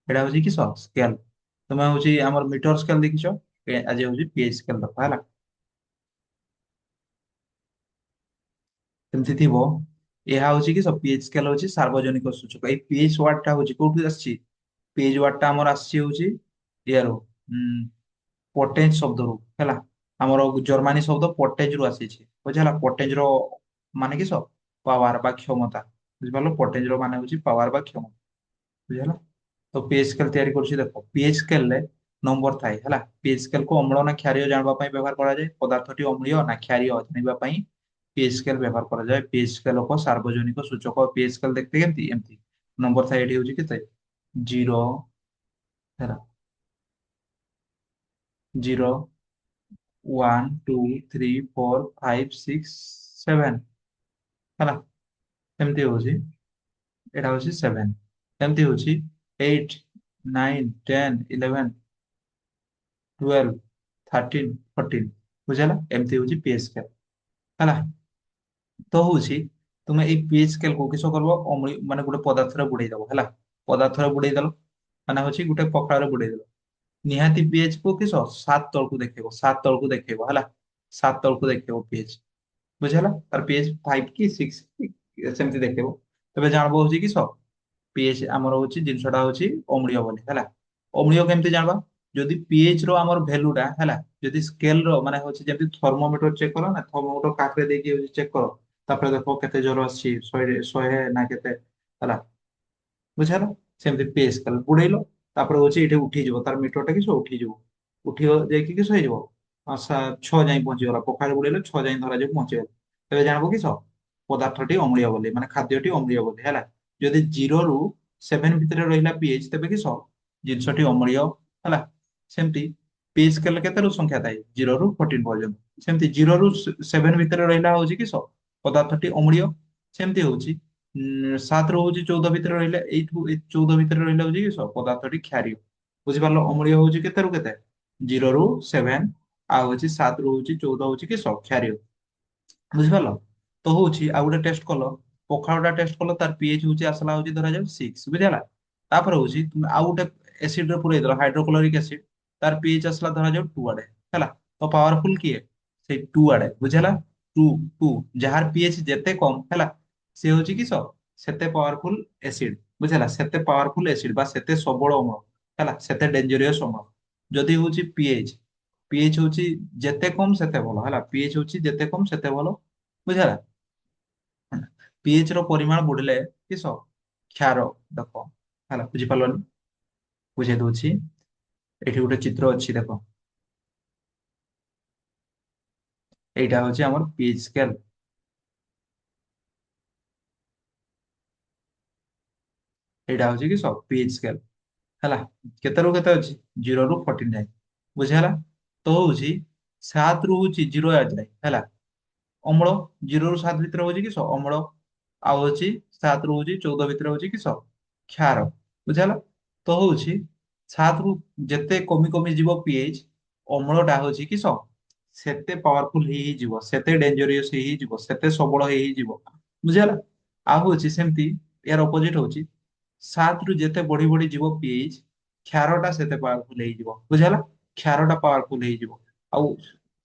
ଏଇଟା ହଉଛି କି ସ୍କେଲ ତମେ ହଉଛି ଆମର ମିଟର ସ୍କେଲ ଦେଖିଛ ଆଜି ହଉଛି ପିଏଚ ସ୍କେଲ ଦବା ହେଲା ସେମିତି ଥିବ ଏହା ହଉଛି କି ପିଏଚ ସ୍କେଲ ହଉଛି ସାର୍ବଜନିକ ସୂଚକ ଏଇ ପିଏଚ ୱାର୍ଡ ଟା ହଉଛି କୋଉଠୁ ଆସିଛି ପିଏଚ ୱାର୍ଡ ଟା ଆମର ଆସିଛି ହଉଛି ଇଆରୁ ପଟେଞ୍ଜ ଶବ୍ଦରୁ ହେଲା ଆମର ଜର୍ମାନୀ ଶବ୍ଦ ପଟେଜ ରୁ ଆସିଛି ବୁଝିହେଲା ପଟେଜ ର ମାନେ କିସ ପାୱାର ବା କ୍ଷମତା ବୁଝିପାରିଲ ପଟେଜ ର ମାନେ ହଉଛି ପାୱାର ବା କ୍ଷମତା ବୁଝିହେଲା ତ ପିଏଚ ସ୍କେଲ ତିଆରି କରୁଛି ଦେଖ ପିଏଚ ସ୍କେଲ ରେ ନମ୍ବର ଥାଏ ହେଲା ପିଏଚ ସ୍କେଲ କୁ ଅମ୍ଳ ନା କ୍ଷାରୀୟ ଜାଣିବା ପାଇଁ ବ୍ୟବହାର କରାଯାଏ ପଦାର୍ଥଟି ଅମ୍ଳୀୟ ନା କ୍ଷାରୀୟ ଜାଣିବା ପାଇଁ ପିଏଚ ସ୍କେଲ ବ୍ୟବହାର କରାଯାଏ ପିଏଚ ସ୍କେଲ ଏକ ସାର୍ବଜନିକ ସୂଚକ ପିଏଚ ସ୍କେଲ ଦେଖତେ କେମିତି ଏମିତି ନମ୍ବର ଥାଏ ଏଠି ହଉଛି କେତେ 0 ହେଲା 0 1 2 3 4 5 6 7 ହେଲା ଏମିତି ହଉଛି ଏଇଟା ହଉଛି 7 ଏମିତି ହଉଛି 8 9 10 11 12 13 14 ବୁଝିଲା ଏମିତି ହଉଛି ପିଏଚ ସ୍କେଲ ହେଲା ତ ହଉଛି ତୁମେ ଏଇ ପିଏଚ ସ୍କେଲ କୁ କିସ କରିବ ଅମ୍ଳ ମାନେ ଗୋଟେ ପଦାର୍ଥରେ ବୁଡେଇ ଦବ ହେଲା ପଦାର୍ଥରେ ବୁଡେଇ ଦେଲ ମାନେ ହଉଛି ଗୋଟେ ପଖାଳରେ ବୁଡେଇ ଦେଲ ନିହାତି ପିଏଚ କୁ କିସ ସାତ ତଳକୁ ଦେଖେଇବ ହେଲା ସାତ ତଳକୁ ଦେଖେଇବ ପିଏଚ ବୁଝିହେଲା ତାର ପିଏଚ 5 କି 6 ସେମିତି ଦେଖେଇବ ତେବେ ଜାଣବ ହଉଛି କିସ ପିଏଚ ଆମର ହଉଛି ଜିନିଷଟା ହଉଛି ଅମ୍ଳୀୟ ବୋଲି ହେଲା ଅମ୍ଳୀୟ କେମିତି ଜାଣବା ଯଦି ପିଏଚ ର ଆମର ଭ୍ୟାଲୁ ଟା ହେଲା ଯଦି ସ୍କେଲ ର ମାନେ ହଉଛି ଯେମିତି ଥର୍ମୋମିଟର ଚେକ୍ କର ନା ଥର୍ମୋମିଟର କାଖରେ ଦେଇକି ଚେକ୍ କର ତାପରେ ଦେଖ କେତେ ଜୋର ଆସିଛି 100 ନା କେତେ ହେଲା ବୁଝିହେଲା ସେମିତି ପିଏଚ ସ୍କେଲ ବୁଡେଇଲ ତାପରେ ହଉଛି ଏଠି ଉଠିଯିବ ତାର ମିଟର ଟା କିସ ଉଠିଯିବ ଉଠିବ ଯାଇକି କିସ ହେଇଯିବ 6 ଯାଇ ପହଞ୍ଚିଗଲା ପଖାଳ ବୁଡେଇଲେ 6 ଯାଇ ଧରାଯିବ ପହଞ୍ଚିଗଲା ତେବେ ଜାଣବ କିସ ପଦାର୍ଥଟି ଅମ୍ଳୀୟ ବୋଲି ମାନେ ଖାଦ୍ୟଟି ଅମ୍ଳୀୟ ବୋଲି ହେଲା ଯଦି 0 ରୁ 7 ଭିତରେ ରହିଲା ପିଏଚ ତେବେ କିସ जिनसटी अम्लीय है सेमती पीएच स्केल केते रु संख्या थाए 0 रु 14 पर्यंत सेमती 0 रु 7 भितर रहिला होची कि पदार्थटी अम्लीय सेमती होची 7 रु होची 14 भितर रहिला 8 रु 14 भितर रहिला होची कि पदार्थटी क्षारीय बुझि पारलो अम्लीय होची केते रु केते 0 रु 7 आ होची 7 रु होची 14 होची कि क्षारीय बुझिपारल तो होची आ गोटे टेस्ट कल पखाड़टा टेस्ट कल तार पीएच होची आसला होची धरा जाऊ 6 बुझिला तापर होची तुम आ गोटे एसिड रे पुरै दलो हाइड्रोक्लोरिक एसिड तार पीएच आसला धरा जाऊ 2 आडे हैला तो पावरफुल किए से 2 आडे बुझिला 2 2 जहार पीएच जेते कम हैला से होची कि सेते पावरफुल एसिड बुझिला सेते पावरफुल एसिड बा सेते सबल अम्ल हैला सेते डेंजरियस अम्ल जदी होची पीएच पीएच होची जेते कम सेते भलो हैला पीएच होची जेते कम सेते भलो बुझला पीएच रो परिमाण बढ़ले किस क्षार देखो हैला बुझी पारलनी बुझे दउछि एठी गोटे चित्र अछि देखो एइटा होछि हमर पीएच स्केल एइटा होछि कि पीएच स्केल हैला केते रो केते अछि 0 रु 14 जाय बुझला तो होछि 7 रु होछि 0 आ जाय हैला अम्ल 0 रु 7 भितर होछि कि अम्ल आ होछि 7 रु होछि 14 भितर होछि कि क्षार बुझला तो होछि 7 रु जेते कमी कमी जीव पीएच अम्लटा होछि कि सेते पावरफुल ही जीव सेते डेंजरियस ही जीव सेते सबल ही जीव बुझला आ होछि सेमती यार अपोजिट होछि 7 रु जेते बढी बढी जीव पीएच क्षारटा सेते पावरफुल ही जीव बुझला क्षारटा पावरफुल ही जीव आ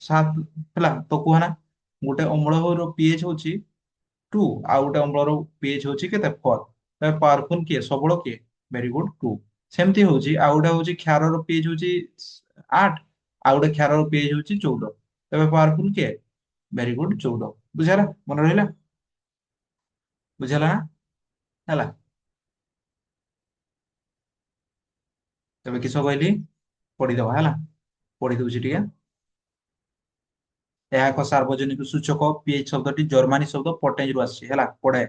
7 हला तो कहना गोटे अम्ल पीएच होछि 2 आ गोटे अम्लर पीएच होछि केते 4 पावरफुल किए सबल किए वेरी गुड 2 सेमती होछि आ गोटे होछि क्षारर पीएच होछि 8 आ गोटे क्षारर पीएच होछि 14 तबे पावरफुल किए वेरी गुड 14 बुझला मन रहिला बुझला ना हला तबे किस कहली पढ़ी दवा हला पढ़ी दउछि टिके ଏହା ଏକ ସାର୍ବଜନିକ ସୂଚକ ପିଏଚ୍ ଶବ୍ଦଟି ଜର୍ମାନୀ ଶବ୍ଦ ପଟେଞ୍ଜ ରୁ ଆସିଛି ହେଲା ପଢେ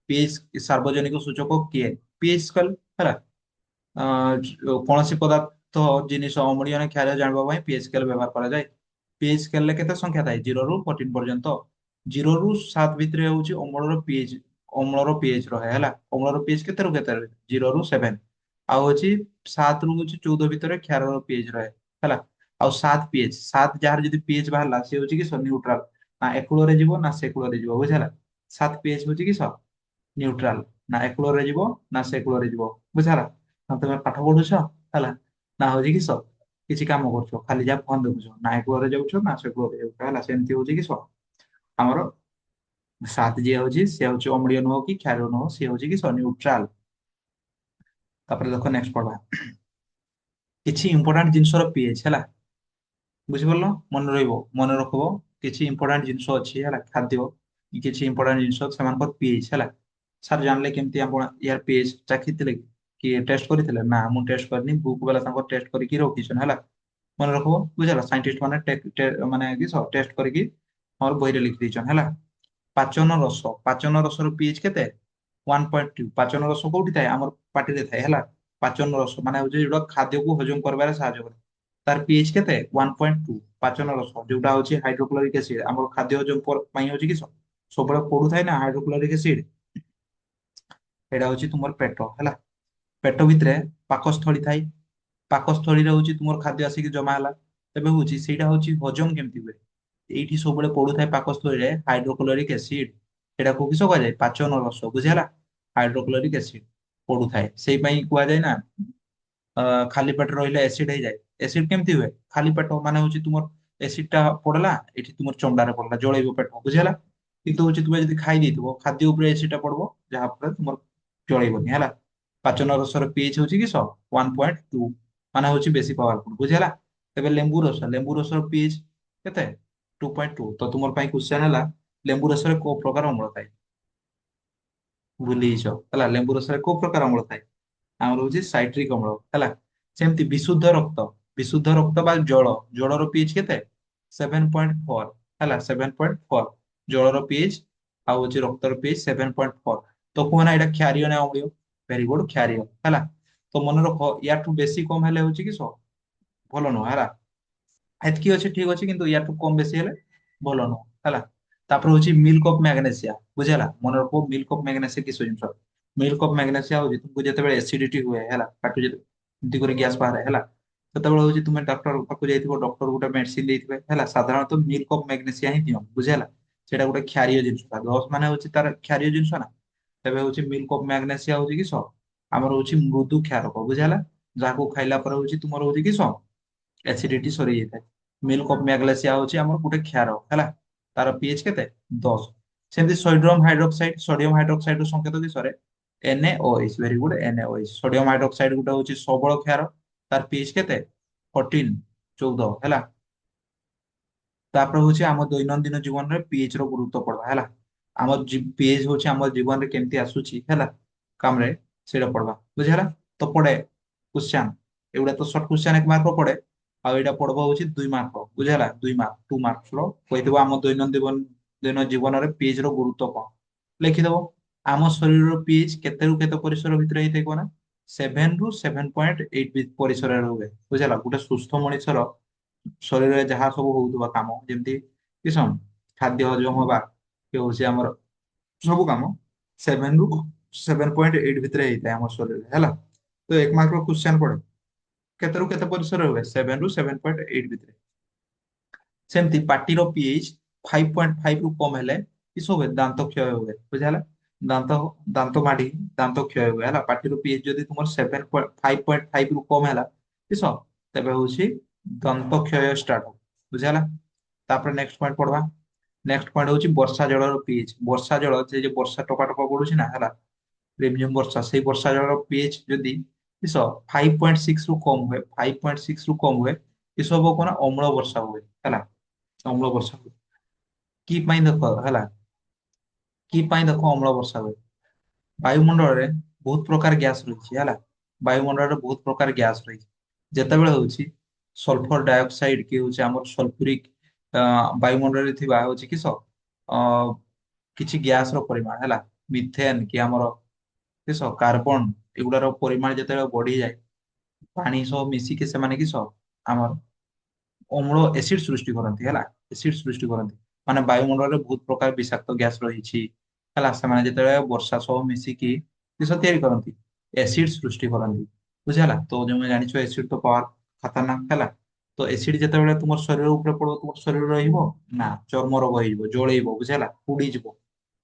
ପିଏଚ୍ ସାର୍ବଜନିକ ସୂଚକ କିଏ ପିଏଚ୍ ସ୍କେଲ ହେଲା କୌଣସି ପଦାର୍ଥ ଜିନିଷ ଅମ୍ଳୀୟ ନା କ୍ଷାରୀୟ ଜାଣିବା ପାଇଁ ପିଏଚ୍ ସ୍କେଲ ବ୍ୟବହାର କରାଯାଏ ପିଏଚ୍ ସ୍କେଲରେ କେତେ ସଂଖ୍ୟା ଥାଏ 0 ରୁ 14 ପର୍ଯ୍ୟନ୍ତ 0 ରୁ 7 ଭିତରେ ହେଉଛି ଅମ୍ଳର ପିଏଚ୍ ରହେ ହେଲା ଅମ୍ଳର ପିଏଚ୍ କେତେ ରୁ କେତେ ରହେ 0 ରୁ 7 ଆଉ ହଉଛି 7 ରୁ ହଉଛି 14 ଭିତରେ କ୍ଷାରର ପିଏଚ୍ ରହେ ହେଲା ଆଉ 7 ପିଏଚ୍ 7 ଯାହାର ଯଦି ପିଏଚ୍ ବାହାରିଲା ସେ ହଉଛି କି ନ୍ୟୁଟ୍ରାଲ ନା ଏ କୂଳରେ ଯିବ ନା ସେ କୂଳରେ ଯିବ ବୁଝିଲା 7 ପିଏଚ୍ ହଉଛି କି ନ୍ୟୁଟ୍ରାଲ ନା ଏ କୂଳରେ ଯିବ ନା ସେ କୂଳରେ ଯିବ ବୁଝିଲା ନା ତମେ ପାଠ ପଢୁଛ ହେଲା ନା ହଉଛି କି କିଛି କାମ କରୁଛ ଖାଲି ଯାହା ଫୋନ ଦେଖୁଛ ନା ଏ କୂଳରେ ଯାଉଛ ନା ସେ କୂଳରେ ଯାଉଛ ହେଲା ସେମିତି ହଉଛି କି ଆମର 7 ଯିଏ ହଉଛି ସେ ହଉଛି ଅମ୍ଳୀୟ ନୁହଁ କି କ୍ଷାରୀୟ ନୁହଁ ସେ ହଉଛି କି ନ୍ୟୁଟ୍ରାଲ ତାପରେ ଦେଖ ନେକ୍ସଟ ପଢବା କିଛି ଇମ୍ପୋର୍ଟାଣ୍ଟ ଜିନିଷର ପିଏଚ୍ ହେଲା ବୁଝିପାରିଲ ମନେ ରହିବ ମନେ ରଖିବ କିଛି ଇମ୍ପୋର୍ଟାଣ୍ଟ ଜିନିଷ ଅଛି ହେଲା ଖାଦ୍ୟ କି କିଛି ଇମ୍ପୋର୍ଟାଣ୍ଟ ଜିନିଷ ସେମାନଙ୍କର ପିଏଚ୍ ହେଲା ସାର୍ ଜାଣିଲେ କେମିତି ଆପଣ ୟାର ପିଏଚ୍ ଚାଖିଥିଲେ କି ଟେଷ୍ଟ କରିଥିଲେ ନା ମୁଁ ଟେଷ୍ଟ କରିନି ବୁକ୍ ବାଲା ତାଙ୍କର ଟେଷ୍ଟ କରିକି ରଖିଛନ୍ତି ହେଲା ମନେ ରଖିବ ବୁଝିଲ ସାଇଣ୍ଟିଷ୍ଟ ମାନେ ମାନେ କି ଟେଷ୍ଟ କରିକି ଆମର ବହିରେ ଲେଖି ଦେଇଛନ୍ତି ହେଲା ପାଚନ ରସର ପିଏଚ୍ କେତେ 1.2 ପାଚନ ରସ କୋଉଠି ଥାଏ ଆମର ପାଟିରେ ଥାଏ ହେଲା ପାଚନ ରସ ମାନେ ହଉଛି ଯୋଉଟା ଖାଦ୍ୟକୁ ହଜମ କରିବାରେ ସାହାଯ୍ୟ କରେ ତାର ପିଏଚ୍ କେତେ 1.2 ପାଚନ ରସ ଯୋଉଟା ହଉଛି ହାଇଡ୍ରୋକ୍ଲୋରିକ ଏସିଡ ଆମର ଖାଦ୍ୟ ହଜମ ପାଇଁ ହଉଛି କି ସବୁବେଳେ ପଡୁଥାଏ ନା ହାଇଡ୍ରୋକ୍ଲୋରିକ ଏସିଡ ଏଇଟା ହଉଛି ତୁମର ପେଟ ହେଲା ପେଟ ଭିତରେ ପାକସ୍ଥଳୀ ଥାଏ ପାକସ୍ଥଳୀରେ ହଉଛି ତୁମର ଖାଦ୍ୟ ଆସିକି ଜମା ହେଲା ତେବେ ହଉଛି ସେଇଟା ହଉଛି ହଜମ କେମିତି ହୁଏ ଏଇଠି ସବୁବେଳେ ପଡୁଥାଏ ପାକସ୍ଥଳୀରେ ହାଇଡ୍ରୋକ୍ଲୋରିକ ଏସିଡ ଏଟାକୁ କିସ କୁହାଯାଏ ପାଚନ ରସ ବୁଝିହେଲା ହାଇଡ୍ରୋକ୍ଲୋରିକ ଏସିଡ ପଡୁଥାଏ ସେଇ ପାଇଁ କୁହାଯାଏ ନା ଖାଲି ପେଟରେ ରହିଲେ ଏସିଡ ହେଇଯାଏ ଏସିଡ କେମିତି ହୁଏ ଖାଲି ପେଟ ମାନେ ହଉଛି ତୁମର ଏସିଡ ଟା ପଡିଲା ଏଠି ତୁମର ଚମଡାରେ ପଡିଲା ଜଳେଇବ ପେଟ ବୁଝିହେଲା କିନ୍ତୁ ହଉଛି ତୁମେ ଯଦି ଖାଇ ଦେଇଥିବ ଖାଦ୍ୟ ଉପରେ ଏସିଡ ଟା ପଡିବ ଯାହା ଫଳରେ ତୁମର ଜଳେଇବନି ହେଲା ପାଚନ ରସର ପିଏଚ୍ ହଉଛି କି 1.2 ମାନେ ହଉଛି ବେଶୀ ପାୱାରଫୁଲ ବୁଝିହେଲା ତେବେ ଲେମ୍ବୁ ରସର ପିଏଚ୍ କେତେ 2.2 ତ ତୁମର ପାଇଁ କ୍ୱେଶ୍ଚନ ହେଲା ଲେମ୍ବୁ ରସରେ କୋଉ ପ୍ରକାର ଅମ୍ଳ ଥାଏ ଭୁଲି ଯାଇଛ ହେଲା ଲେମ୍ବୁ ରସରେ କୋଉ ପ୍ରକାର ଅମ୍ଳ ଥାଏ ଆମର ହଉଛି ସାଇଟ୍ରିକ ଅମ୍ଳ ହେଲା ସେମିତି ବିଶୁଦ୍ଧ ରକ୍ତ ବା ଜଳର ପିଏଚ୍ କେତେ 7.4 ହେଲା 7.4 ଜଳର ପିଏଚ୍ ଆଉ ହଉଛି ରକ୍ତର ପିଏଚ୍ 7.4 ତ କୁହନା ଏଇଟା କ୍ଷାରୀୟ ନା ଅମ୍ଳୀୟ ଭେରି ଗୁଡ କ୍ଷାରୀୟ ହେଲା ତ ମନେ ରଖ ୟାଠୁ ବେଶୀ କମ ହେଲେ ହଉଛି କିସ ଭଲ ନୁହଁ ହେଲା। ଏତିକି ଅଛି ଠିକ ଅଛି, କିନ୍ତୁ ୟାଠୁ କମ ବେଶୀ ହେଲେ ଭଲ ନୁହଁ ହେଲା। ତାପରେ ହଉଛି ମିଲ୍କ ଅଫ ମ୍ୟାଗ୍ନେସିଆ, ବୁଝିହେଲା। ମନେ ରଖ ମିଲ୍କ ଅଫ ମ୍ୟାଗ୍ନେସିଆ କିସ ଜିନିଷ। ମିଲ୍କ ଅଫ ମ୍ୟାଗ୍ନେସିଆ ହଉଛି ତୁମକୁ ଯେତେବେଳେ ଏସିଡିଟି ହୁଏ ହେଲା, ପାଟି ଏମିତି କରି ଗ୍ୟାସ୍ ବାହାରେ ହେଲା, ସେତେବେଳେ ହଉଛି ତୁମେ ଡକ୍ଟର ପାଖକୁ ଯାଇଥିବ, ଡକ୍ଟର ଗୋଟେ ମେଡିସିନ ଦେଇଥିବେ ହେଲା, ସାଧାରଣତଃ ମିଲ୍କ ଅଫ ମ୍ୟାଗ୍ନେସିଆ ହିଁ ଦିଅନ୍ତି, ବୁଝିହେଲା। ସେଇଟା ଗୋଟେ କ୍ଷାରୀୟ ଜିନିଷ, ଦଶ ମାନେ ହଉଛି ତାର କ୍ଷାରୀୟ ଜିନିଷ ନା। ତେବେ ହଉଛି ମିଲ୍କ ଅଫ ମ୍ୟାଗ୍ନେସିଆ ହଉଛି କିସ ଆମର ହଉଛି ମୃଦୁ କ୍ଷାରକ, ବୁଝିହେଲା। ଯାହାକୁ ଖାଇଲା ପରେ ହଉଛି ତୁମର ହଉଛି କିସ ଏସିଡିଟି ସରି ଯାଇଥାଏ। ମିଲ୍କ ଅଫ ମ୍ୟାଗ୍ନେସିଆ ହଉଛି ଆମର ଗୋଟେ କ୍ଷାର ହେଲା, ତାର ପିଏଚ କେତେ 10। ସେମିତି ସୋଡିୟମ ହାଇଡ୍ରୋକ୍ସାଇଡ ର ସଂକେତ କିସରେ NaOH, very good NaOH। Sodium hydroxide ଗୋଟେ ହଉଛି ସବଳ କ୍ଷାର, ତାର ପିଏଚ କେତେ 14, 14 ହେଲା। ତାପରେ ହଉଛି ଆମ ଦୈନନ୍ଦିନ ଜୀବନରେ ପିଏଚ ର ଗୁରୁତ୍ୱ ପଡବା ହେଲା। ଆମ ପିଏଚ ହଉଛି ଆମ ଜୀବନରେ କେମିତି ଆସୁଛି ହେଲା କାମରେ, ସେଇଟା ପଡବା ବୁଝିହେଲା। ତ ପଡେ କ୍ୱେଶ୍ଚନ, ଏଗୁଡା ତ ସର୍ଟ କ୍ୱେଶ୍ଚନ 1 ମାର୍କ ପଡେ। ଆଉ ଏଇଟା ପଡବ ହଉଛି 2 ମାର୍କ, ବୁଝିହେଲା। 2 ମାର୍କ 2 ମାର୍କ ର କହିଥିବ ଆମ ଦୈନନ୍ଦିନ ଜୀବନରେ ପିଏଚ ର ଗୁରୁତ୍ୱ କଣ ଲେଖିଦବ। ଆମ ଶରୀରର ପିଏଚ କେତେ ରୁ କେତେ ପରିସର ଭିତରେ ହେଇଥାଏ କହନା, 7 ରୁ 7.8 ପରିସରରେ ରୁହେ, ବୁଝିହେଲା। ଗୋଟେ ସୁସ୍ଥ ମଣିଷର ଶରୀରରେ ଯାହା ସବୁ ହଉଥିବା କାମ, ଯେମିତି କିସ ଖାଦ୍ୟ ହଜମ ହବା, କି ହଉଛି ଆମର ସବୁ କାମ 7 ରୁ 7.8 ଭିତରେ ହେଇଥାଏ ଆମ ଶରୀରରେ ହେଲା। ତ 1 ମାର୍କ ର କ୍ୱେଶ୍ଚନ ପଡେ କେତେ ରୁ କେତେ ପରିସର ହୁଏ, 7 ରୁ 7.8 ଭିତରେ। ସେମିତି ପାଟିର ପିଏଚ 5.5 ରୁ କମ ହେଲେ କିସ ହୁଏ, ଦାନ୍ତ କ୍ଷୟ ହୁଏ, ବୁଝିହେଲା। ଦାନ୍ତ ଦାନ୍ତ ମାଢି ଦାନ୍ତ କ୍ଷୟ ହୁଏ ହେଲା। ପାଟିର ପିଏଚ ଯଦି ତୁମର 5.5 ରୁ କମ ହେଲା କିସ, ତେବେ ହଉଛି ଦନ୍ତ କ୍ଷୟ ଷ୍ଟାର୍ଟ ହବ, ବୁଝିହେଲା। ତାପରେ ନେକ୍ସଟ ପଏଣ୍ଟ ପଢବା। ନେକ୍ସଟ ପଏଣ୍ଟ ହଉଛି ବର୍ଷା ଜଳର ପିଏଚ। ବର୍ଷା ଜଳ, ସେ ଯୋଉ ବର୍ଷା ଟପା ଟପା ପଡୁଛି ନା ହେଲା, ପ୍ରିମିୟମ ବର୍ଷା, ସେଇ ବର୍ଷା ଜଳର ପିଏଚ ଯଦି କିସ 5.6 ରୁ କମ ହୁଏ, 5.6 ରୁ କମ ହୁଏ, କିସ ହବ କଣ, ଅମ୍ଳ ବର୍ଷା ହୁଏ ହେଲା। ଅମ୍ଳ ବର୍ଷା ହୁଏ କି ପାଇଁ ଦେଖ ହେଲା, କି ପାଇଁ ଦେଖ ଅମ୍ଳ ବର୍ଷା ହୁଏ। ବାୟୁମଣ୍ଡଳରେ ବହୁତ ପ୍ରକାର ଗ୍ୟାସ ରହିଛି ହେଲା। ବାୟୁମଣ୍ଡଳରେ ବହୁତ ପ୍ରକାର ଗ୍ୟାସ ରହିଛି। ଯେତେବେଳେ ହଉଛି ସଲଫର ଡାଇଅକ୍ସାଇଡ କି ହଉଛି ଆମର ସଲଫୁରିକ ବାୟୁମଣ୍ଡଳରେ ଥିବା ହଉଛି କିସ ଅ, କିଛି ଗ୍ୟାସ ର ପରିମାଣ ହେଲା, ମିଥେନ କି ଆମର କିସ କାର୍ବନ, ଏଗୁଡାର ପରିମାଣ ଯେତେବେଳେ ବଢିଯାଏ, ପାଣି ସହ ମିଶିକି ସେମାନେ କିସ ଆମର ଅମ୍ଳ ଏସିଡ ସୃଷ୍ଟି କରନ୍ତି ହେଲା। ଏସିଡ ସୃଷ୍ଟି କରନ୍ତି, ମାନେ ବାୟୁମଣ୍ଡଳରେ ବହୁତ ପ୍ରକାର ବିଷାକ୍ତ ଗ୍ୟାସ ରହିଛି ହେଲା। ସେମାନେ ଯେତେବେଳେ ବର୍ଷା ସହ ମିଶିକି କିସ ତିଆରି କରନ୍ତି, ଏସିଡ ସୃଷ୍ଟି କରନ୍ତି, ବୁଝିହେଲା। ତ ଯୋଉ ଜାଣିଛ ଏସିଡ ତ ପାୱାର ଖତରନାକ ହେଲା। ତ ଏସିଡ ଯେତେବେଳେ ତୁମ ଶରୀର ଉପରେ ପଡିବ, ତୁମ ଶରୀର ରହିବ ନା, ଚର୍ମ ରୋଗ ହେଇଯିବ, ଜଳେଇବ, ବୁଝିହେଲା, ପୋଡିଯିବ,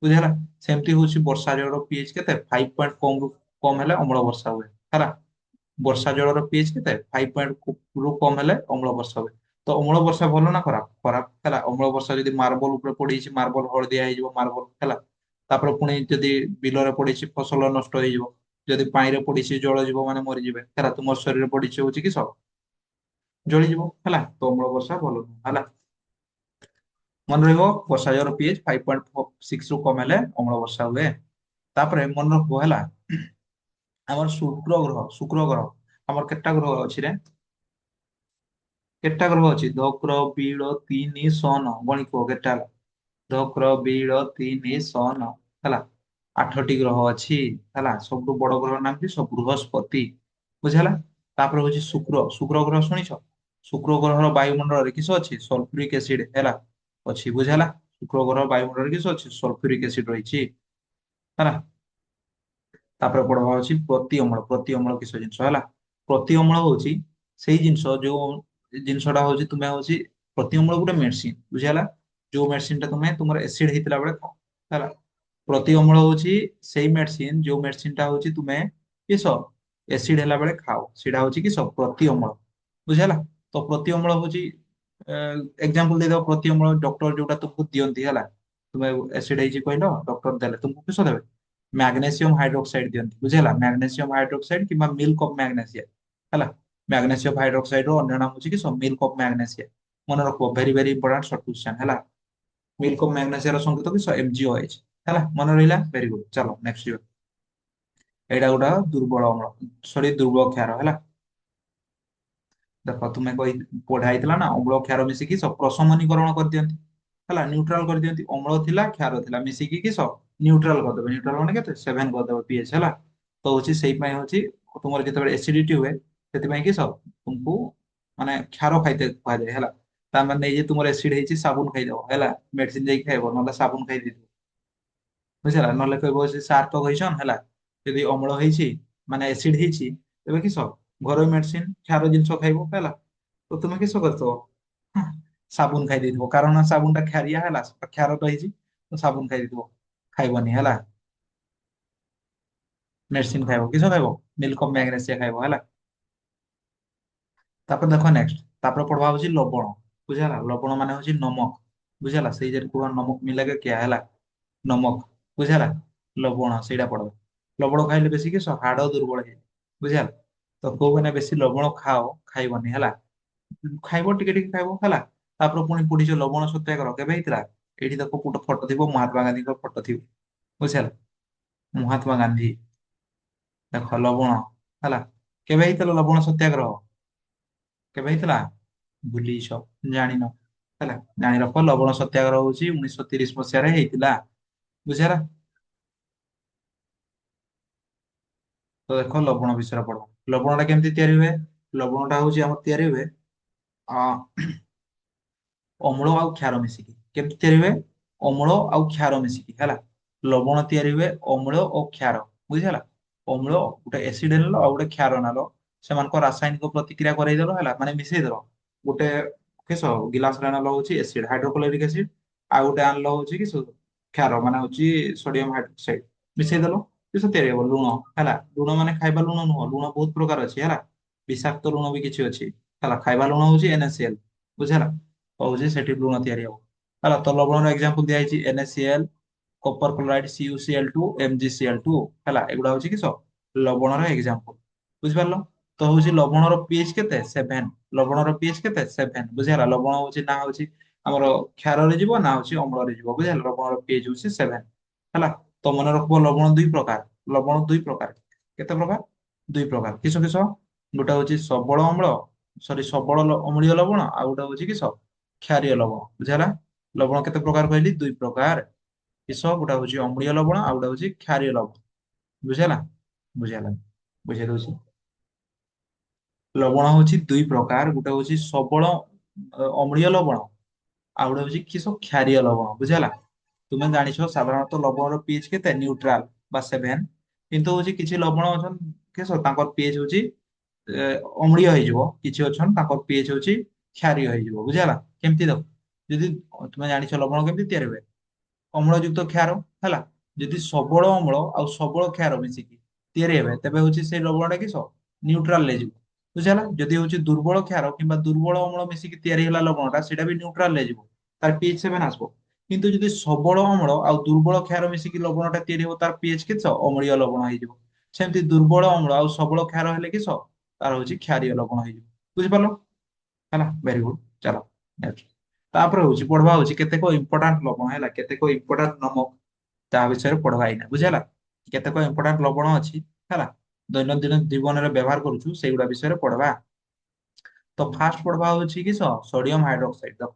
ବୁଝିହେଲା। ସେମିତି ହଉଛି ବର୍ଷା ଜଳର ପିଏଚ କେତେ 5 କମ ରୁ କମ ହେଲେ ଅମ୍ଳ ବର୍ଷା ହୁଏ ହେଲା। ବର୍ଷା ଜଳର ପିଏଚ କେତେ 5 ରୁ କମ ହେଲେ ଅମ୍ଳ ବର୍ଷା ହୁଏ। ତ ଅମ୍ଳ ବର୍ଷା ଭଲ ନା ଖରାପ, ଖରାପ ହେଲା। ଅମ୍ଳ ବର୍ଷା ଯଦି ମାର୍ବଲ ଉପରେ ପଡିଛି, ମାର୍ବଲ ହଳଦିଆ ହେଇଯିବ ମାର୍ବଲ ହେଲା। ତାପରେ ପୁଣି ଯଦି ବିଲରେ ପଡିଛି ଫସଲ ନଷ୍ଟ ହେଇଯିବ। ଯଦି ପାଣିରେ ପଡିଛି ଜଳ ଜୀବ ମାନେ ମରିଯିବେ ହେଲା। ତୁମ ଶରୀରରେ ପଡିଛି ହଉଛି କିସ ଜଳିଯିବ ହେଲା। ତ ଅମ୍ଳ ବର୍ଷା ଭଲ ନୁହଁ ହେଲା। ମନେ ରହିବ ବର୍ଷା ଜଳର ପିଏଚ 5.6 ରୁ କମ ହେଲେ ଅମ୍ଳ ବର୍ଷା ହୁଏ। ତାପରେ ମନେ ରଖିବ ହେଲା, ଆମର ଶୁକ୍ର ଗ୍ରହ ଆମର କେତେଟା ଗ୍ରହ ଅଛି ରେ, କେତେଟା ଗ୍ରହ ଅଛି, ଧକ୍ର ବିଳ ତିନି ସନ ଗଣି କୁହ କେତେଟା ହେଲା। ଧକ୍ର ବିଳ ତିନି ସନ ହେଲା, 8ଟି ଗ୍ରହ ଅଛି ହେଲା। ସବୁଠୁ ବଡ ଗ୍ରହ ନାମ କି ବୃହସ୍ପତି, ବୁଝିହେଲା। ତାପରେ ହଉଛି ଶୁକ୍ର, ଶୁକ୍ର ଗ୍ରହ ଶୁଣିଛ। ଶୁକ୍ର ଗ୍ରହର ବାୟୁମଣ୍ଡଳରେ କିସ ଅଛି, ସଲଫ୍ୟୁରିକ ଏସିଡ ହେଲା ଅଛି, ବୁଝିହେଲା। ଶୁକ୍ର ଗ୍ରହ ବାୟୁମଣ୍ଡଳରେ କିସ ଅଛି, ସଲଫ୍ୟୁରିକ ଏସିଡ ରହିଛି ହେଲା। ତାପରେ ପଢବା ଅଛି ପ୍ରତି ଅମ୍ଳ। ପ୍ରତି ଅମ୍ଳ କିସ ଜିନିଷ ହେଲା, ପ୍ରତି ଅମ୍ଳ ହଉଛି ସେଇ ଜିନିଷ ଯୋଉ ଜିନିଷଟା ହଉଛି ତୁମେ ହଉଛି ପ୍ରତି ଅମ୍ଳ ଗୋଟେ ମେଡିସିନ, ବୁଝିହେଲା। ଯୋଉ ମେଡିସିନ ଟା ତୁମେ ତୁମର ଏସିଡ ହେଇଥିଲା ବେଳେ ଖାଅ ହେଲା। ପ୍ରତି ଅମ୍ଳ ହଉଛି ସେଇ ମେଡିସିନ, ଯୋଉ ମେଡିସିନ ଟା ହଉଛି ତୁମେ କିସ ଏସିଡ ହେଲା ବେଳେ ଖାଅ, ସେଇଟା ହଉଛି କିସ ପ୍ରତି ଅମ୍ଳ, ବୁଝିହେଲା। ତ ପ୍ରତି ଅମ୍ଳ ହଉଛି ଏକ୍ସାମ୍ପଲ ଦେଇଦବ। ପ୍ରତି ଅମ୍ଳ ଡକ୍ଟର ଯୋଉଟା ତୁମକୁ ଦିଅନ୍ତି ହେଲା, ତୁମେ ଏସିଡ ହେଇଛି କହିଲ, ଡକ୍ଟର ଦେଲେ ତୁମକୁ କିସ ଦେବେ, ମ୍ୟାଗ୍ନେସିୟମ ହାଇଡ୍ରୋକ୍ସାଇଡ ଦିଅନ୍ତି, ବୁଝିହେଲା। ମ୍ୟାଗ୍ନେସିୟମ ହାଇଡ୍ରୋକ୍ସାଇଡ କିମ୍ବା ମିଲ୍କ ଅଫ ମ୍ୟାଗ୍ନେସିଆ ହେଲା। ମ୍ୟାଗ୍ନେସିୟମ ହାଇଡ୍ରୋକ୍ସାଇଡ ର ଅନ୍ୟ ନାମ ହଉଛି କିସ ମିଲ୍କ ଅଫ ମ୍ୟାଗ୍ନେସିଆ। ମନେ ରଖିବ, very very important short question ହେଲା। ମିଲ୍କ ଅଫ ମ୍ୟାଗ୍ନେସିଆ ର ସଂକେତ କିସ MgOH ହେଲା। ମନେ ରହିଲା, ଭେରି ଗୁଡ। ଚାଲ ନେକ୍ସଟ ଯିବା। ଏଇଟା ଗୋଟେ ଦୁର୍ବଳ ଅମ୍ଳ, ସରି ଦୁର୍ବଳ କ୍ଷାର ହେଲା। ଦେଖ ତୁମେ ପଢା ହେଇଥିଲା ନା, ଅମ୍ଳ କ୍ଷାର ମିଶିକି ପ୍ରଶମନୀକରଣ କରିଦିଅନ୍ତି ହେଲା, ନ୍ୟୁଟ୍ରାଲ କରିଦିଅନ୍ତି। ଅମ୍ଳ ଥିଲା କ୍ଷାର ଥିଲା ମିଶିକି କିସ ନ୍ୟୁଟ୍ରାଲ କରିଦେବେ। ନ୍ୟୁଟ୍ରାଲ ମାନେ କେତେ 7 କରିଦେବେ ପିଏଚ ହେଲା। ତ ହଉଛି ସେଇ ପାଇଁ ହଉଛି ତୁମର ଯେତେବେଳେ ଏସିଡିଟି ହୁଏ ସେଥିପାଇଁ କିସ ତୁମକୁ ମାନେ କ୍ଷାର ଖାଇତେ କୁହାଯାଏ ହେଲା। ତା ମାନେ ଏଇ ଯେ ତୁମର ଏସିଡ ହେଇଛି ସାବୁନ ଖାଇଦବ ହେଲା, ମେଡିସିନ ଯାଇକି ଖାଇବ ନହେଲେ ସାବୁନ ଖାଇଦେଇଥିବ ବୁଝିଲା। ନହେଲେ କହିବ ସେ ସାର୍ ତ କହିଛନ୍ ହେଲା, ଯଦି ଅମ୍ଳ ହେଇଛି ମାନେ ଏସିଡ ହେଇଛି ତେବେ କିସ ଘରୋଇ ମେଡିସିନ କ୍ଷାର ଜିନିଷ ଖାଇବ ହେଲା। ତ ତୁମେ କିସ କରିଥିବ ସାବୁନ ଖାଇ ଦେଇଥିବ, କାରଣ ସାବୁନ ଟା କ୍ଷାରିଆ ହେଲା, କ୍ଷାର ତ ହେଇଛି ତ ସାବୁନ ଖାଇ ଦେଇଥିବ। ଖାଇବନି ହେଲା, ମେଡିସିନ ଖାଇବ କିସ ଖାଇବ ମିଲ୍କ ଅଫ ମ୍ୟାଗ୍ନେସିଆ ଖାଇବ ହେଲା। ତାପରେ ଦେଖ ନେକ୍ସଟ, ତାପରେ ପଢବା ହଉଛି ଲବଣ ବୁଝିଲା। ଲବଣ ମାନେ ହଉଛି ନମକ ବୁଝିଲା, ସେଇ ଯେ କୁହ ନମକ ମିଲାକେ କ୍ୟା ହେଲା, ନମକ ବୁଝିଲା। ଲବଣ ସେଇଟା ପଡବ। ଲବଣ ଖାଇଲେ ବେଶୀ କିସ ହାଡ ଦୁର୍ବଳ ହେଇજાય ବୁଝିଲା। ତ କୋଉ ମାନେ ବେଶୀ ଲବଣ ଖାଇବନି ହେଲା। ଖାଇବ ଟିକେ ଟିକେ ଖାଇବ ହେଲା। ତାପରେ ପୁଣି ପଡିଛ ଲବଣ ସତ୍ୟାଗ୍ରହ କେବେ ହେଇଥିଲା? ଏଇଠି ଦେଖ ଗୋଟେ ଫଟୋ ଥିବ ମହାତ୍ମା ଗାନ୍ଧୀଙ୍କ ଫଟୋ ଥିବ ବୁଝିଲ। ମହାତ୍ମା ଗାନ୍ଧୀ ଦେଖ ଲବଣ ହେଲା। କେବେ ହେଇଥିଲା ଲବଣ ସତ୍ୟାଗ୍ରହ? କେବେ ହେଇଥିଲା? ଭୁଲିଛ, ଜାଣିନ ହେଲା। ଜାଣି ରଖ ଲବଣ ସତ୍ୟାଗ୍ରହ ହଉଛି 1930 ମସିହାରେ ହେଇଥିଲା ବୁଝିହେଲା। ତ ଦେଖ ଲବଣ ବିଷୟରେ ପଢ। ଲବଣ ଟା କେମିତି ତିଆରି ହୁଏ? ଲବଣ ଟା ହଉଛି ଆମର ତିଆରି ହୁଏ ଅ ଅମ୍ଳ ଆଉ କ୍ଷାର ମିଶିକି। କେମିତି ତିଆରି ହୁଏ? ଅମ୍ଳ ଆଉ କ୍ଷାର ମିଶିକି ହେଲା। ଲବଣ ତିଆରି ହୁଏ ଅମ୍ଳ ଓ କ୍ଷାର ବୁଝିହେଲା। ଅମ୍ଳ ଗୋଟେ ଏସିଡ ନେଲ ଆଉ ଗୋଟେ କ୍ଷାର ନେଲ, ସେମାନଙ୍କ ରାସାୟନିକ ପ୍ରତିକ୍ରିୟା କରେଇଦେଲ ହେଲା, ମାନେ ମିଶେଇଦେଲ। ଗୋଟେ କିସ ଗିଲାସ ରେ ନେଲ ହଉଛି ଏସିଡ ହାଇଡ୍ରୋକ୍ଲୋରିକ ଏସିଡ, ଆଉ ଗୋଟେ ଆଣିଲ ହଉଛି କି କ୍ଷାର ମାନେ ହଉଛି ସୋଡିୟମ ହାଇଡ୍ରୋକ୍ସାଇଡ, ମିଶେଇଦେଲ କିସ ତିଆରି ହବ ଲୁଣ ହେଲା। ଲୁଣ ମାନେ ଖାଇବା ଲୁଣ ନୁହଁ, ଲୁଣ ବହୁତ ପ୍ରକାର ଅଛି ହେଲା। ବିଷାକ୍ତ ଲୁଣ ବି କିଛି ଅଛି ହେଲା। ଖାଇବା ଲୁଣ ହଉଛି NaCl ବୁଝିହେଲା। ହଉଛି ସେଠି ଲୁଣ ତିଆରି ହବ ହେଲା। ତ ଲବଣର ଏକ୍ସାମ୍ପଲ ଦିଆଯାଇଛି NaCl, କପର କ୍ଲୋରାଇଡ CuCl2, MgCl2 ହେଲା। ଏଗୁଡା ହଉଛି କିସ ଲବଣର ଏକ୍ସାମ୍ପଲ ବୁଝିପାରିଲ। ତ ହଉଛି ଲବଣର ପିଏଚ କେତେ? 7। ଲବଣର ପିଏଚ କେତେ? 7 ବୁଝିହେଲା। ଲବଣ ହଉଛି ନା ହଉଛି ଆମର କ୍ଷାରରେ ଯିବ ନା ହଉଛି ଅମ୍ଳରେ ଯିବ ବୁଝିହେଲା। ଲବଣର ପିଏଚ ହଉଛି 7 ହେଲା। ତ ମନେ ରଖିବ ଲବଣ ଦୁଇ ପ୍ରକାର। ଲବଣ ଦୁଇ ପ୍ରକାର। କେତେ ପ୍ରକାର? ଦୁଇ ପ୍ରକାର। କିସ କିସ? ଗୋଟେ ହଉଛି ସବଳ ଅମ୍ଳ, ସରି ସବଳ ଅମ୍ଳୀୟ ଲବଣ, ଆଉ ଗୋଟେ ହଉଛି କିସ କ୍ଷାରୀୟ ଲବଣ ବୁଝିହେଲା। ଲବଣ କେତେ ପ୍ରକାର କହିଲି? ଦୁଇ ପ୍ରକାର। କିସ? ଗୋଟେ ହଉଛି ଅମ୍ଳୀୟ ଲବଣ ଆଉ ଗୋଟେ ହଉଛି କ୍ଷାରୀୟ ଲବଣ ବୁଝିହେଲା। ବୁଝିହେଲା, ବୁଝେଇ ଦଉଛି। ଲବଣ ହଉଛି ଦୁଇ ପ୍ରକାର, ଗୋଟେ ହଉଛି ସବଳ ଅମ୍ଳୀୟ ଲବଣ, ଆଉ ଗୋଟେ ହଉଛି କିସ କ୍ଷାରୀୟ ଲବଣ ବୁଝିହେଲା। ତୁମେ ଜାଣିଛ ସାଧାରଣତଃ ଲବଣର ପିଏଚ କେତେ? ନ୍ୟୁଟ୍ରାଲ ବା 7। କିନ୍ତୁ ହଉଛି କିଛି ଲବଣ ଅଛନ୍ତି କିସ ତାଙ୍କର ପିଏଚ ହଉଛି ଏ, ଅମ୍ଳୀୟ ହେଇଯିବ, କିଛି ଅଛନ୍ତି ତାଙ୍କର ପିଏଚ ହଉଛି କ୍ଷାରୀୟ ହେଇଯିବ ବୁଝିହେଲା। କେମିତି ଦେଖ, ଯଦି ତୁମେ ଜାଣିଛ ଲବଣ କେମିତି ତିଆରି ହୁଏ? ଅମ୍ଳଯୁକ୍ତ କ୍ଷାର ହେଲା। ଯଦି ସବଳ ଅମ୍ଳ ଆଉ ସବଳ କ୍ଷାର ମିଶିକି ତିଆରି ହେବେ ତେବେ ହଉଛି ସେଇ ଲବଣଟା କିସ ନ୍ୟୁଟ୍ରାଲ ରେ ଯିବ ବୁଝିହେଲା। ଯଦି ହଉଛି ଦୁର୍ବଳ କ୍ଷାର କିମ୍ବା ଦୁର୍ବଳ ଅମ୍ଳ ମିଶିକି ତିଆରି ହେଲା ଲବଣଟା, ସେଇଟା ବି ନ୍ୟୁଟ୍ରାଲ ରେ ଯିବ, ତାର ପିଏଚ 7 ଆସିବ। କିନ୍ତୁ ଯଦି ସବଳ ଅମ୍ଳ ଆଉ ଦୁର୍ବଳ କ୍ଷାର ମିଶିକି ଲବଣଟା ତିଆରି ହବ, ତାର ପିଏଚ କେତେ? ଅମ୍ଳୀୟ ଲବଣ ହେଇଯିବ। ସେମିତି ଦୁର୍ବଳ ଅମ୍ଳ ଆଉ ସବଳ କ୍ଷାର ହେଲେ କିସ ତାର ହଉଛି କ୍ଷାରୀୟ ଲବଣ ହେଇଯିବ ବୁଝିପାରିଲ ହେଲା। Very good. ଚାଲ next। ତାପରେ ହଉଛି ପଢବା ହଉଛି କେତେକ ଇମ୍ପୋର୍ଟାଣ୍ଟ ଲବଣ ହେଲା, କେତେକ ଇମ୍ପୋର୍ଟାଣ୍ଟ ନମକ ତା ବିଷୟରେ ପଢବା ଏଇନା ବୁଝିହେଲା। କେତେକ ଇମ୍ପୋର୍ଟାଣ୍ଟ ଲବଣ ଅଛି ହେଲା, ଦୈନନ୍ଦିନ ଜୀବନରେ ବ୍ୟବହାର କରୁଛୁ, ସେଇଗୁଡା ବିଷୟରେ ପଢବା। ତ ଫାଷ୍ଟ ପଢବା ହଉଛି କିସ ସୋଡିୟମ ହାଇଡ୍ରୋକ୍ସାଇଡ। ଦେଖ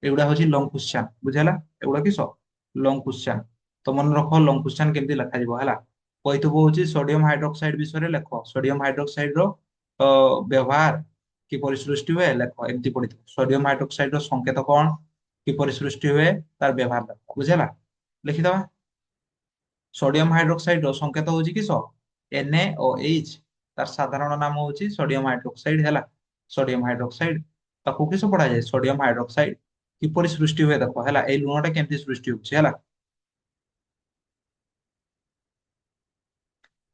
ଏଗୁଡା ହଉଛି ଲଙ୍ଗ କ୍ୱେଶ୍ଚନ ବୁଝିହେଲା। ଏଗୁଡା କିସ ଲଙ୍ଗ କ୍ୱେଶ୍ଚନ। ତ ମନେ ରଖ ଲଙ୍ଗ କ୍ୱେଶ୍ଚନ କେମିତି ଲେଖାଯିବ ହେଲା। କହିଥିବ ହଉଛି ସୋଡିୟମ ହାଇଡ୍ରୋକ୍ସାଇଡ ବିଷୟରେ ଲେଖ। ସୋଡିୟମ ହାଇଡ୍ରୋକ୍ସାଇଡ ର ବ୍ୟବହାର କିପରି ସୃଷ୍ଟି ହୁଏ ଲେଖ, ଏମିତି ପଡିଥିବ। ସୋଡିୟମ ହାଇଡ୍ରୋକ୍ସାଇଡ ର ସଂକେତ କଣ? କିପରି ସୃଷ୍ଟି ହୁଏ ତାର ବ୍ୟବହାର ଲେଖ ବୁଝିହେଲା। ଲେଖିଦବା। ସୋଡିୟମ ହାଇଡ୍ରୋକ୍ସାଇଡ ର ସଂକେତ ହଉଛି କିସ NaOH। ତାର ସାଧାରଣ ନାମ ହଉଛି ସୋଡିୟମ ହାଇଡ୍ରୋକ୍ସାଇଡ ହେଲା। ସୋଡିୟମ ହାଇଡ୍ରୋକ୍ସାଇଡ ତାକୁ କିସ ପଢାଯାଏ? ସୋଡିୟମ ହାଇଡ୍ରୋକ୍ସାଇଡ। କିପରି ସୃଷ୍ଟି ହୁଏ ଦେଖ ହେଲା। ଏଇ ଲୁଣଟା କେମିତି ସୃଷ୍ଟି ହଉଛି ହେଲା।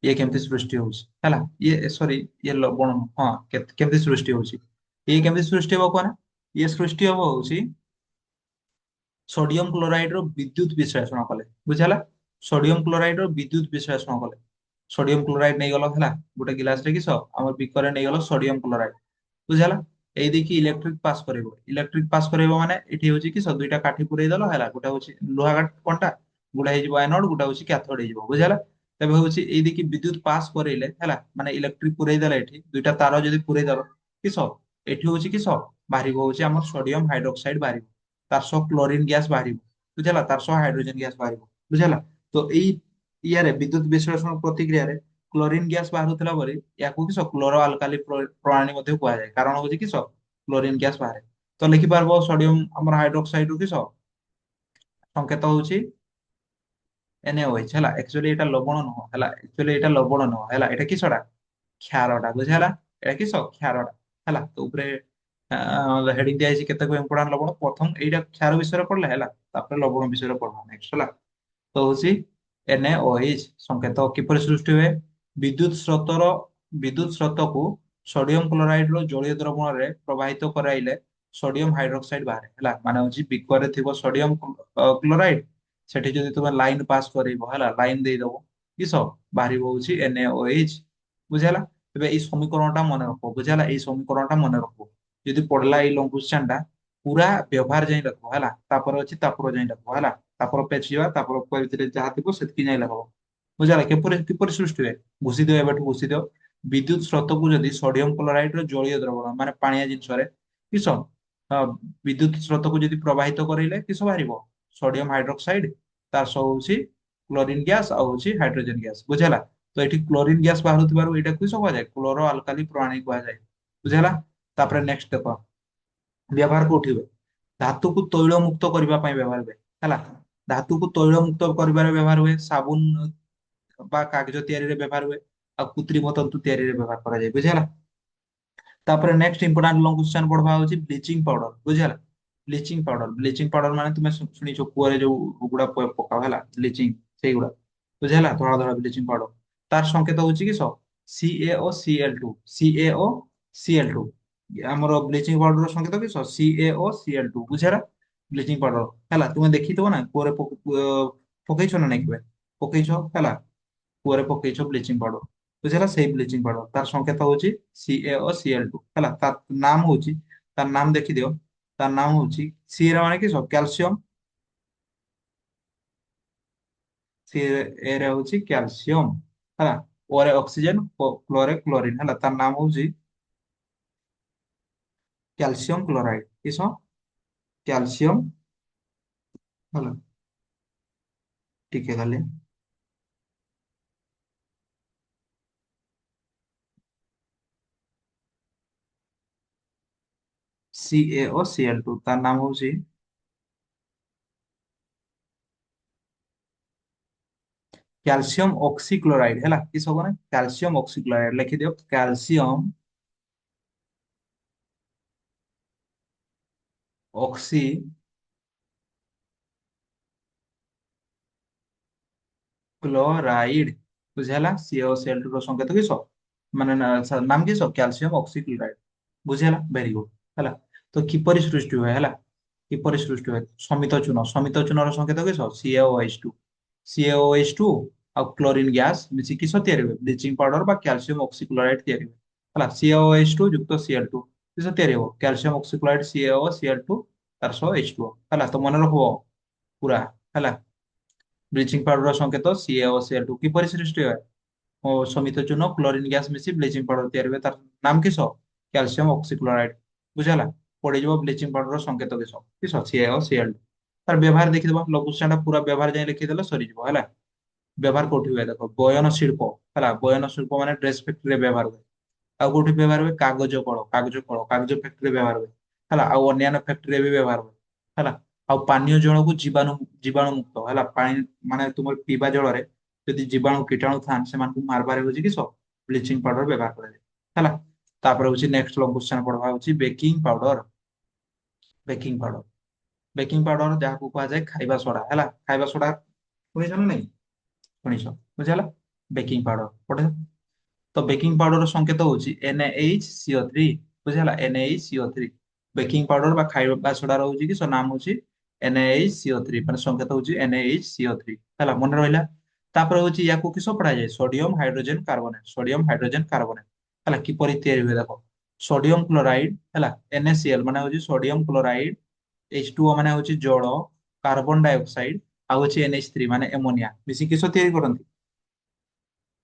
ଇଏ କେମିତି ସୃଷ୍ଟି ହଉଛି ହେଲା। ଇଏ ସରି ଇଏ ଲବଣ ହଁ କେମିତି ସୃଷ୍ଟି ହଉଛି? ଇଏ କେମିତି ସୃଷ୍ଟି ହବ କହ? ଇଏ ସୃଷ୍ଟି ହବ ହଉଛି ସୋଡିୟମ କ୍ଲୋରାଇଡ ର ବିଦ୍ୟୁତ ବିଶ୍ଳେଷଣ କଲେ ବୁଝିହେଲା। ସୋଡିୟମ କ୍ଲୋରାଇଡ ର ବିଦ୍ୟୁତ ବିଶ୍ଳେଷଣ କଲେ। ସୋଡିୟମ କ୍ଲୋରାଇଡ ନେଇଗଲ ହେଲା ଗୋଟେ ଗିଲାସ ରେ, କିସ ଆମର ବିକରେ ନେଇଗଲ ସୋଡିୟମ କ୍ଲୋରାଇଡ ବୁଝିହେଲା। ଏଇ ଦେଇକି ଇଲେକ୍ଟ୍ରିକ ପାସ୍ କରିବ। ଇଲେକ୍ଟ୍ରିକ ପାସ୍ କରିବ ମାନେ ଏଠି ହଉଛି କିସ ଦୁଇଟା କାଠି ପୁରେଇ ଦେଲ ହେଲା। ଗୋଟେ ହଉଛି ଲୁହା କଣ୍ଟା, ଗୋଟେ ହେଇଯିବ ଆନୋଡ, ଗୋଟେ ହଉଛି କ୍ୟାଥୋଡ ହେଇଯିବ ବୁଝିହେଲା। ତେବେ ହଉଛି ଏଇ ଦେଇକି ବିଦ୍ୟୁତ ପାସ୍ କରେଇଲେ ହେଲା, ମାନେ ଇଲେକ୍ଟ୍ରିକ ପୁରେଇ ଦେଲେ, ଏଠି ଦୁଇଟା ତାର ଯଦି ପୁରେଇ ଦେଲ କିସ ଏଠି ହଉଛି କିସ ବାହାରିବ ହଉଛି ଆମର ସୋଡିୟମ ହାଇଡ୍ରୋକ୍ସାଇଡ ବାହାରିବ। ତାର ସହ କ୍ଲୋରିନ ଗ୍ୟାସ ବାହାରିବ ବୁଝିହେଲା। ତାର ସହ ହାଇଡ୍ରୋଜେନ ଗ୍ୟାସ ବାହାରିବ ବୁଝିହେଲା। ତ ଏଇ ଇଆରେ ବିଦ୍ୟୁତ ବିଶ୍ଳେଷଣ ପ୍ରତିକ୍ରିୟାରେ କ୍ଲୋରିନ ଗ୍ୟାସ ବାହାରୁଥିଲା ପରେ ୟାକୁ କିସ କ୍ଲୋରୋ ଆଲକାଲି ପ୍ରଣାଳୀ ମଧ୍ୟ କୁହାଯାଏ। କାରଣ ହଉଛି କିସ କ୍ଲୋରିନ ଗ୍ୟାସ ବାହାରେ। ତ ଲେଖିପାରିବ ସୋଡିୟମ ଆମର ହାଇଡ୍ରୋକ୍ସାଇଡ ରୁ କିସ ସଂକେତ ହଉଛି NaOH ହେଲା। ଆକ୍ଚୁଆଲି ଏଇଟା ଲବଣ ନୁହଁ ହେଲା, ଆକ୍ଚୁଆଲି ଏଇଟା ଲବଣ ନୁହଁ ହେଲା, ଏଇଟା କିସଟା କ୍ଷାରଟା ବୁଝିହେଲା। ଏଇଟା କିସ କ୍ଷାରଟା ହେଲା। ତ ଉପରେ ହେଡିଂ ଦିଆଯାଇଛି କେତେକ ଇମ୍ପୋର୍ଟାଣ୍ଟ ଲବଣ। ପ୍ରଥମ ଏଇଟା କ୍ଷାର ବିଷୟରେ ପଢିଲା ହେଲା, ତାପରେ ଲବଣ ବିଷୟରେ ପଢିଲା ନେକ୍ସଟ ହେଲା। ତ ହଉଛି NaOH ସଂକେତ କିପରି ସୃଷ୍ଟି ହୁଏ? ବିଦ୍ୟୁତ ସ୍ରୋତର ବିଦ୍ୟୁତ ସ୍ରୋତକୁ ସୋଡିୟମ କ୍ଲୋରାଇଡ ର ଜଳୀୟ ଦ୍ରବଣରେ ପ୍ରବାହିତ କରାଇଲେ ସୋଡିୟମ ହାଇଡ୍ରୋକ୍ସାଇଡ ବାହାରେ ହେଲା। ମାନେ ହଉଛି ବିକରେ ଥିବ ସୋଡିୟମ କ୍ଲୋରାଇଡ, ସେଠି ଯଦି ତୁମେ ଲାଇନ ପାସ୍ କରେଇବ ହେଲା, ଲାଇନ ଦେଇଦବ କିସ ବାହାରିବ ହଉଛି NaOH ବୁଝିହେଲା। ଏବେ ଏଇ ସମୀକରଣ ଟା ମନେ ରଖ ବୁଝିହେଲା, ଏଇ ସମୀକରଣ ଟା ମନେ ରଖ। ଯଦି ପଢିଲା ଏଇ ଲଙ୍ଗ କ୍ୱେଶ୍ଚନ ଟା ପୁରା ବ୍ୟବହାର ଯାଇ ରଖିବ ହେଲା, ତାପରେ ଅଛି ତାପରେ ଯାଇ ରଖିବ ହେଲା। ତାପରେ ପେଜ ଯିବା, ତାପରେ ଭିତରେ ଯାହା ଥିବ ସେତିକି ଯାଇ ଲେଖବ ବୁଝିହେଲା। କିପରି କିପରି ସୃଷ୍ଟି ହୁଏ ଘୁଷି ଦିଅ, ଏବେଠୁ ଘୁଷି ଦିଅ। ବିଦ୍ୟୁତ ସ୍ରୋତକୁ ଯଦି ସୋଡିୟମ କ୍ଲୋରାଇଡ ର ଜଳୀୟ ଦ୍ରବଣ ମାନେ ପାଣିଆ ଜିନିଷରେ କିସ ବିଦ୍ୟୁତ ସ୍ରୋତକୁ ଯଦି ପ୍ରବାହିତ କରେଇଲେ କିସ ବାହାରିବ ସୋଡିୟମ ହାଇଡ୍ରୋକ୍ସାଇଡ, ତାର ସହ ହଉଛି କ୍ଲୋରିନ ଗ୍ୟାସ ଆଉ ହଉଛି ହାଇଡ୍ରୋଜେନ ଗ୍ୟାସ ବୁଝିହେଲା। ତ ଏଠି କ୍ଲୋରିନ ଗ୍ୟାସ ବାହାରୁଥିବାରୁ ଏଇଟା କିସ କୁହାଯାଏ କ୍ଲୋରୋ ଆଲକାଲି ପ୍ରଣାଳୀ କୁହାଯାଏ ବୁଝିହେଲା। ତାପରେ ନେକ୍ସଟ ଦେଖ ବ୍ୟବହାର କୋଉଠି ହୁଏ? ଧାତୁକୁ ତୈଳ ମୁକ୍ତ କରିବା ପାଇଁ ବ୍ୟବହାର ହୁଏ ହେଲା। ଧାତୁକୁ ତୈଳ ମୁକ୍ତ କରିବାରେ ବ୍ୟବହାର ହୁଏ। ସାବୁନ ବା କାଗଜ ତିଆରିରେ ବ୍ୟବହାର ହୁଏ। ଆଉ କୃତ୍ରିମ ତନ୍ତୁ ତିଆରିରେ ବ୍ୟବହାର କରାଯାଏ ବୁଝିହେଲା। ତାପରେ ନେକ୍ସଟ ଇମ୍ପୋର୍ଟାଣ୍ଟ ଲଙ୍ଗ କ୍ୱେଶ୍ଚନ ପଢବା ହଉଛି ବ୍ଲିଚିଂ ପାଉଡର ବୁଝିହେଲା। ବ୍ଲିଚିଂ ପାଉଡର ମାନେ ତୁମେ ଶୁଣିଛ କୂଅରେ ଯୋଉ ଗୁଡା ପକାଅ ହେଲା ବ୍ଲିଚିଂ, ସେଇଗୁଡା ବୁଝିହେଲା। ଧଳା ଧଳା ବ୍ଲିଚିଂ ପାଉଡର, ତାର ସଂକେତ ହଉଛି କିସ CaO Cl2 CaO Cl2। ଆମର ବ୍ଲିଚିଂ ପାଉଡର ସଂକେତ କିସ CaO Cl2 ବୁଝିହେଲା। ବ୍ଲିଚିଂ ପାଉଡର ହେଲା, ତୁମେ ଦେଖିଥିବ ନା କୂଅରେ ପକେଇଛ ନା ନାଇଁ କେବେ ପକେଇଛ ହେଲା, କୂଅରେ ପକେଇଛ ବ୍ଲିଚିଂ ପାଉଡର ବୁଝିହେଲା। ସେଇ ବ୍ଲିଚିଂ ପାଉଡର ତାର ସଂକେତ ହଉଛି CaO Cl2 ହେଲା। ତାର ନାମ ହଉଛି, ତାର ନାମ ଦେଖିଦିଅ, ତାର ନାମ ହଉଛି ସି ର ମାନେ କିସ କ୍ୟାଲସିୟମ, ସି ଏ ରେ ହଉଛି କ୍ୟାଲସିୟମ ହେଲା। ଓ ରେ ଅକ୍ସିଜେନ, କ୍ଲୋରେ କ୍ଲୋରିନ ହେଲା। ତାର ନାମ ହଉଛି କ୍ୟାଲସିୟମ କ୍ଲୋରାଇଡ କିସ କ୍ୟାଲସିୟମ ହେଲା। ଟିକେ ଖାଲି CaO Cl2 ତାର ନାମ ହଉଛି କ୍ୟାଲସିୟମ ଅକ୍ସିକ୍ଲୋରାଇଡ ହେଲା। କିସ ହବ ନା କ୍ୟାଲସିୟମ ଅକ୍ସିକ୍ଲୋରାଇଡ ଲେଖିଦିଅ, କ୍ୟାଲସିୟମ ଅକ୍ସି କ୍ଲୋରାଇଡ ବୁଝିହେଲା। CaO Cl2 ର ସଂକେତ କିସ ମାନେ ନାମ କିସ କ୍ୟାଲସିୟମ ଅକ୍ସିକ୍ଲୋରାଇଡ ବୁଝିହେଲା। ଭେରି ଗୁଡ ହେଲା। ତ କିପରି ସୃଷ୍ଟି ହୁଏ ହେଲା, କିପରି ସୃଷ୍ଟି ହୁଏ? ସମିତ ଚୂନର ସଂକେତ କିସ CaOH2 ଆଉ କ୍ଲୋରିନ ଗ୍ୟାସ ମିଶି କିସ ତିଆରି ହୁଏ ବ୍ଲିଚିଂ ପାଉଡର ବା କ୍ୟାଲସିୟମ ଅକ୍ସିକ୍ଲୋରାଇଡ ତିଆରି ହୁଏ ହେଲା। CaOH2 ଯୁକ୍ତ Cl2 କିସ ତିଆରି ହବ କ୍ୟାଲସିୟମ ଅକ୍ସିକ୍ଲୋରାଇଡ CaO Cl2 ତାର ସହ H2O ହେଲା। ତ ମନେ ରଖିବ ପୁରା ହେଲା। ବ୍ଲିଚିଂ ପାଉଡର ସଂକେତ CaO Cl2 କିପରି ସୃଷ୍ଟି ହୁଏ? ଓ ସମିତ ଚୂନ କ୍ଲୋରିନ ଗ୍ୟାସ ମିଶି ବ୍ଲିଚିଂ ପାଉଡର ତିଆରି ହୁଏ। ତାର ନାମ କିସ କ୍ୟାଲସିୟମ ଅକ୍ସିକ୍ଲୋରାଇଡ ବୁଝିହେଲା। ପଡିଯିବ ବ୍ଲିଚିଂ ପାଉଡର ସଂକେତ କିସ କିସ CaO Cl2। ତାର ବ୍ୟବହାର ଦେଖିଦବ, ଲଘୁଚାପ ପୁରା ବ୍ୟବହାର ଯାଇ ଲେଖିଦେଲେ ସରିଯିବ ହେଲା। ବ୍ୟବହାର କୋଉଠି ହୁଏ ଦେଖ, ବୟନ ଶିଳ୍ପ ହେଲା। ବୟନ ଶିଳ୍ପ ମାନେ ଡ୍ରେସ ଫ୍ୟାକ୍ଟ୍ରିରେ ବ୍ୟବହାର ହୁଏ। ଆଉ କୋଉଠି ବ୍ୟବହାର ହୁଏ? କାଗଜ ଫ୍ୟାକ୍ଟ୍ରିରେ ବ୍ୟବହାର ହୁଏ ହେଲା। ଆଉ ଅନ୍ୟାନ୍ୟ ଫ୍ୟାକ୍ଟ୍ରିରେ ବି ବ୍ୟବହାର ହୁଏ ହେଲା। ଆଉ ପାନୀୟ ଜଳକୁ ଜୀବାଣୁ ମୁକ୍ତ ହେଲା। ପାଣି ମାନେ ତୁମର ପିଇବା ଜଳରେ ଯଦି ଜୀବାଣୁ କୀଟାଣୁ ଥାନ୍ତି ସେମାନଙ୍କୁ ମାରବାରେ ହଉଛି କିସ ବ୍ଲିଚିଂ ପାଉଡର ବ୍ୟବହାର କରାଯାଏ ହେଲା। ତାପରେ ହଉଛି ନେକ୍ସଟ ଲଙ୍ଗ କ୍ୱେଶ୍ଚନ ପଢବା ହଉଛି baking powder. Baking powder baking powder ଯାହାକୁ କୁହାଯାଏ ଖାଇବା ସୋଡା ହେଲା। ଖାଇବା ସୋଡା ଶୁଣିଛ ନା ନାଇଁ? ଶୁଣିଛ ବୁଝିହେଲା। ବେକିଂ ପାଉଡର ପଢେ। ତ ବେକିଂ ପାଉଡର ସଂକେତ ହଉଛି NaHCO3 ବୁଝିହେଲା। NaHCO3 ବେକିଂ ପାଉଡର ବା ଖାଇବା ସୋଡା ରହୁଛି କି ନାମ ହଉଛି NaHCO3 ମାନେ ସଂକେତ ହଉଛି NaHCO3 ହେଲା। ମନେ ରହିଲା। ତାପରେ ହଉଛି ୟାକୁ କିସ ପଢାଯାଏ ସୋଡିୟମ ହାଇଡ୍ରୋଜେନ କାର୍ବୋନେଟ ହେଲା। କିପରି ତିଆରି ହୁଏ ଦେଖ, ସୋଡିୟମ କ୍ଲୋରାଇଡ ହେଲା NaCl ମାନେ ହଉଛି ସୋଡିୟମ କ୍ଲୋରାଇଡ, H2O ମାନେ ହଉଛି ଜଳ, କାର୍ବନ ଡାଇଅକ୍ସାଇଡ ଆଉ ହଉଛି NH3 ମାନେ ଏମୋନିଆ ମିଶି କିସ ତିଆରି କରନ୍ତି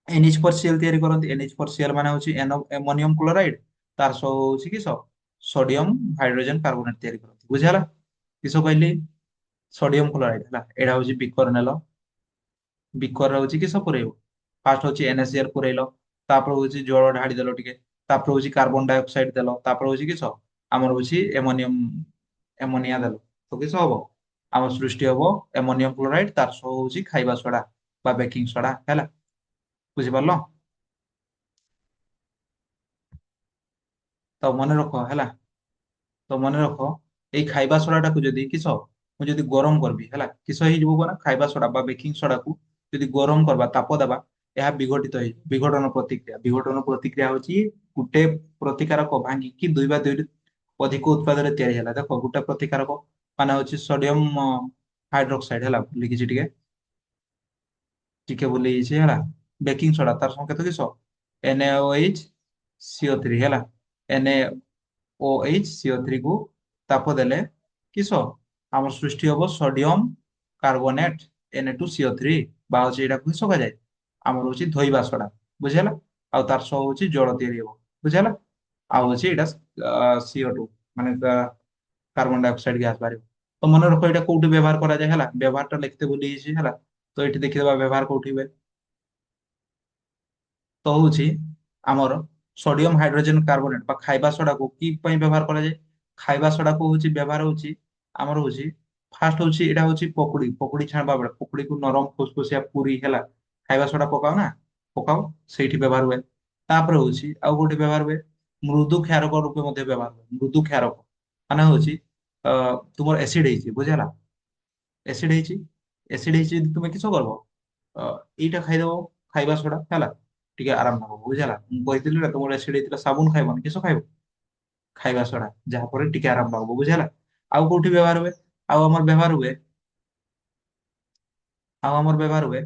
NH4Cl ତିଆରି କରନ୍ତି। NH4Cl ମାନେ ହଉଛି ଏମୋନିୟମ କ୍ଲୋରାଇଡ, ତାର ସହ ହଉଛି କିସ ସୋଡିୟମ ହାଇଡ୍ରୋଜେନ କାର୍ବୋନେଟ ତିଆରି କରନ୍ତି ବୁଝିହେଲା। କିସ କହିଲି ସୋଡିୟମ କ୍ଲୋରାଇଡ ହେଲା। ଏଇଟା ହଉଛି ବିକର ନେଲ, ବିକର ହଉଛି କିସ ପୁରେଇବ ফার্স্ট হচ্ছে NaCl পুରେଇଲ, ତାପରେ ହଉଛି ଜଳ ଢାଳି ଦେଲ ଟିକେ, ତାପରେ ହଉଛି କାର୍ବନ ଡାଇଅକ୍ସାଇଡ ଦେଲ, ତାପରେ ହଉଛି କିସ ଆମର ହଉଛି ଏମୋନିଆ ଦେଲ, ତ କିସ ହବ ଆମର ସୃଷ୍ଟି ହବ ଏମୋନିୟମ କ୍ଲୋରାଇଡ, ତାର ସହ ହଉଛି ଖାଇବା ସୋଡା ବା ବେକିଂ ସୋଡା ହେଲା। ବୁଝିପାରିଲ? ତ ମନେ ରଖ ହେଲା। ତ ମନେ ରଖ, ଏଇ ଖାଇବା ସୋଡାଟାକୁ ଯଦି କିସ ମୁଁ ଯଦି ଗରମ କରିବି ହେଲା, କିସ ହେଇଯିବ କଣ, ଖାଇବା ସୋଡା ବା ବେକିଂ ସୋଡାକୁ ଯଦି ଗରମ କରିବା, ତାପ ଦେବା, ଏହା ବିଘଟିତ ହେଇଯିବ। ବିଘଟନ ପ୍ରତିକ୍ରିୟା, ବିଘଟନ ପ୍ରତିକ୍ରିୟା ହଉଛି ଗୋଟେ ପ୍ରତିକାରକ ଭାଙ୍ଗିକି ଦୁଇ ବା ଦୁଇରୁ ଅଧିକ ଉତ୍ପାଦରେ ତିଆରି ହେଲା। ଦେଖ ଗୋଟେ ପ୍ରତିକାରକ ମାନେ ହଉଛି ସୋଡିୟମ ହାଇଡ୍ରୋକ୍ସାଇଡ ହେଲା, ଲିଖିଛି ଟିକେ ଭୁଲି ଯାଇଛି ହେଲା। ବେକିଂ ସୋଡା ତାର ସଂକେତ କିସ, NaOH, CO3 ହେଲା। NaOH, CO3 କୁ ତାପ ଦେଲେ କିସ ଆମର ସୃଷ୍ଟି ହବ ସୋଡିୟମ କାର୍ବୋନେଟ Na2CO3, ବା ହଉଛି ଏଇଟାକୁ କିସ କୁହାଯାଏ, ଆମର ହଉଛି ଧୋଇବା ସୋଡା। ବୁଝିହେଲା? ଆଉ ତାର ସହ ହଉଛି ଜଳ ତିଆରି ହବ। ବୁଝିହେଲା? ଆଉ ହଉଛି ଏଇଟା CO2 ମାନେ କାର୍ବନ ଡାଇଅକ୍ସାଇଡ ଗ୍ୟାସ ବାହାରିବ। ତ ମନେ ରଖ ଏଇଟା କୋଉଠି ବ୍ୟବହାର କରାଯାଏ ହେଲା, ବ୍ୟବହାରଟା ଲେଖିତେ ଭୁଲି ଯାଇଛି ହେଲା। ତ ଏଇଠି ଦେଖିଦେବା ବ୍ୟବହାର କୋଉଠି ହୁଏ। ତ ହଉଛି ଆମର ସୋଡିୟମ ହାଇଡ୍ରୋଜେନ କାର୍ବୋନେଟ ବା ଖାଇବା ସୋଡାକୁ କି ପାଇଁ ବ୍ୟବହାର କରାଯାଏ? ଖାଇବା ସୋଡାକୁ ହଉଛି ବ୍ୟବହାର ହଉଛି ଆମର ହଉଛି ଫାଷ୍ଟ ହଉଛି ଏଇଟା ହଉଛି ପକୁଡି, ପକୁଡି ଛାଣିବା ବେଳେ ପକୁଡିକୁ ନରମ ଫୁସଫୁସିଆ ପୁରୀ ହେଲା, ଖାଇବା ସୋଡା ପକାଅ ନା, ପକାଅ, ସେଇଠି ବ୍ୟବହାର ହୁଏ। ତାପରେ ହଉଛି ଆଉ ଗୋଟେ ବ୍ୟବହାର ହୁଏ, ମୃଦୁ କ୍ଷାରକ ରୂପେ ମଧ୍ୟ ବ୍ୟବହାର ହୁଏ। ମୃଦୁ କ୍ଷାରକ ମାନେ ହଉଛି ଅ ତୁମର ଏସିଡ ହେଇଛି, ବୁଝିହେଲା? ଏସିଡ ହେଇଛି, ଏସିଡ ହେଇଛି ଯଦି ତୁମେ କିସ କରିବ, ଅ, ଏଇଟା ଖାଇଦବ, ଖାଇବା ସୋଡା ହେଲା, ଟିକେ ଆରାମ ନବ। ବୁଝିହେଲା? ମୁଁ କହିଥିଲି ନା ତମର ଏସିଡ ହେଇଥିଲା, ସାବୁନ ଖାଇବନି, କିସ ଖାଇବ, ଖାଇବା ସୋଡା, ଯାହା ପରେ ଟିକେ ଆରାମ ପାବ। ବୁଝିହେଲା? ଆଉ କୋଉଠି ବ୍ୟବହାର ହୁଏ, ଆଉ ଆମର ବ୍ୟବହାର ହୁଏ, ଆଉ ଆମର ବ୍ୟବହାର ହୁଏ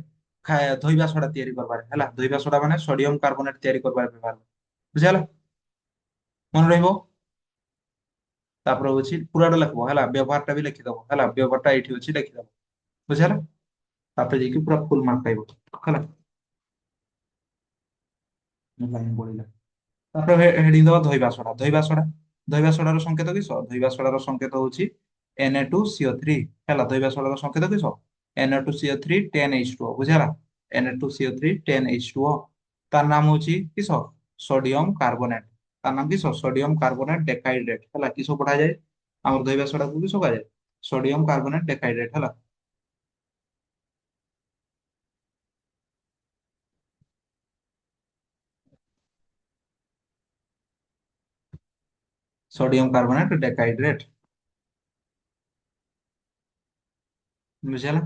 ଧୋଇବା ସୋଡା ତିଆରି କରବାରେ ହେଲା। ଧୋଇବା ସୋଡା ମାନେ ସୋଡିୟମ କାର୍ବୋନେଟ ତିଆରି କରବାରେ ବ୍ୟବହାର ହୁଏ। ବୁଝିହେଲା? ମନେ ରହିବ। ତାପରେ ହଉଛି ପୁରାଟା ଲେଖିବ ହେଲା, ବ୍ୟବହାରଟା ବି ଲେଖିଦବ ହେଲା, ବ୍ୟବହାରଟା ଏଇଠି ଅଛି ଲେଖିଦବ। ବୁଝିହେଲା? ତାପରେ ଯାଇକି ପୁରା ଫୁଲ ମାର୍କ ପାଇବ ହେଲା। ଲାଇନ ପଳେଇଲା। ତାପରେ ହେଡିଙ୍ଗ ଦବା ଧୋଇବା ସୋଡା। ଧୋଇବା ସୋଡା, ଧୋଇବା ସୋଡାର ସଂକେତ କିସ, ଧୋଇବା ସୋଡାର ସଂକେତ ହଉଛି Na2CO3 ହେଲା। ଧୋଇବା ସୋଡାର ସଂକେତ କିସ, Na2CO3 10H2O। ବୁଝିହେଲା? Na2CO3 10H2O, ତାର ନାମ ହଉଛି କିସ, ସୋଡିୟମ କାର୍ବୋନେଟ। ତାର ନାମ କିସ, ସୋଡିୟମ କାର୍ବୋନେଟ ଡେକାଇଡ୍ରେଟ ହେଲା। କିସ ପଢାଯାଏ, ଆମର ଧୋଇବା ସୋଡାକୁ କିସ କୁହାଯାଏ, ସୋଡିୟମ କାର୍ବୋନେଟ ଡେକାଇଡ୍ରେଟ ହେଲା। Sodium carbonate decahydrate. ବୁଝିହେଲା?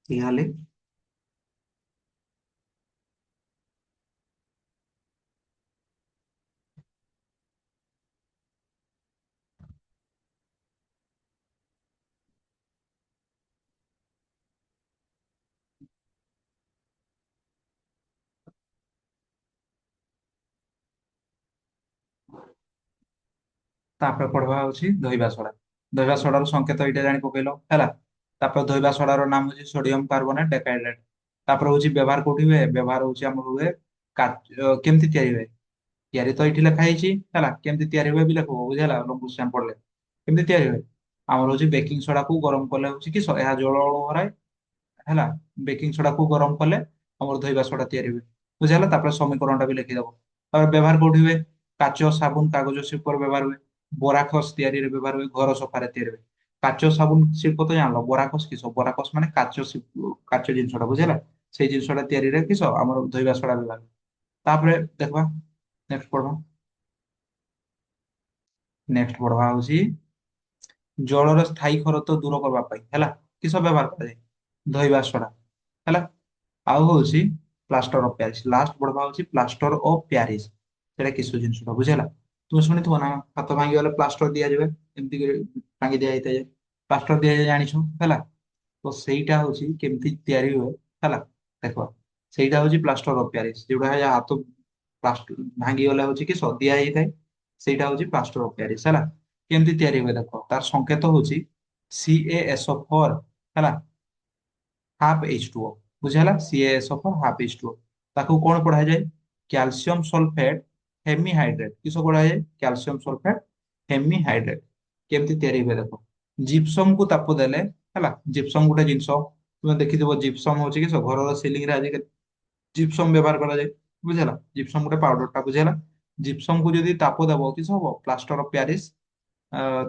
ଇହାଲେ ତାପରେ ପଢବା ହଉଛି ଧୋଇବା ସୋଡା। ଧୋଇବା ସୋଡାର ସଂକେତ ଏଇଟା ଜାଣି ପକେଇଲ ହେଲା। ତାପରେ ଧୋଇବା ସୋଡାର ନାମ ହଉଛି ସୋଡିୟମ କାର୍ବୋନେଟ ଡେକାଇଡ୍ରେଟ। ତାପରେ ହଉଛି ବ୍ୟବହାର କୋଉଠି ହୁଏ, ବ୍ୟବହାର ହଉଛି ଆମର ହୁଏ କେମିତି ତିଆରି ହୁଏ, ତିଆରି ତ ଏଇଠି ଲେଖା ହେଇଛି ହେଲା, କେମିତି ତିଆରି ହୁଏ ବି ଲେଖିବ। ବୁଝିହେଲା? ଲମ୍ବୁ ଶ୍ୟାମ ପଡିଲେ କେମିତି ତିଆରି ହୁଏ, ଆମର ହଉଛି ବେକିଂ ସୋଡାକୁ ଗରମ କଲେ ହଉଛି କି ଏହା ଜଳ ଅଣୁ ହରାଏ ହେଲା। ବେକିଂ ସୋଡାକୁ ଗରମ କଲେ ଆମର ଧୋଇବା ସୋଡା ତିଆରି ହୁଏ। ବୁଝିହେଲା? ତାପରେ ସମୀକରଣଟା ବି ଲେଖିଦବ। ତାପରେ ବ୍ୟବହାର କୋଉଠି ହୁଏ, କାଚ, ସାବୁନ, କାଗଜ ଶିଳ୍ପରେ ବ୍ୟବହାର ହୁଏ। ବୋରାକ୍ସ ତିଆରିରେ ବ୍ୟବହାର ହୁଏ, ଘର ସଫାରେ ତିଆରି ହୁଏ। କାଚ ସାବୁନ ଶିଳ୍ପ ତ ଜାଣିଲ, ବୋରାକସ କିସ, ବୋରାକସ ମାନେ କାଚ କାଚ ଜିନିଷଟା। ବୁଝିହେଲା? ସେଇ ଜିନିଷଟା ତିଆରିରେ କିସ ଆମର ଧୋଇବା ସୋଡା ବ୍ୟବହାର ହୁଏ। ତାପରେ ଦେଖବା, ନେକ୍ସଟ ପଢବା। ନେକ୍ସଟ ପଢବା ହଉଛି ଜଳର ସ୍ଥାୟୀ ଖରତ୍ୱ ଦୂର କରିବା ପାଇଁ ହେଲା କିସ ବ୍ୟବହାର କରାଯାଏ, ଧୋଇବା ସୋଡା ହେଲା। ଆଉ ହଉଛି ପ୍ଲାଷ୍ଟର ଅଫ ପ୍ୟାରିସ। ଲାଷ୍ଟ ପଢବା ହଉଛି ପ୍ଲାଷ୍ଟର ଅଫ ପ୍ୟାରିସ, ସେଟା କିସ ଜିନିଷଟା। ବୁଝିହେଲା? ତୁମେ ଶୁଣିଥିବ ନା, ହାତ ଭାଙ୍ଗିଗଲେ ପ୍ଲାଷ୍ଟର ଦିଆଯିବ, ଏମିତି କରି ଭାଙ୍ଗି ଦିଆଯାଇଥାଏ, ପ୍ଲାଷ୍ଟର ଦିଆଯାଏ ଜାଣିଛ ହେଲା। ତ ସେଇଟା ହଉଛି କେମିତି ତିଆରି ହୁଏ ହେଲା। ଦେଖ, ସେଇଟା ହଉଛି ପ୍ଲାଷ୍ଟର ଅଫ ପ୍ୟାରିସ, ଯୋଉଟା ହାତ ଭାଙ୍ଗିଗଲେ ହଉଛି କି ଦିଆ ହେଇଥାଏ, ସେଇଟା ହଉଛି ପ୍ଲାଷ୍ଟର ଅଫ ପ୍ୟାରିସ ହେଲା। କେମିତି ତିଆରି ହୁଏ ଦେଖ, ତାର ସଂକେତ ହଉଛି CaSO4 ହେଲା, ହାଫ H2O। ବୁଝିହେଲା? CaSO4 half H2O। ତାକୁ କଣ ପଢାଯାଏ, କ୍ୟାଲସିୟମ ସଲଫେଟ ହେମିହାଇଡ୍ରେଟ କିସ କରାଯାଏ? କ୍ୟାଲସିୟମ ସଲଫେଟ ହେମିହାଇଡ୍ରେଟ କେମିତି ତିଆରି ହୁଏ ଦେଖ। ଜିପ୍ସମ କୁ ତାପ ଦେଲେ ହେଲା, ଜିପ୍ସମ ଗୋଟେ ଜିନିଷ ତୁମେ ଦେଖିଥିବ, ଜିପ୍ସମ ହଉଛି କିସ ଘରର ସିଲିଂ ରେ ଆଜିକାଲି ଜିପ୍ସମ ବ୍ୟବହାର କରାଯାଏ, ବୁଝିଲା। ଜିପ୍ସମ ଗୋଟେ ପାଉଡର ଟା, ବୁଝିଲା। ଜିପ୍ସମ କୁ ଯଦି ତାପ ଦେବ କିସ ହବ? ପ୍ଲାଷ୍ଟର ଅଫ ପ୍ୟାରିସ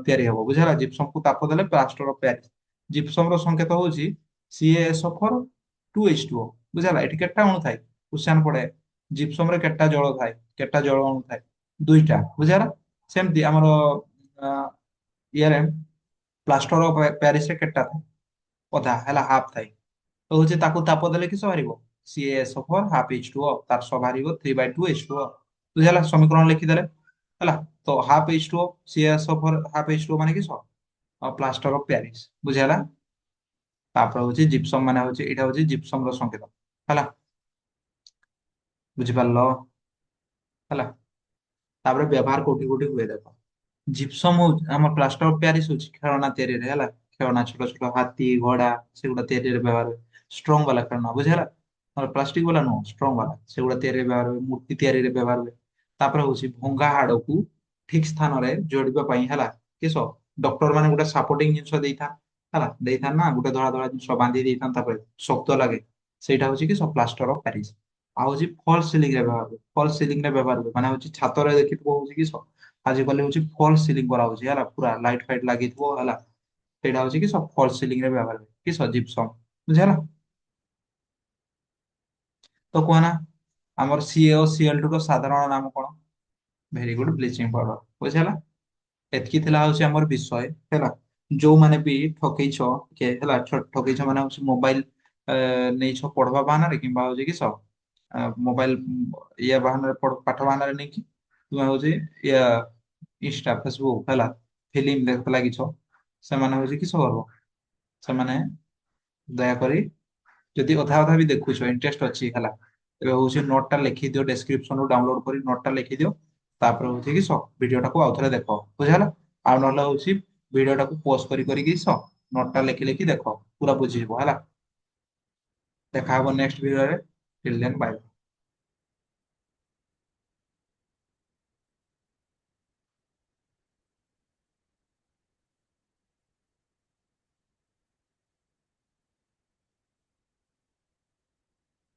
ତିଆରି ହବ, ବୁଝିଲା। ଜିପ୍ସମ କୁ ତାପ ଦେଲେ ପ୍ଲାଷ୍ଟର ଅଫ ପ୍ୟାରିସ। ଜିପ୍ସମ ର ସଂକେତ ହଉଛି CaSO4 2H2O, ବୁଝିଲା। ଏଠି କେତେଟା ଅଣୁ ଥାଏ? କ୍ୱେଶ୍ଚନ ପଡେ ଜିପ୍ସମ ରେ କେତେଟା ଜଳ ଥାଏ, କେତେଟା ଜଳ ଅଣୁ ଥାଏ? ଦୁଇଟା, ବୁଝିଲା। ସେମିତି ଆମର ଇଏରେ ପ୍ଲାଷ୍ଟର ଅଫ ପ୍ୟାରିସ ରେ କେତେଟା ଥାଏ? ଅଧା, ହେଲା, ହାଫ ଥାଏ। ତ ହଉଛି ତାକୁ ତାପ ଦେଲେ କିସ ବାହାରିବ? CaSO4 ½ H2O, ତାର ସହ ବାହାରିବ 3/2H2O, ବୁଝିଲା। ସମୀକରଣ ଲେଖିଦେଲେ ହେଲା। ତ ½ H2O, CaSO4 ½ H2O ମାନେ କିସ? ପ୍ଲାଷ୍ଟର ଅଫ ପ୍ୟାରିସ, ବୁଝିଲା। ତାପରେ ହଉଛି ଜିପ୍ସମ ମାନେ ହଉଛି, ଏଇଟା ହଉଛି ଜିପ୍ସମ ର ସଂକେତ, ହେଲା। ବୁଝିପାରିଲ? ହେଲା। ତାପରେ ବ୍ୟବହାର କୋଉଠି କୋଉଠି ହୁଏ ଦେଖ। ଜିପ୍ସମ ହଉଛି ଆମ ପ୍ଲାଷ୍ଟର ଅଫ ପ୍ୟାରିସ ହଉଛି ଖେଳନା ତିଆରିରେ, ହେଲା। ଖେଳନା ଛୋଟ ଛୋଟ ହାତୀ ଘୋଡା ସେଗୁଡା ତିଆରିରେ ବ୍ୟବହାର ହୁଏ। ଷ୍ଟ୍ରଙ୍ଗ ବାଲା ଖେଳନା, ବୁଝିଲା। ପ୍ଲାଷ୍ଟିକ ବାଲା ନୁହଁ, ଷ୍ଟ୍ରଙ୍ଗ ବାଲା ସେଗୁଡା ତିଆରିରେ ବ୍ୟବହାର ହୁଏ। ମୂର୍ତ୍ତି ତିଆରିରେ ବ୍ୟବହାର ହୁଏ। ତାପରେ ହଉଛି ଭଙ୍ଗା ହାଡକୁ ଠିକ ସ୍ଥାନରେ ଯୋଡିବା ପାଇଁ, ହେଲା, କିସ ଡକ୍ଟର ମାନେ ଗୋଟେ ସାପୋର୍ଟିଂ ଜିନିଷ ହେଲା, ଦେଇଥାନ୍ତି ନା, ଗୋଟେ ଧଳା ଧଳା ଜିନିଷ ବାନ୍ଧି ଦେଇଥାନ୍ତି, ତାପରେ ଶକ୍ତ ଲାଗେ। ସେଇଟା ହଉଛି କିସ? Plaster of Paris. ଆଉ ହଉଛି ଫଲ ସିଲିଂ ରେ ବ୍ୟବହାର ହୁଏ। ଫଲ ସିଲିଂ ରେ ବ୍ୟବହାର ହୁଏ ମାନେ ହଉଛି ଛାତରେ ଦେଖିଥିବ ହଉଛି କିସ ଆଜିକାଲି ହଉଛି ଫଲ ସିଲିଂ କରାହଉଛି, ହେଲା, ପୁରା ଲାଇଟ ଫାଇଟ ଲାଗିଥିବ, ହେଲା। ସେଇଟା ହଉଛି କିସ? ଫଲ ସିଲିଂ ରେ ବ୍ୟବହାର ହୁଏ କିସ? ଜିପ୍ସମ, ବୁଝିଲା। ତ କୁହନା ଆମର CaO Cl2 ର ସାଧାରଣ ନାମ କଣ? ଭେରି ଗୁଡ, ବ୍ଲିଚିଂ ପାଉଡର, ବୁଝିଲା। ଏତିକି ଥିଲା ହଉଛି ଆମର ବିଷୟ, ହେଲା। ଯୋଉମାନେ ବି ଠକେଇଛ ଟିକେ, ହେଲା, ଠକେଇଛ ମାନେ ହଉଛି ମୋବାଇଲ ନେଇଛ ପଢବା ବାହାନାରେ, କିମ୍ବା ହଉଛି କିସ ମୋବାଇଲ ଇଏ ବାହାନାରେ ପାଠ ବାହାନାରେ ନେଇକି ତୁମେ ହଉଛି ଇଏ ଇନଷ୍ଟା ଫେସବୁକ, ହେଲା, ଫିଲ୍ମ ଦେଖতে ଲାଗିଛ, ସେମାନେ ହଉଛି କିସ କରିବ? ସେମାନେ ଦୟାକରି, ଯଦି ଅଧା ଅଧା ବି ଦେଖୁଛ, ଇଣ୍ଟରେଷ୍ଟ ଅଛି, ହେଲା, ଏବେ ହଉଛି ନୋଟ ଟା ଲେଖିଦିଅ, ଡେସ୍କ୍ରିପସନରୁ ଡାଉନଲୋଡ କରି ନୋଟ ଟା ଲେଖିଦିଅ। ତାପରେ ହଉଛି କିସ ଭିଡିଓଟାକୁ ଆଉଥରେ ଦେଖ, ବୁଝିଲା। ଆଉ ନହେଲେ ହଉଛି ଭିଡିଓଟାକୁ ପୋଜ କରିକି ନୋଟ ଟା ଲେଖି ଲେଖି ଦେଖ, ପୁରା ବୁଝିଯିବ, ହେଲା। ଦେଖା ହବ ନେକ୍ସଟ ଭିଡିଓରେ। Till then bye.